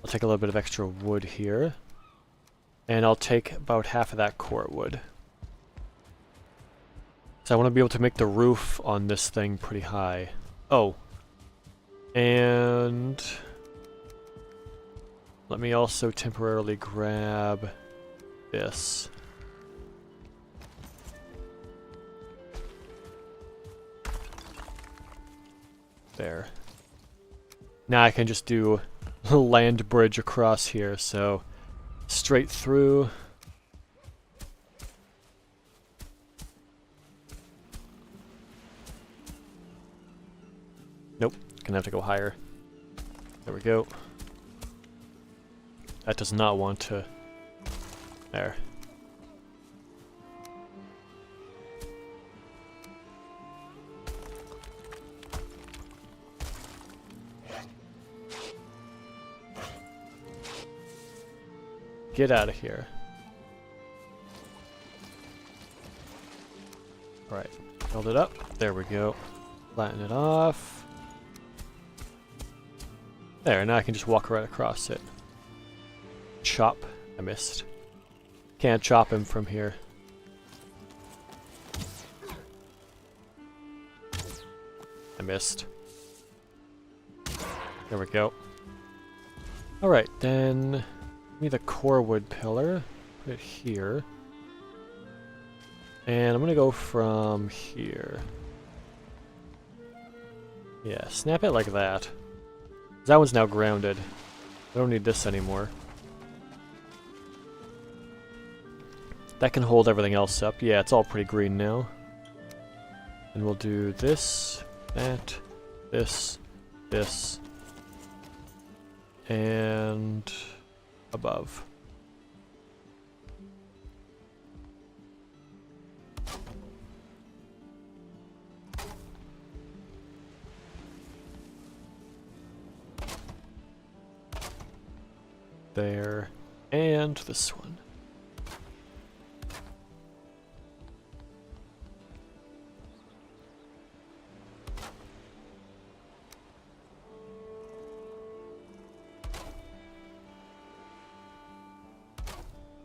I'll take a little bit of extra wood here. And I'll take about half of that core wood. So I want to be able to make the roof on this thing pretty high. Oh. And let me also temporarily grab this. There. Now I can just do a land bridge across here, so straight through. Nope, gonna have to go higher. There we go. That does not want to... There. Get out of here. Alright, build it up. There we go. Flatten it off. There, now I can just walk right across it. Chop. I missed. Can't chop him from here. I missed. There we go. Alright, then give me the core wood pillar. Put it here. And I'm gonna go from here. Yeah, snap it like that. That one's now grounded. I don't need this anymore. That can hold everything else up. Yeah, it's all pretty green now. And we'll do this, that, this, this, and above. There, and this one.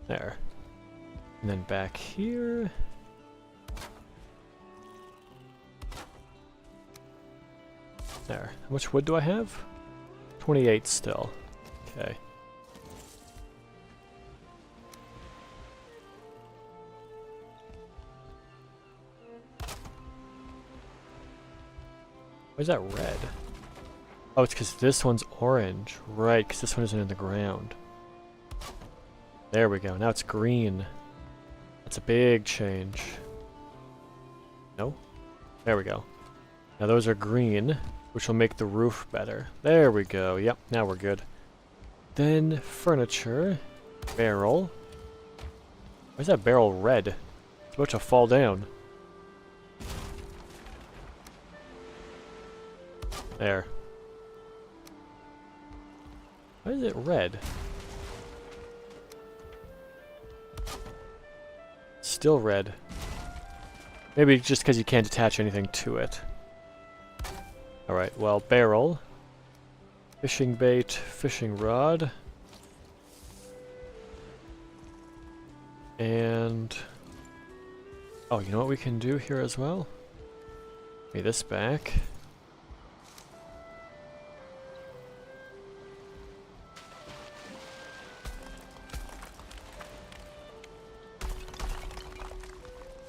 There. And then back here. There. How much wood do I have? 28 still. Okay. Why is that red? Oh, it's because this one's orange. Right, because this one isn't in the ground. There we go. Now it's green. That's a big change. No? There we go. Now those are green, which will make the roof better. There we go. Yep, now we're good. Then furniture. Barrel. Why is that barrel red? It's about to fall down. There. Why is it red? Still red. Maybe just because you can't attach anything to it. Alright, well, barrel. Fishing bait, fishing rod. And... oh, you know what we can do here as well? Give me this back.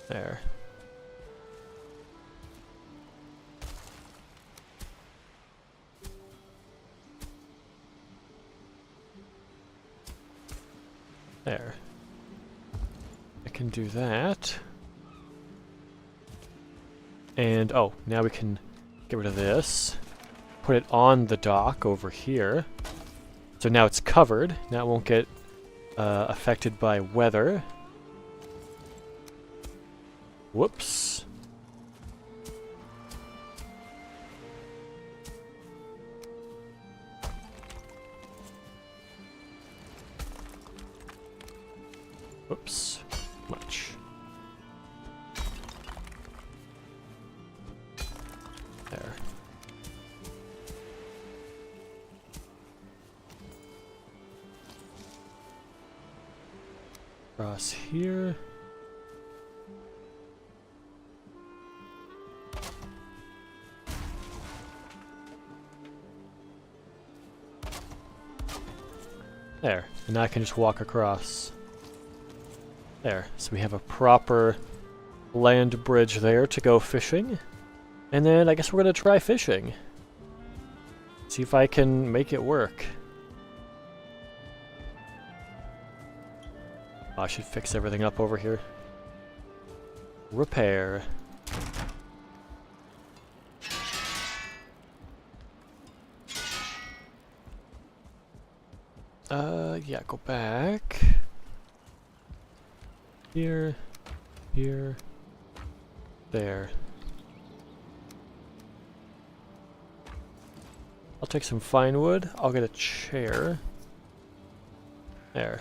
There. There. I can do that. And, oh, now we can get rid of this. Put it on the dock over here. So now it's covered. Now it won't get affected by weather. Whoops. Whoops. Much. There. Across here. There, and now I can just walk across. There, so we have a proper land bridge there to go fishing. And then I guess we're gonna try fishing. See if I can make it work. Oh, I should fix everything up over here. Repair. Yeah, go back. Here, here, there. I'll take some fine wood. I'll get a chair. There.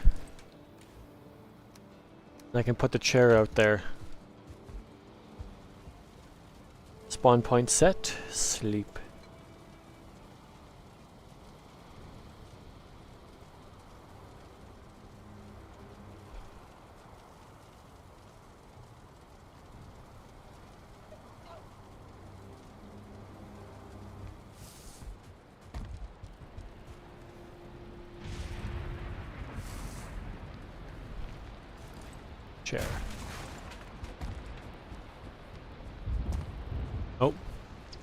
And I can put the chair out there. Spawn point set. Sleep. Chair. Oh,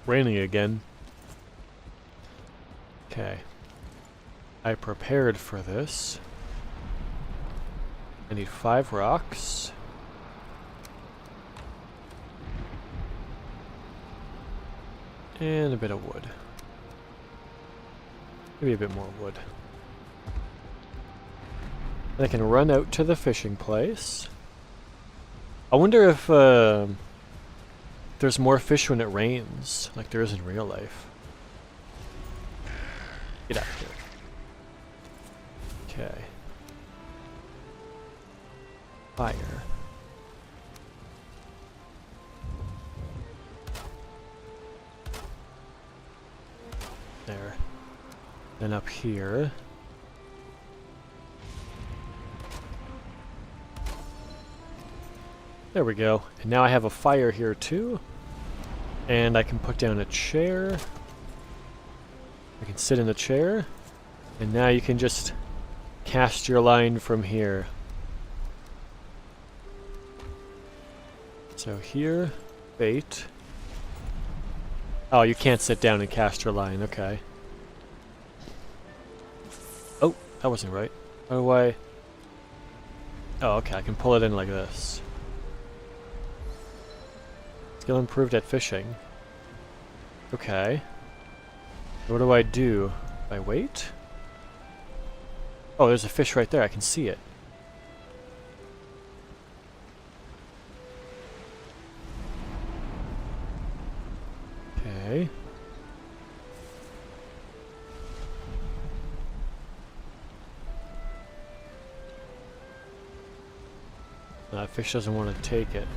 raining again. Okay. I prepared for this. I need 5 rocks. And a bit of wood. Maybe a bit more wood. And I can run out to the fishing place. I wonder if there's more fish when it rains, like there is in real life. Get out of here. Okay. Fire. There. Then up here. There we go. And now I have a fire here too. And I can put down a chair. I can sit in the chair. And now you can just cast your line from here. So here, bait. Oh, you can't sit down and cast your line, okay. Oh, that wasn't right. How do I... Oh, okay, I can pull it in like this. Skill improved at fishing. Okay. What do I do? I wait? Oh, there's a fish right there. I can see it. Okay. That fish doesn't want to take it.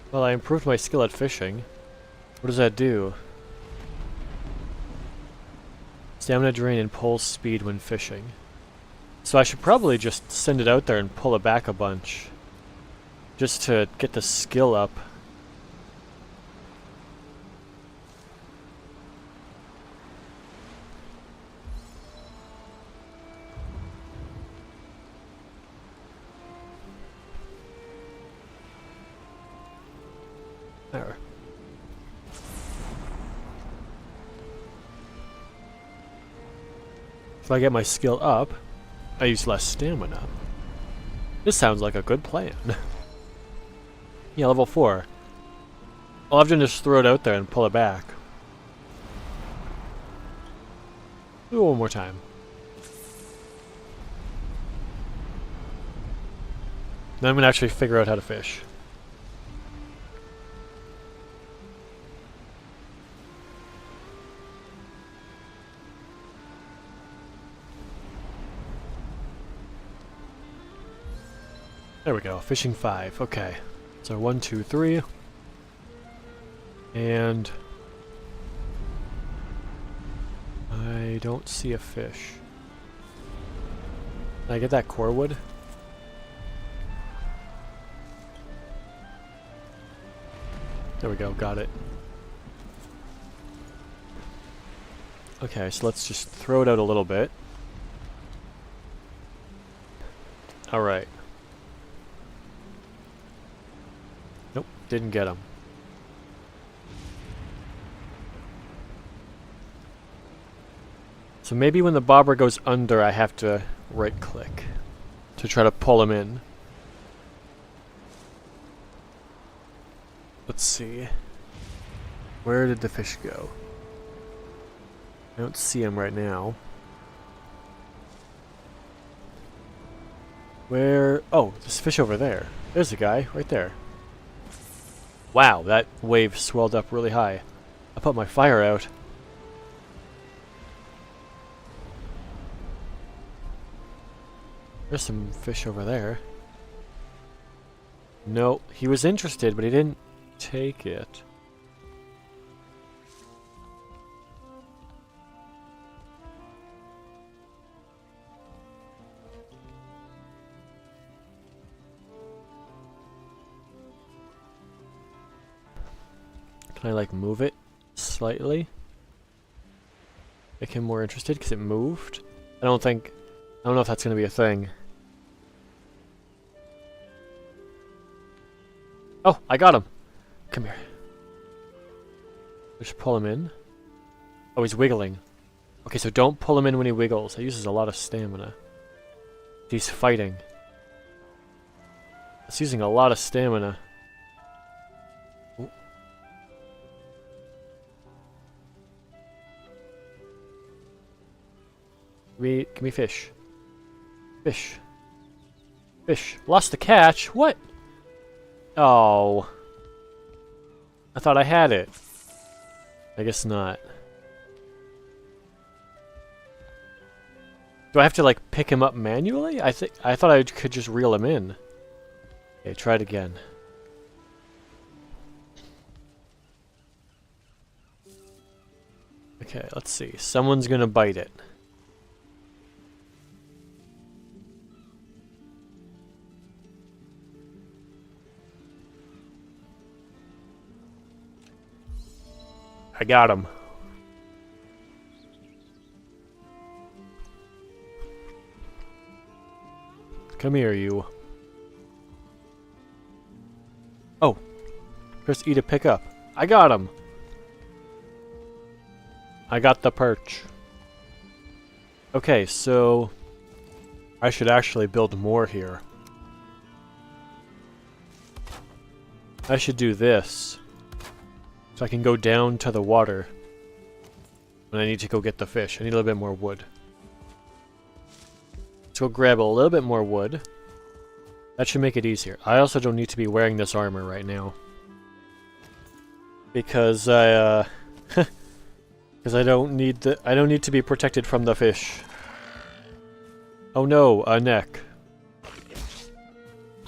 Well, I improved my skill at fishing. What does that do? Stamina drain and pull speed when fishing. So I should probably just send it out there and pull it back a bunch. Just to get the skill up. There. If I get my skill up, I use less stamina. This sounds like a good plan. Yeah, level 4. I'll have to just throw it out there and pull it back. Do it one more time. Then I'm gonna actually figure out how to fish. There we go, fishing 5, okay. So 1, 2, 3. And I don't see a fish. Can I get that core wood? There we go, got it. Okay, so let's just throw it out a little bit. Alright. Nope, didn't get him. So maybe when the bobber goes under, I have to right-click to try to pull him in. Let's see. Where did the fish go? I don't see him right now. Where? Oh, there's a fish over there. There's a guy right there. Wow, that wave swelled up really high. I put my fire out. There's some fish over there. No, he was interested, but he didn't take it. Can I like move it slightly? Make him more interested because it moved? I don't know if that's going to be a thing. Oh, I got him. Come here. Just pull him in. Oh, he's wiggling. Okay, so don't pull him in when he wiggles. He uses a lot of stamina. He's fighting. It's using a lot of stamina. Ooh. Give me fish. Fish. Fish. Lost the catch? What? Oh. I thought I had it. I guess not. Do I have to like pick him up manually? I thought I could just reel him in. Okay, try it again. Okay, let's see. Someone's gonna bite it. I got him. Come here, you. Oh. Press E to pick up. I got him. I got the perch. Okay, so I should actually build more here. I should do this. So I can go down to the water when I need to go get the fish. I need a little bit more wood. Let's go grab a little bit more wood. That should make it easier. I also don't need to be wearing this armor right now. Because I don't need to be protected from the fish. Oh no, a neck.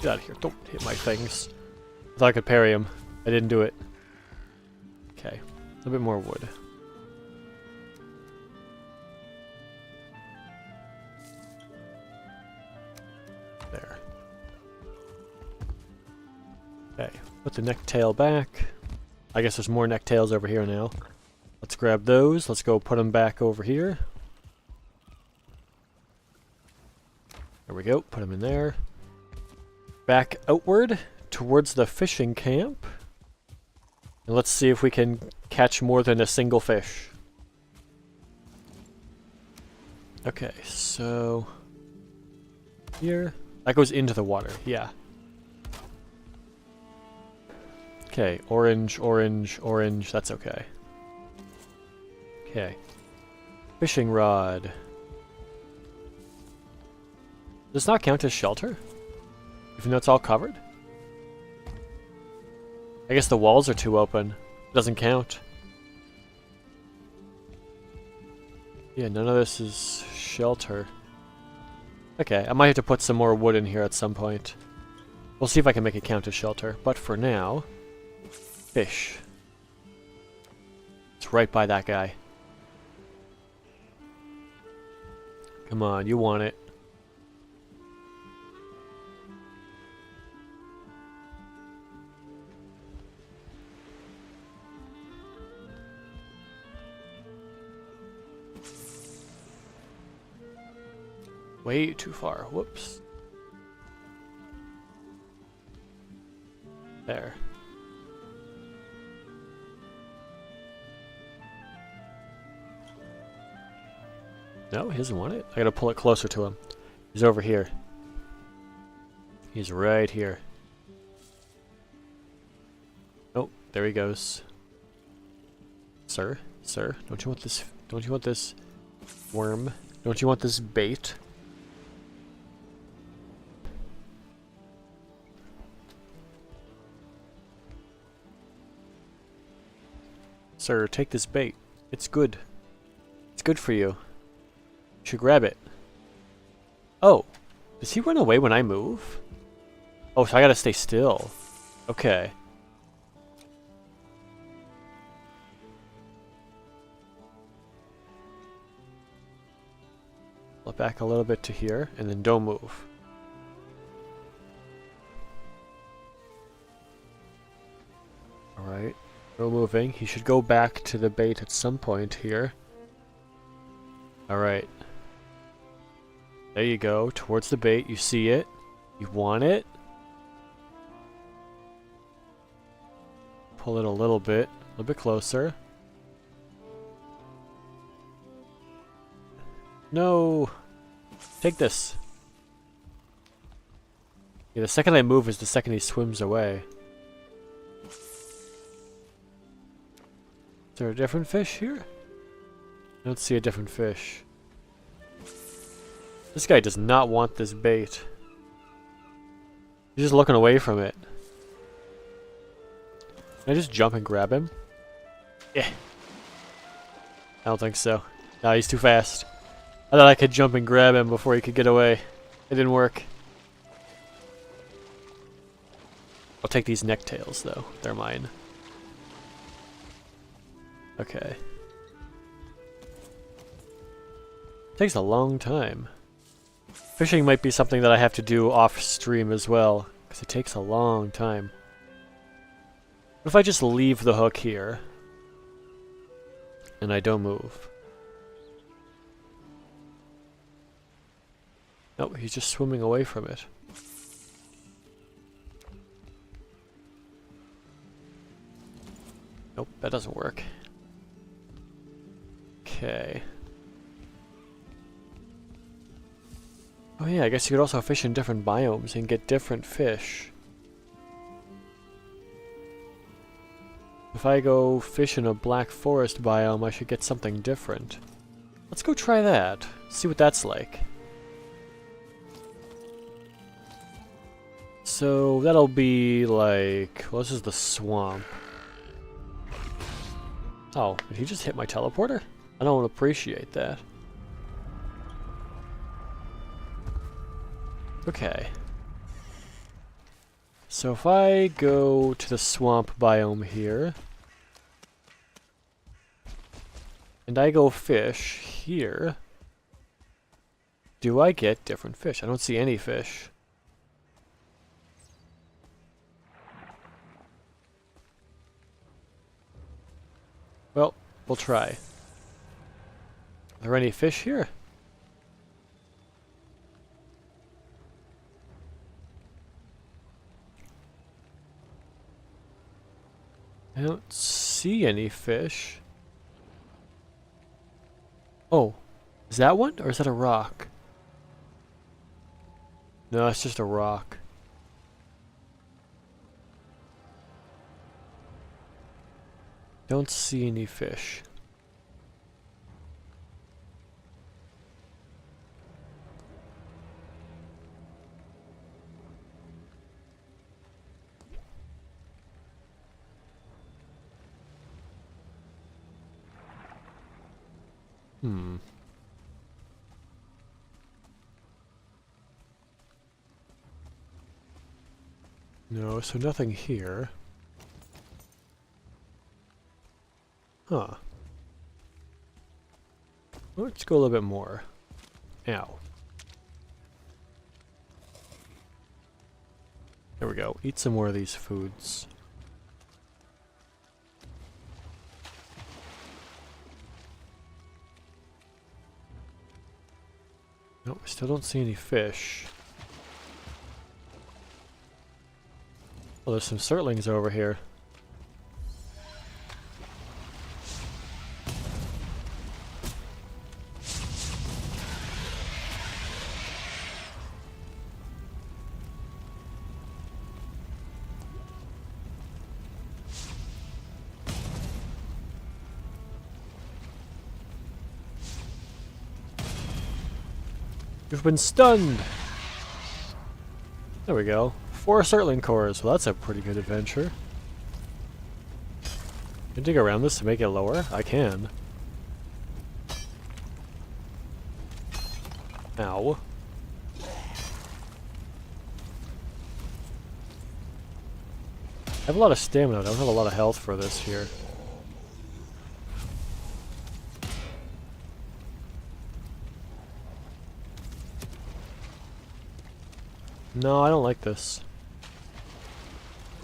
Get out of here. Don't hit my things. I thought I could parry him. I didn't do it. Okay, a little bit more wood. There. Okay, put the neck tail back. I guess there's more neck tails over here now. Let's grab those. Let's go put them back over here. There we go. Put them in there. Back outward towards the fishing camp. And let's see if we can catch more than a single fish. Okay, so here. That goes into the water, yeah. Okay, orange, orange, orange, that's okay. Okay. Fishing rod. Does this not count as shelter? Even though it's all covered? I guess the walls are too open. It doesn't count. Yeah, none of this is shelter. Okay, I might have to put some more wood in here at some point. We'll see if I can make it count as shelter. But for now, fish. It's right by that guy. Come on, you want it. Way too far. Whoops. There. No, he doesn't want it. I gotta pull it closer to him. He's over here. He's right here. Oh, there he goes. Sir, sir, don't you want this? Don't you want this worm? Don't you want this bait? Sir, take this bait. It's good. It's good for you. You should grab it. Oh, does he run away when I move? Oh, so I gotta stay still. Okay. Pull it back a little bit to here, and then don't move. Alright, no moving. He should go back to the bait at some point here. Alright. There you go, towards the bait. You see it. You want it. Pull it a little bit closer. No! Take this. Yeah, the second I move is the second he swims away. Is there a different fish here? I don't see a different fish. This guy does not want this bait. He's just looking away from it. Can I just jump and grab him? Yeah. I don't think so. No, he's too fast. I thought I could jump and grab him before he could get away. It didn't work. I'll take these necktails, though. They're mine. Okay. Takes a long time. Fishing might be something that I have to do off stream as well, because it takes a long time. What if I just leave the hook here and I don't move? Nope, he's just swimming away from it. Nope, that doesn't work. Okay. Oh yeah, I guess you could also fish in different biomes and get different fish. If I go fish in a black forest biome, I should get something different. Let's go try that. See what that's like. So that'll be like... well, this is the swamp. Oh, did he just hit my teleporter? I don't appreciate that. Okay. So if I go to the swamp biome here, and I go fish here, do I get different fish? I don't see any fish. Well, we'll try. Are there any fish here? I don't see any fish. Oh, is that one? Or is that a rock? No, it's just a rock. Don't see any fish. No, so nothing here. Huh. Let's go a little bit more. Ow. There we go. Eat some more of these foods. Nope, I still don't see any fish. Well, there's some surtlings over here. You've been stunned! There we go. 4 surtling cores. Well, that's a pretty good adventure. Can I dig around this to make it lower? I can. Ow. I have a lot of stamina. I don't have a lot of health for this here. No, I don't like this.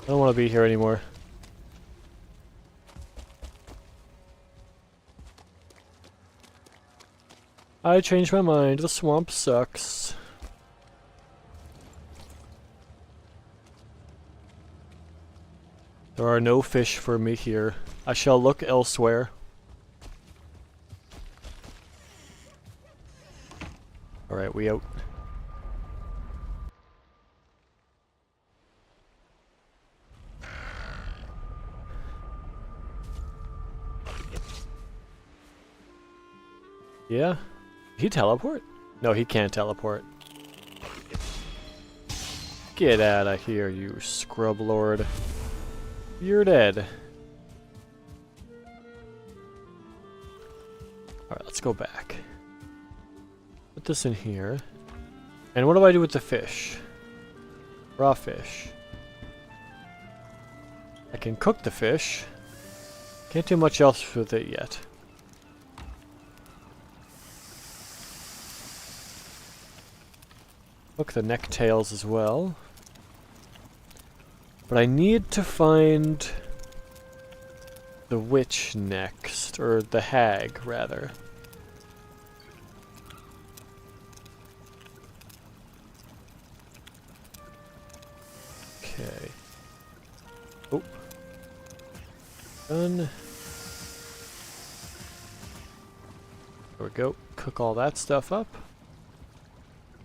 I don't want to be here anymore. I changed my mind. The swamp sucks. There are no fish for me here. I shall look elsewhere. Alright, we out. Yeah? He teleport? No, he can't teleport. Get out of here, you scrub lord. You're dead. Alright, let's go back. Put this in here. And what do I do with the fish? Raw fish. I can cook the fish. Can't do much else with it yet. Cook the neck tails as well. But I need to find the witch next, or the hag, rather. Okay. Oh. Done. There we go. Cook all that stuff up.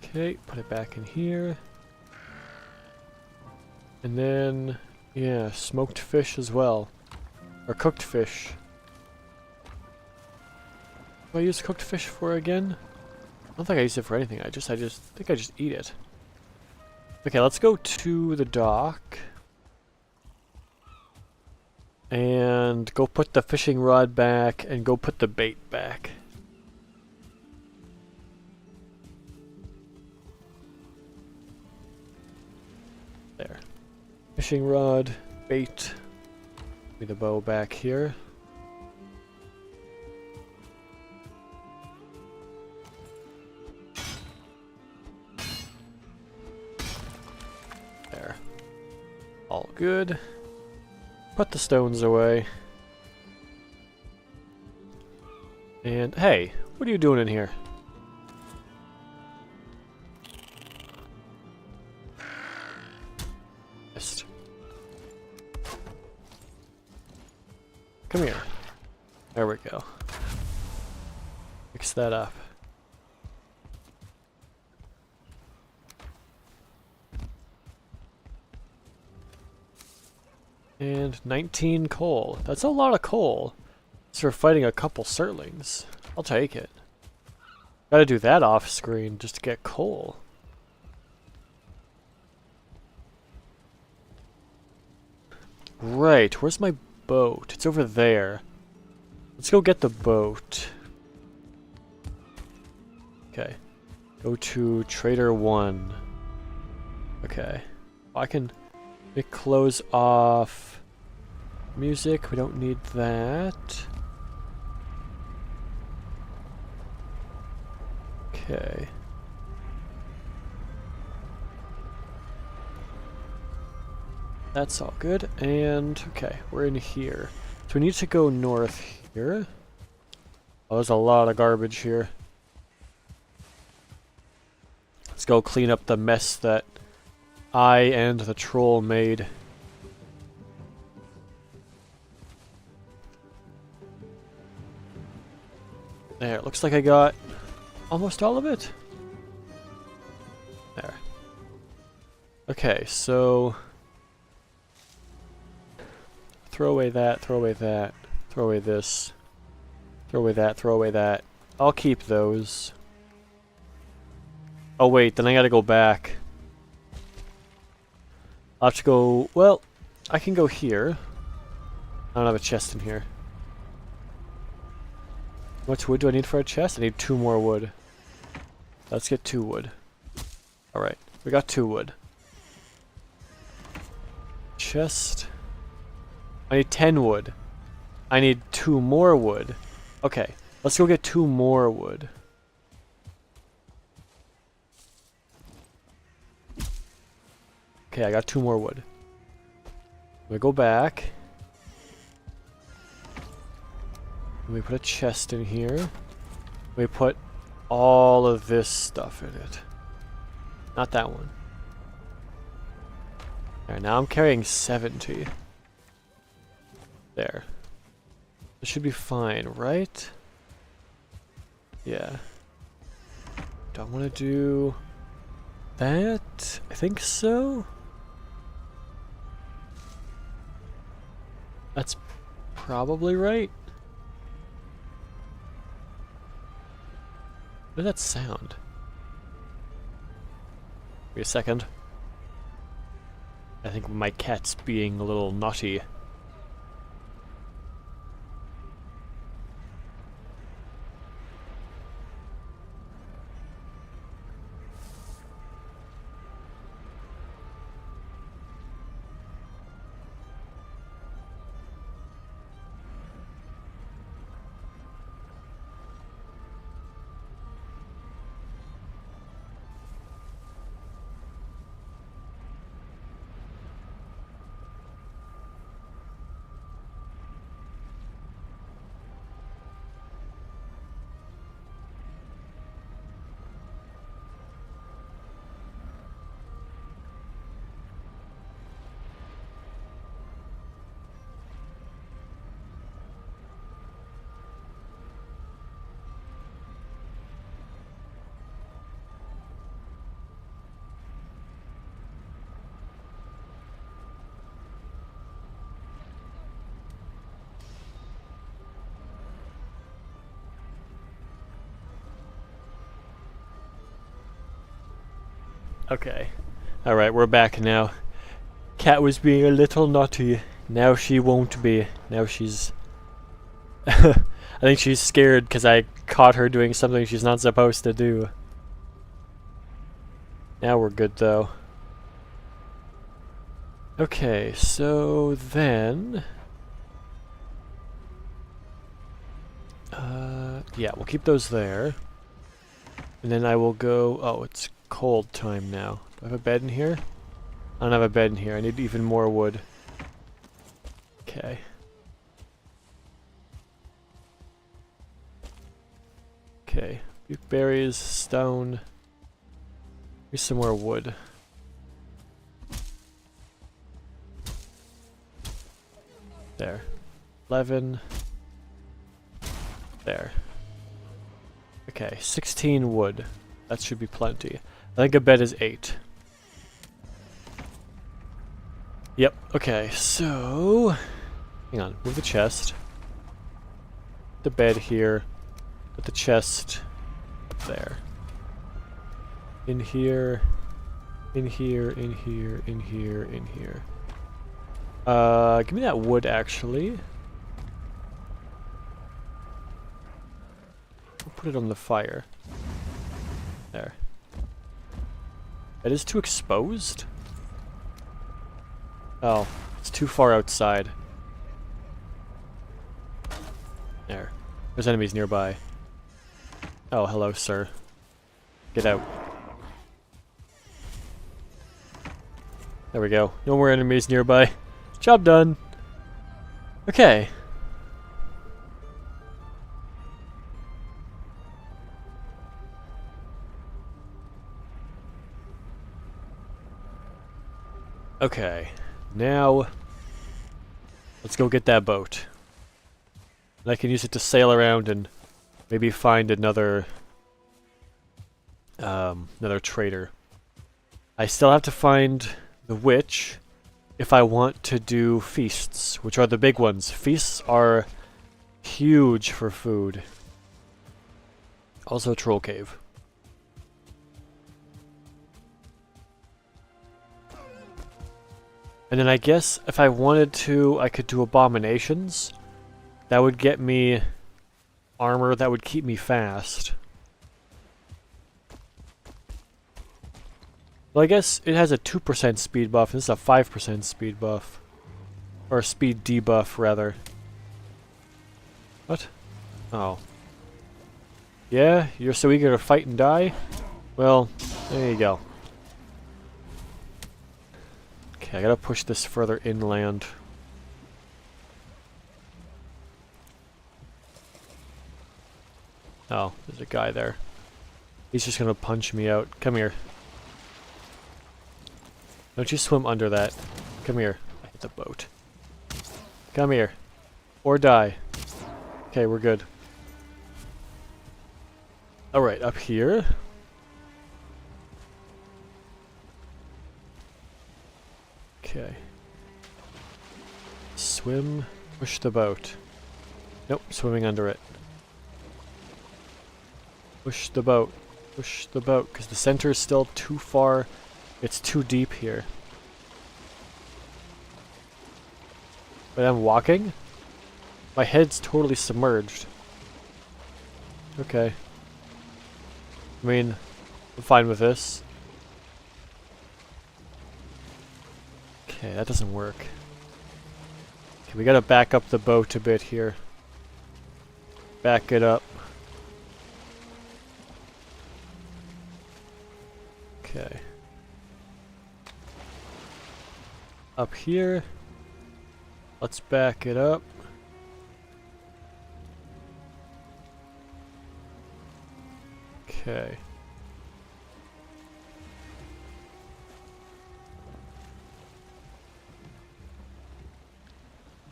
Okay, put it back in here. And then, yeah, smoked fish as well. Or cooked fish. What do I use cooked fish for again? I don't think I use it for anything. I just think I just eat it. Okay, let's go to the dock. And go put the fishing rod back and go put the bait back. There. Fishing rod, bait. Be the bow back here. There. All good. Put the stones away. And hey, what are you doing in here? Missed. Come here. There we go. Fix that up. And 19 coal. That's a lot of coal. So we're fighting a couple Surtlings. I'll take it. Gotta do that off screen just to get coal. Right, where's my boat? It's over there. Let's go get the boat. Okay. Go to Trader 1. Okay. I can close off music. We don't need that. Okay. That's all good. And, okay, we're in here. So we need to go north here. Oh, there's a lot of garbage here. Let's go clean up the mess that I and the troll made. There, it looks like I got almost all of it. There. Okay, so throw away that, throw away that, throw away this, throw away that, throw away that. I'll keep those. Oh wait, then I gotta go back. I'll have to go, well, I can go here. I don't have a chest in here. How much wood do I need for a chest? I need 2 more wood. Let's get 2 wood. Alright, we got 2 wood. Chest. I need 10 wood. I need 2 more wood. Okay, let's go get 2 more wood. Okay, I got 2 more wood. We go back. And we put a chest in here. We put all of this stuff in it. Not that one. Alright, now I'm carrying 70. There. This should be fine, right? Yeah. Don't want to do that. I think so. That's probably right. What did that sound? Wait a second. I think my cat's being a little naughty. Okay. Alright, we're back now. Cat was being a little naughty. Now she won't be. Now she's... I think she's scared because I caught her doing something she's not supposed to do. Now we're good though. Okay, so then... yeah, we'll keep those there. And then I will go... Oh, it's cold time now. Do I have a bed in here? I don't have a bed in here. I need even more wood. Okay. Okay. Berries, stone. Here's some more wood. There. 11. There. Okay, 16 wood. That should be plenty. I think a bed is 8. Yep, okay, so... Hang on, move the chest. The bed here. Put the chest up there. In here. In here, in here, in here, in here. Give me that wood, actually. I'll put it on the fire. There. It is too exposed? Oh, it's too far outside. There. There's enemies nearby. Oh, hello, sir. Get out. There we go. No more enemies nearby. Job done. Okay. Okay, now let's go get that boat. And I can use it to sail around and maybe find another another trader. I still have to find the witch if I want to do feasts, which are the big ones. Feasts are huge for food. Also Troll Cave. And then I guess if I wanted to, I could do abominations. That would get me armor that would keep me fast. Well, I guess it has a 2% speed buff. This is a 5% speed buff. Or a speed debuff, rather. What? Oh. Yeah? You're so eager to fight and die? Well, there you go. Okay, I gotta push this further inland. Oh, there's a guy there. He's just gonna punch me out. Come here. Don't you swim under that. Come here. I hit the boat. Come here. Or die. Okay, we're good. Alright, up here. Okay. Swim. Push the boat. Nope, swimming under it. Push the boat. Push the boat, because the center is still too far. It's too deep here. But I'm walking? My head's totally submerged. Okay. I mean, I'm fine with this. Okay, that doesn't work. Okay, we gotta back up the boat a bit here. Back it up. Okay. Up here. Let's back it up. Okay.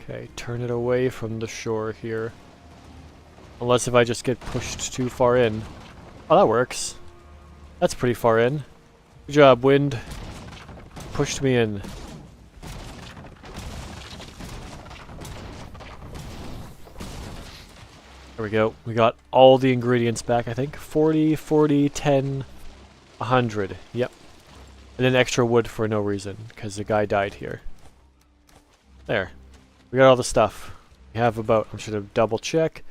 Okay, turn it away from the shore here. Unless if I just get pushed too far in. Oh, that works. That's pretty far in. Good job, wind. Pushed me in. There we go. We got all the ingredients back, I think. 40, 40, 10, 100. Yep. And then extra wood for no reason, because the guy died here. There. We got all the stuff. We have a boat. I'm sure to double check.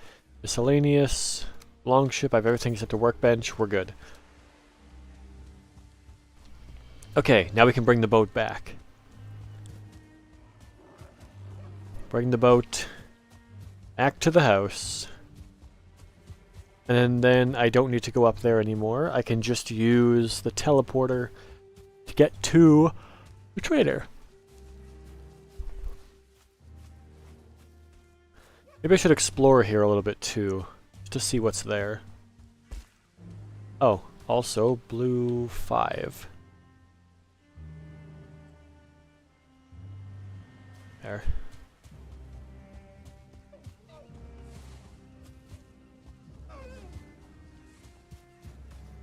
Miscellaneous. Longship. I have everything except a workbench. We're good. Okay, now we can bring the boat back. Bring the boat back to the house. And then I don't need to go up there anymore. I can just use the teleporter to get to the trader. Maybe I should explore here a little bit too, just to see what's there. Oh, also blue 5. There.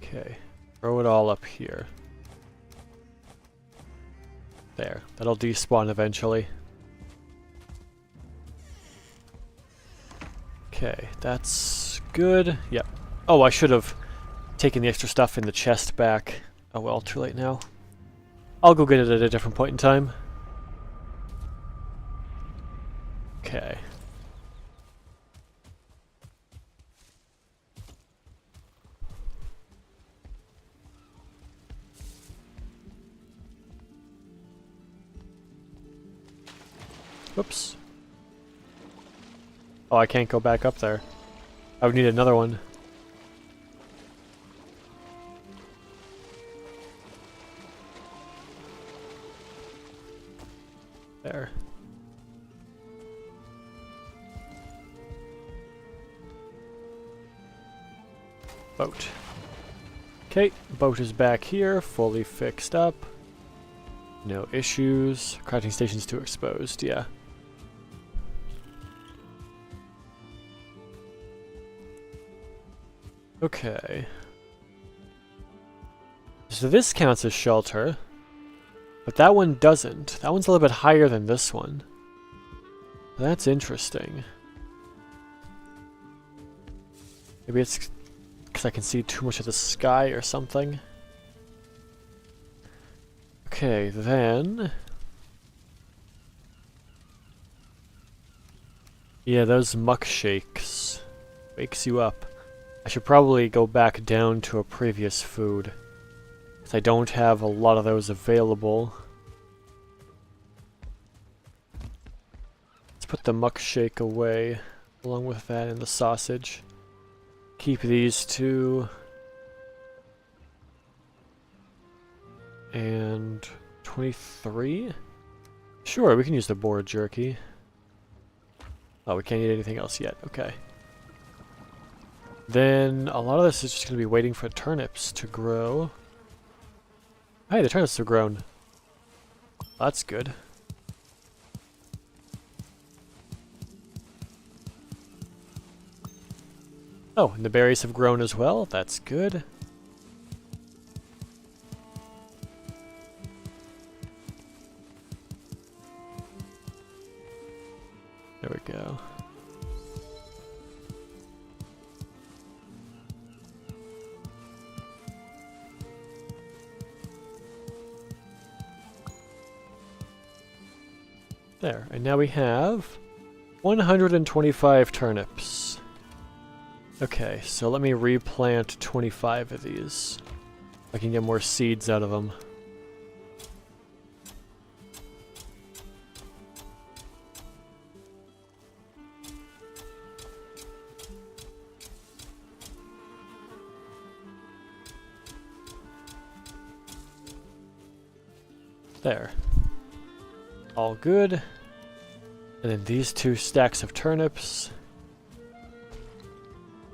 Okay, throw it all up here. There, that'll despawn eventually. Okay, that's good. Yep. Oh, I should have taken the extra stuff in the chest back. Oh well, too late now. I'll go get it at a different point in time. Okay. Whoops. Oh, I can't go back up there. I would need another one. There. Boat. Okay, boat is back here, fully fixed up. No issues. Crafting station's too exposed, yeah. Okay. So this counts as shelter, but that one doesn't. That one's a little bit higher than this one. That's interesting. Maybe it's because I can see too much of the sky or something. Okay, then... Yeah, those muck shakes. Wakes you up. I should probably go back down to a previous food, because I don't have a lot of those available. Let's put the muck shake away, along with that and the sausage. Keep these two. And 23? Sure, we can use the boar jerky. Oh, we can't eat anything else yet. Okay. Then a lot of this is just going to be waiting for turnips to grow. Hey, the turnips have grown. That's good. Oh, and the berries have grown as well. That's good. There we go. There, and now we have 125 turnips. Okay, so let me replant 25 of these. I can get more seeds out of them. There. All good. And then these 2 stacks of turnips.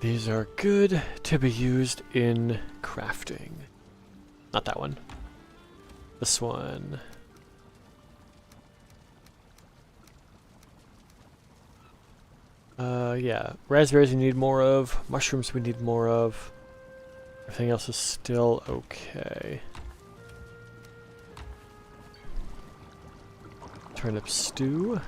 These are good to be used in crafting. Not that one. This one. Yeah. Raspberries we need more of. Mushrooms we need more of. Everything else is still okay. Turnip stew.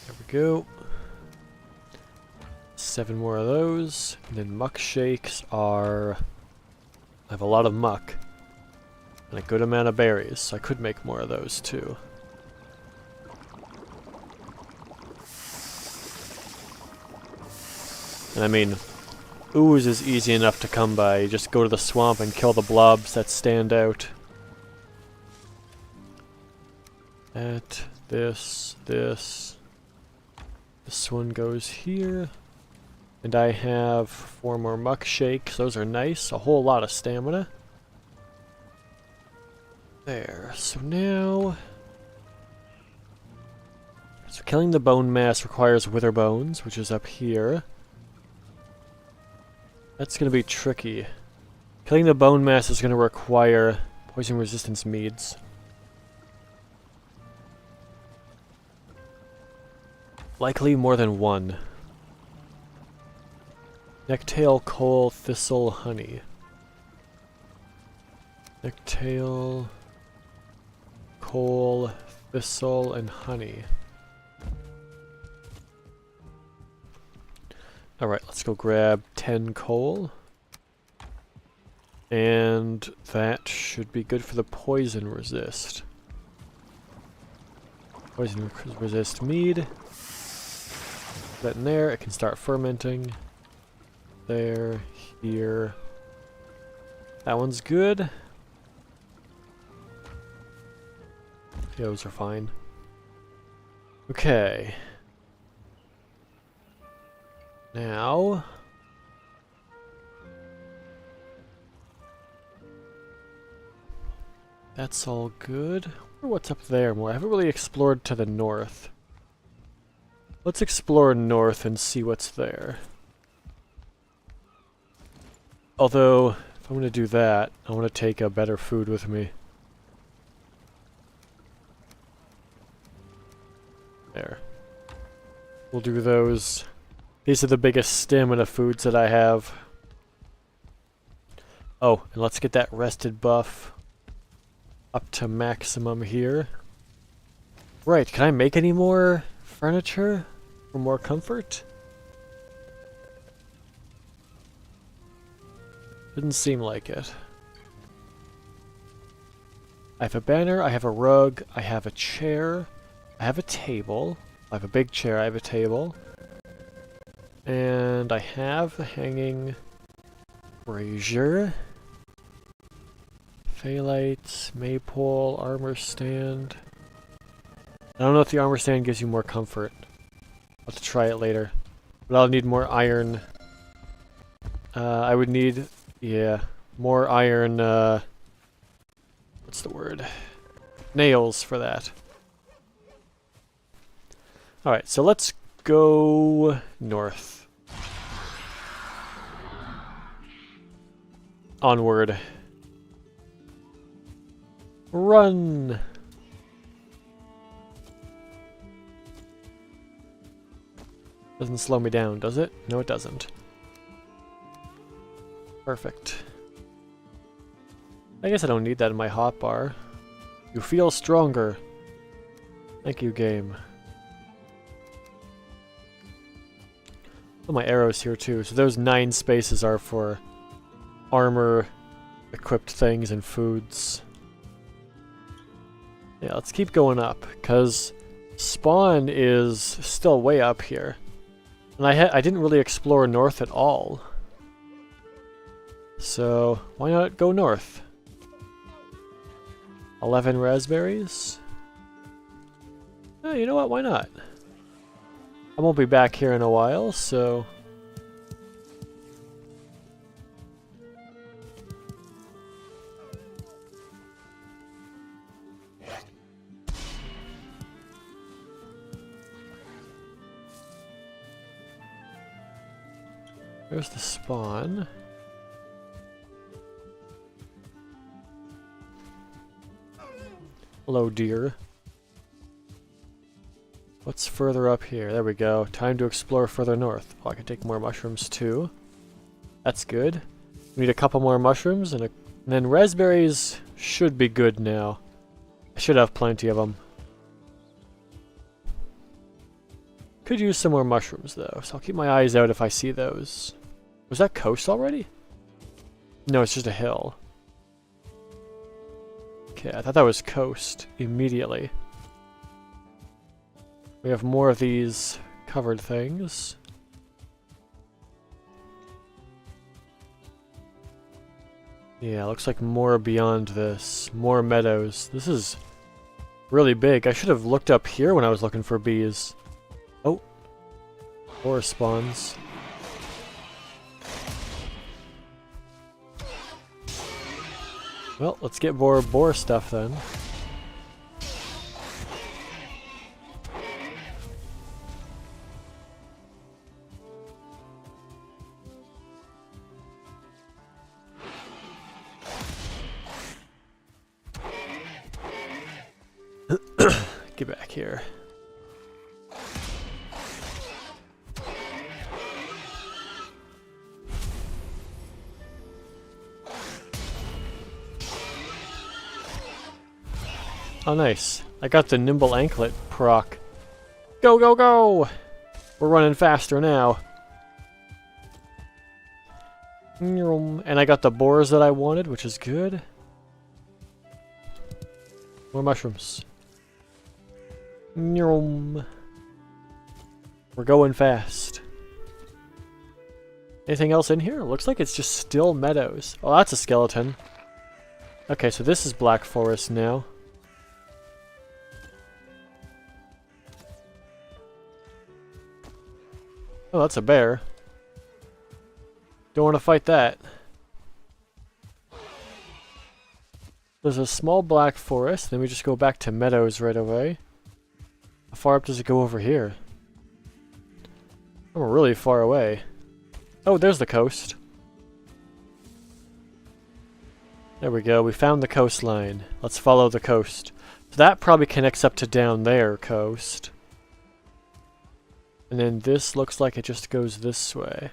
There we go. 7 more of those. And then muck shakes are... I have a lot of muck. And a good amount of berries, so I could make more of those too. And I mean, ooze is easy enough to come by. You just go to the swamp and kill the blobs that stand out. This. This one goes here. And I have 4 more muck shakes. Those are nice. A whole lot of stamina. There. So now... So killing the bone mass requires wither bones, which is up here. That's going to be tricky. Killing the bone mass is going to require poison resistance meads. Likely more than 1. Necktail, coal, thistle, honey. Necktail, coal, thistle, and honey. Alright, let's go grab 10 coal. And that should be good for the poison resist. Poison resist mead. Put that in there, it can start fermenting. There, here. That one's good. Those are fine. Okay. Now... That's all good. I wonder what's up there more. I haven't really explored to the north. Let's explore north and see what's there. Although, if I'm going to do that, I want to take a better food with me. There. We'll do those. These are the biggest stamina foods that I have. Oh, and let's get that rested buff up to maximum here. Right, can I make any more furniture for more comfort? Didn't seem like it. I have a banner, I have a rug, I have a chair, I have a table. I have a big chair, I have a table. And I have the hanging brazier. Phalite, maypole, armor stand. I don't know if the armor stand gives you more comfort. I'll have to try it later. But I'll need more iron. I would need, yeah, more iron, what's the word? Nails for that. Alright, so let's go north. Onward. Run! Doesn't slow me down, does it? No, it doesn't. Perfect. I guess I don't need that in my hotbar. You feel stronger. Thank you, game. Oh, my arrows here too. So those 9 spaces are for armor, equipped things, and foods. Yeah, let's keep going up, because spawn is still way up here. And I didn't really explore north at all. So, why not go north? 11 raspberries? Oh, you know what, why not? I won't be back here in a while, so... There's the spawn. Hello, dear. What's further up here? There we go. Time to explore further north. Oh, I can take more mushrooms too. That's good. We need a couple more mushrooms and then raspberries should be good now. I should have plenty of them. Could use some more mushrooms though, so I'll keep my eyes out if I see those. Was that coast already? No, it's just a hill. Okay, I thought that was coast immediately. We have more of these covered things. Yeah, looks like more beyond this. More meadows. This is really big. I should have looked up here when I was looking for bees. Oh. Boar spawns. Well, let's get more boar stuff then. Get back here. Oh, nice. I got the nimble anklet proc. Go, go, go! We're running faster now. And I got the boars that I wanted, which is good. More mushrooms. We're going fast. Anything else in here? Looks like it's just still meadows. Oh, that's a skeleton. Okay, so this is Black Forest now. Oh, that's a bear. Don't want to fight that. There's a small black forest, then we just go back to meadows right away. How far up does it go over here? Oh, we're really far away. Oh, there's the coast. There we go, we found the coastline. Let's follow the coast. So that probably connects up to down there, coast. And then this looks like it just goes this way.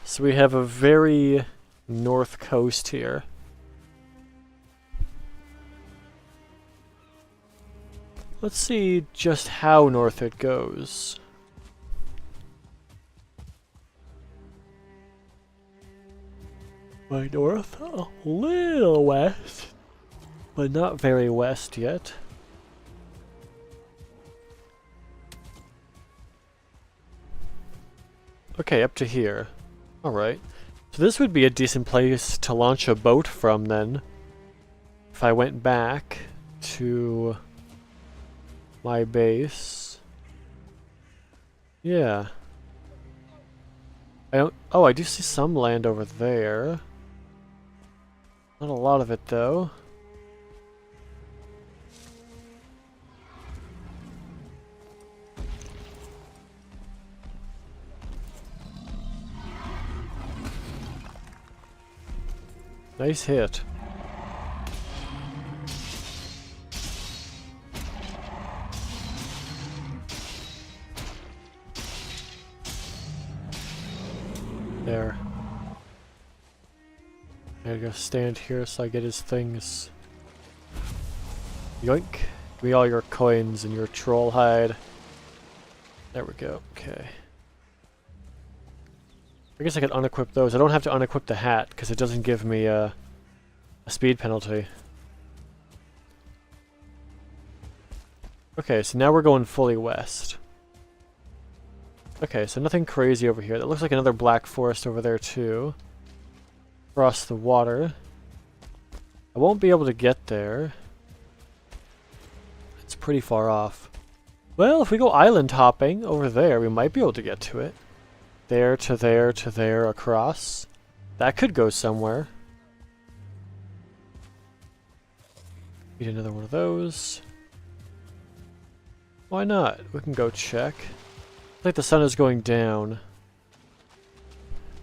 So we have a very north coast here. Let's see just how north it goes. By north, a little west, but not very west yet. Okay, up to here. Alright. So this would be a decent place to launch a boat from then. if I went back to my base, yeah. I don't. Oh, I do see some land over there. Not a lot of it though. Nice hit. There. I gotta go stand here so I get his things. Yoink. Give me all your coins and your troll hide. There we go. Okay. I guess I could unequip those. I don't have to unequip the hat because it doesn't give me a speed penalty. Okay, so now we're going fully west. Okay, so nothing crazy over here. That looks like another black forest over there too. Across the water. I won't be able to get there. It's pretty far off. Well, if we go island hopping over there, we might be able to get to it. There to there to there across. That could go somewhere. Need another one of those. Why not? We can go check. Looks like the sun is going down.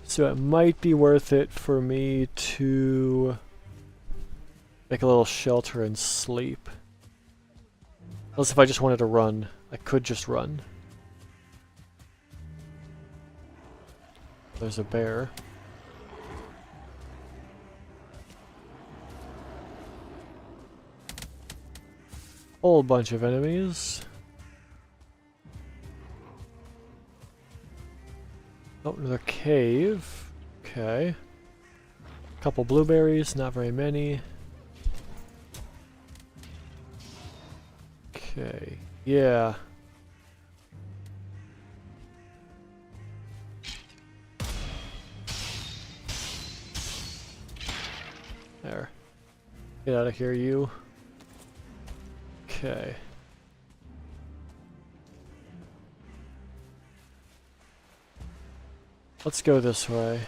So it might be worth it for me to make a little shelter and sleep. Unless if I just wanted to run. I could just run. There's a bear. Whole bunch of enemies. Oh, another cave. Okay. Couple blueberries, not very many. Okay. Yeah. There. Get out of here, you. Okay. Let's go this way.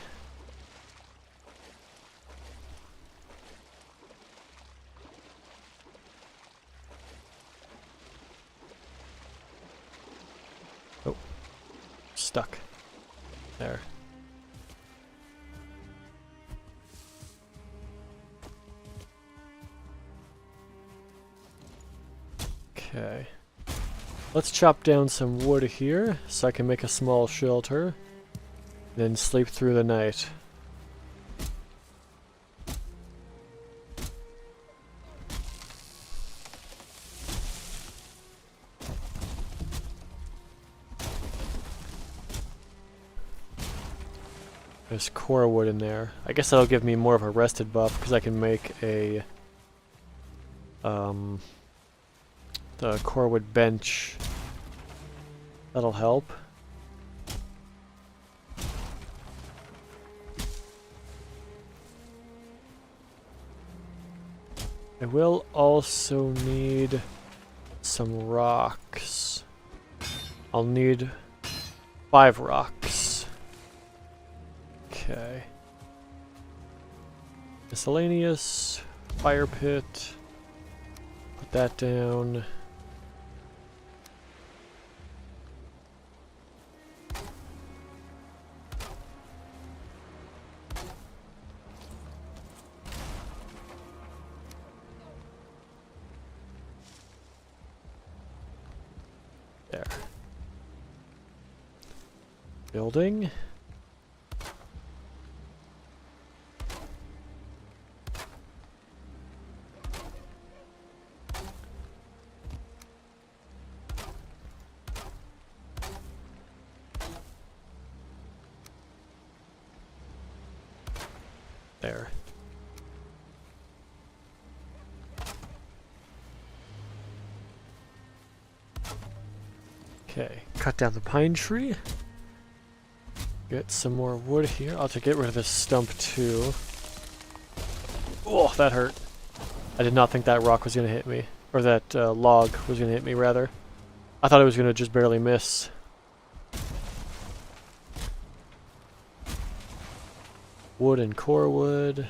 Oh. Stuck. There. Okay. Let's chop down some wood here so I can make a small shelter. Then sleep through the night. There's core wood in there. I guess that'll give me more of a rested buff because I can make a the core wood bench. That'll help. I will also need some rocks. I'll need 5 rocks. Okay. Miscellaneous, fire pit. Put that down. There. Building. There. Okay, cut down the pine tree. Get some more wood here. I'll have to get rid of this stump too. Oh, that hurt. I did not think that rock was going to hit me. Or that log was going to hit me, rather. I thought it was going to just barely miss. Wood and core wood.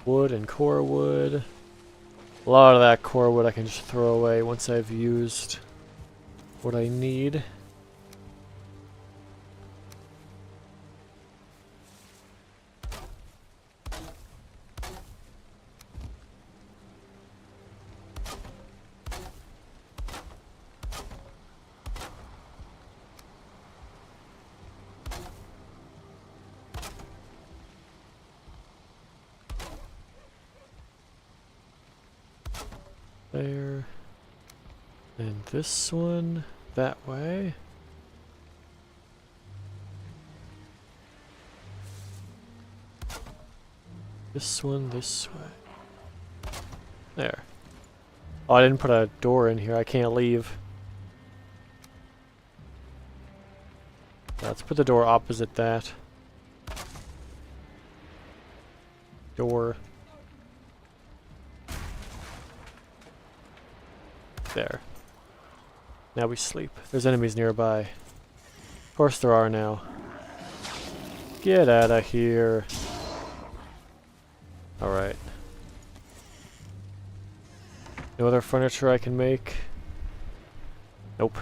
Wood and core wood. A lot of that core wood I can just throw away once I've used what I need. There. And this one that way. This one this way. There. Oh, I didn't put a door in here. I can't leave. Let's put the door opposite that. Door. There. Now we sleep. There's enemies nearby. Of course there are now. Get out of here. Alright. No other furniture I can make? Nope.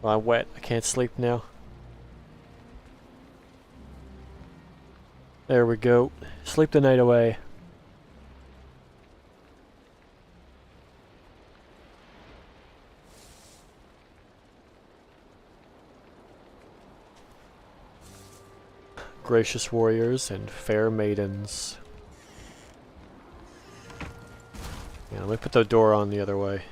Well, I'm wet. I can't sleep now. There we go. Sleep the night away. Gracious warriors and fair maidens. Yeah, let me put the door on the other way.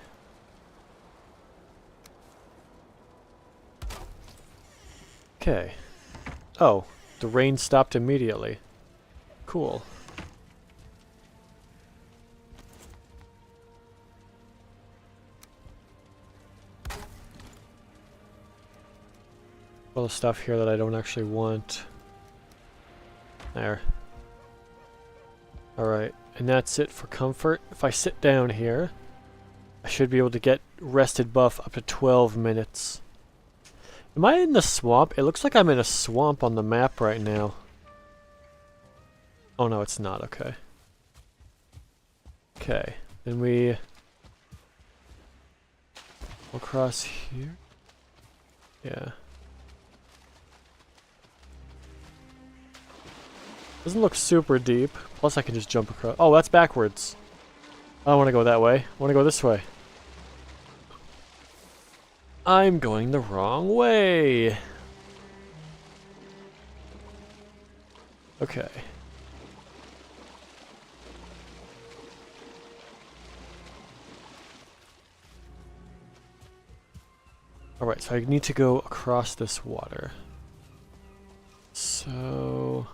Okay. Oh, the rain stopped immediately. Cool. All the stuff here that I don't actually want. There. Alright, and that's it for comfort. If I sit down here, I should be able to get rested buff up to 12 minutes. Am I in the swamp? It looks like I'm in a swamp on the map right now. Oh no, it's not. Okay. Okay, then we go across here. Yeah. Doesn't look super deep. Plus I can just jump across. Oh, that's backwards. I don't want to go that way. I want to go this way. I'm going the wrong way. Okay. Alright, so I need to go across this water. So...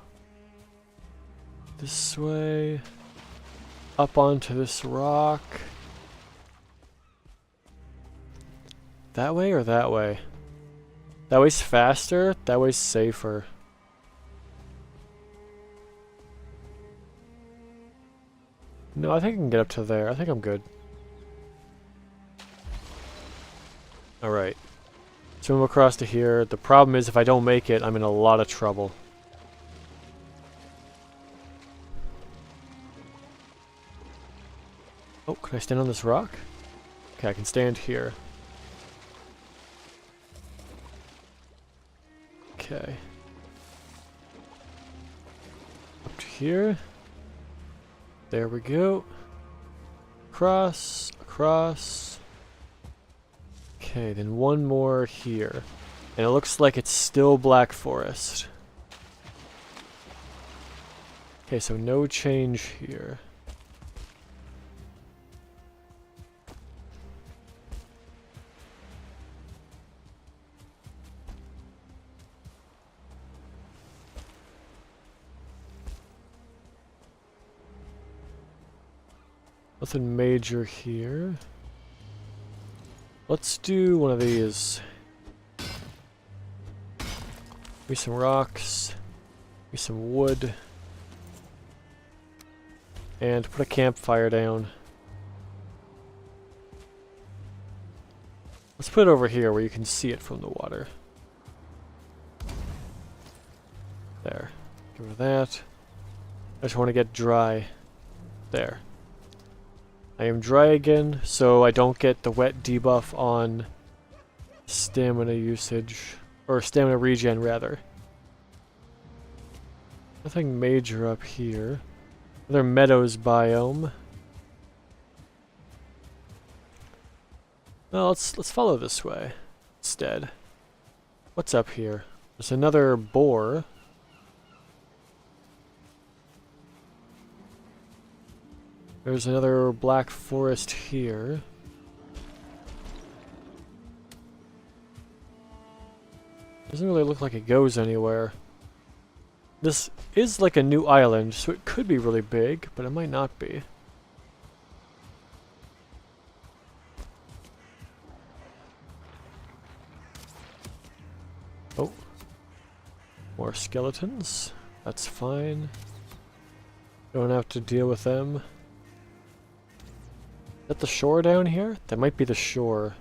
this way, up onto this rock. That way or that way? That way's faster, that way's safer. No, I think I can get up to there. I think I'm good. Alright. Swim across to here. The problem is if I don't make it, I'm in a lot of trouble. Oh, can I stand on this rock? Okay, I can stand here. Okay. Up to here. There we go. Across, across. Okay, then one more here. And it looks like it's still Black Forest. Okay, so no change here. Nothing major here. Let's do one of these. Maybe some rocks. Maybe some wood. And put a campfire down. Let's put it over here where you can see it from the water. There. Give it that. I just want to get dry. There. I am dry again, so I don't get the wet debuff on stamina usage. Or stamina regen, rather. Nothing major up here. Another meadows biome. Well, let's follow this way instead. What's up here? There's another boar. There's another black forest here. Doesn't really look like it goes anywhere. This is like a new island, so it could be really big, but it might not be. Oh. More skeletons. That's fine. Don't have to deal with them. Is that the shore down here? That might be the shore.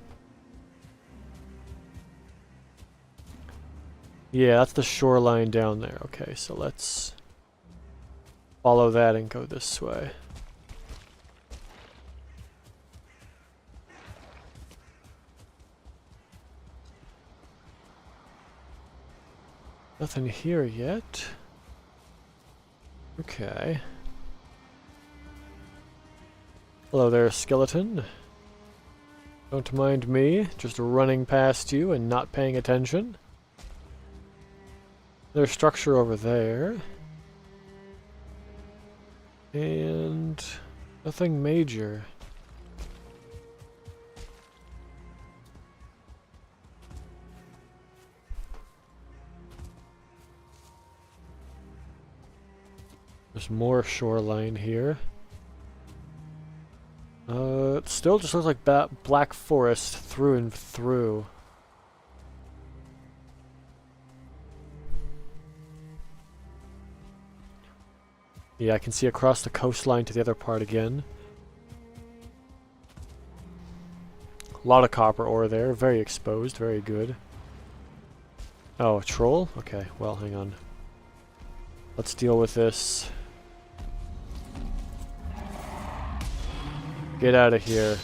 Yeah, that's the shoreline down there. Okay, so let's follow that and go this way. Nothing here yet. Okay. Hello there, skeleton. Don't mind me, just running past you and not paying attention. There's structure over there. And nothing major. There's more shoreline here. It still just looks like black forest through and through. Yeah, I can see across the coastline to the other part again. A lot of copper ore there, very exposed, very good. Oh, a troll? Okay, well, hang on. Let's deal with this. Get out of here.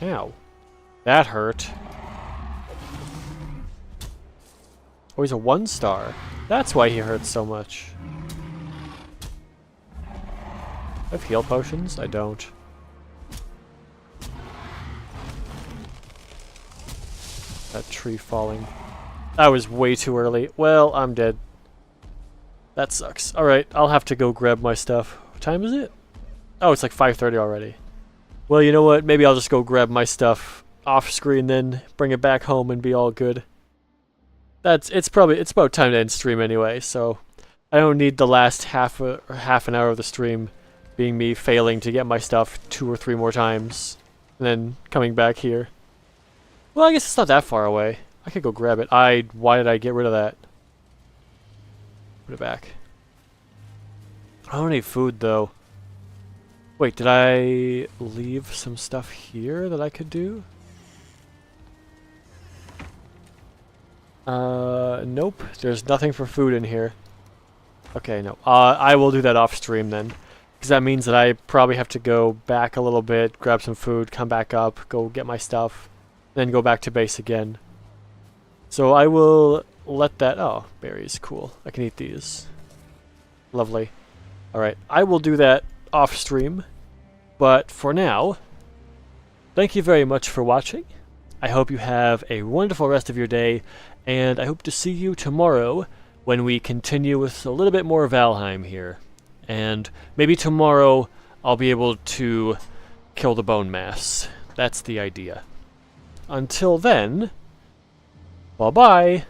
Ow. That hurt. Oh, he's a 1-star. That's why he hurts so much. I have heal potions? I don't. That tree falling. That was way too early. Well, I'm dead. That sucks. Alright, I'll have to go grab my stuff. What time is it? Oh, it's like 5:30 already. Well, you know what? Maybe I'll just go grab my stuff off screen, then bring it back home and be all good. It's about time to end stream anyway, so I don't need the last half an hour of the stream being me failing to get my stuff 2 or 3 more times and then coming back here. Well, I guess it's not that far away. I could go grab it. Why did I get rid of that? Put it back. I don't need food though. Wait, did I leave some stuff here that I could do? Nope. There's nothing for food in here. Okay, no. I will do that off stream then. Because that means that I probably have to go back a little bit, grab some food, come back up, go get my stuff, then go back to base again. So I will let that... Oh, berries. Cool. I can eat these. Lovely. Alright, I will do that off stream. But for now, thank you very much for watching. I hope you have a wonderful rest of your day, and I hope to see you tomorrow when we continue with a little bit more Valheim here. And maybe tomorrow I'll be able to kill the Bonemass. That's the idea. Until then, bye-bye!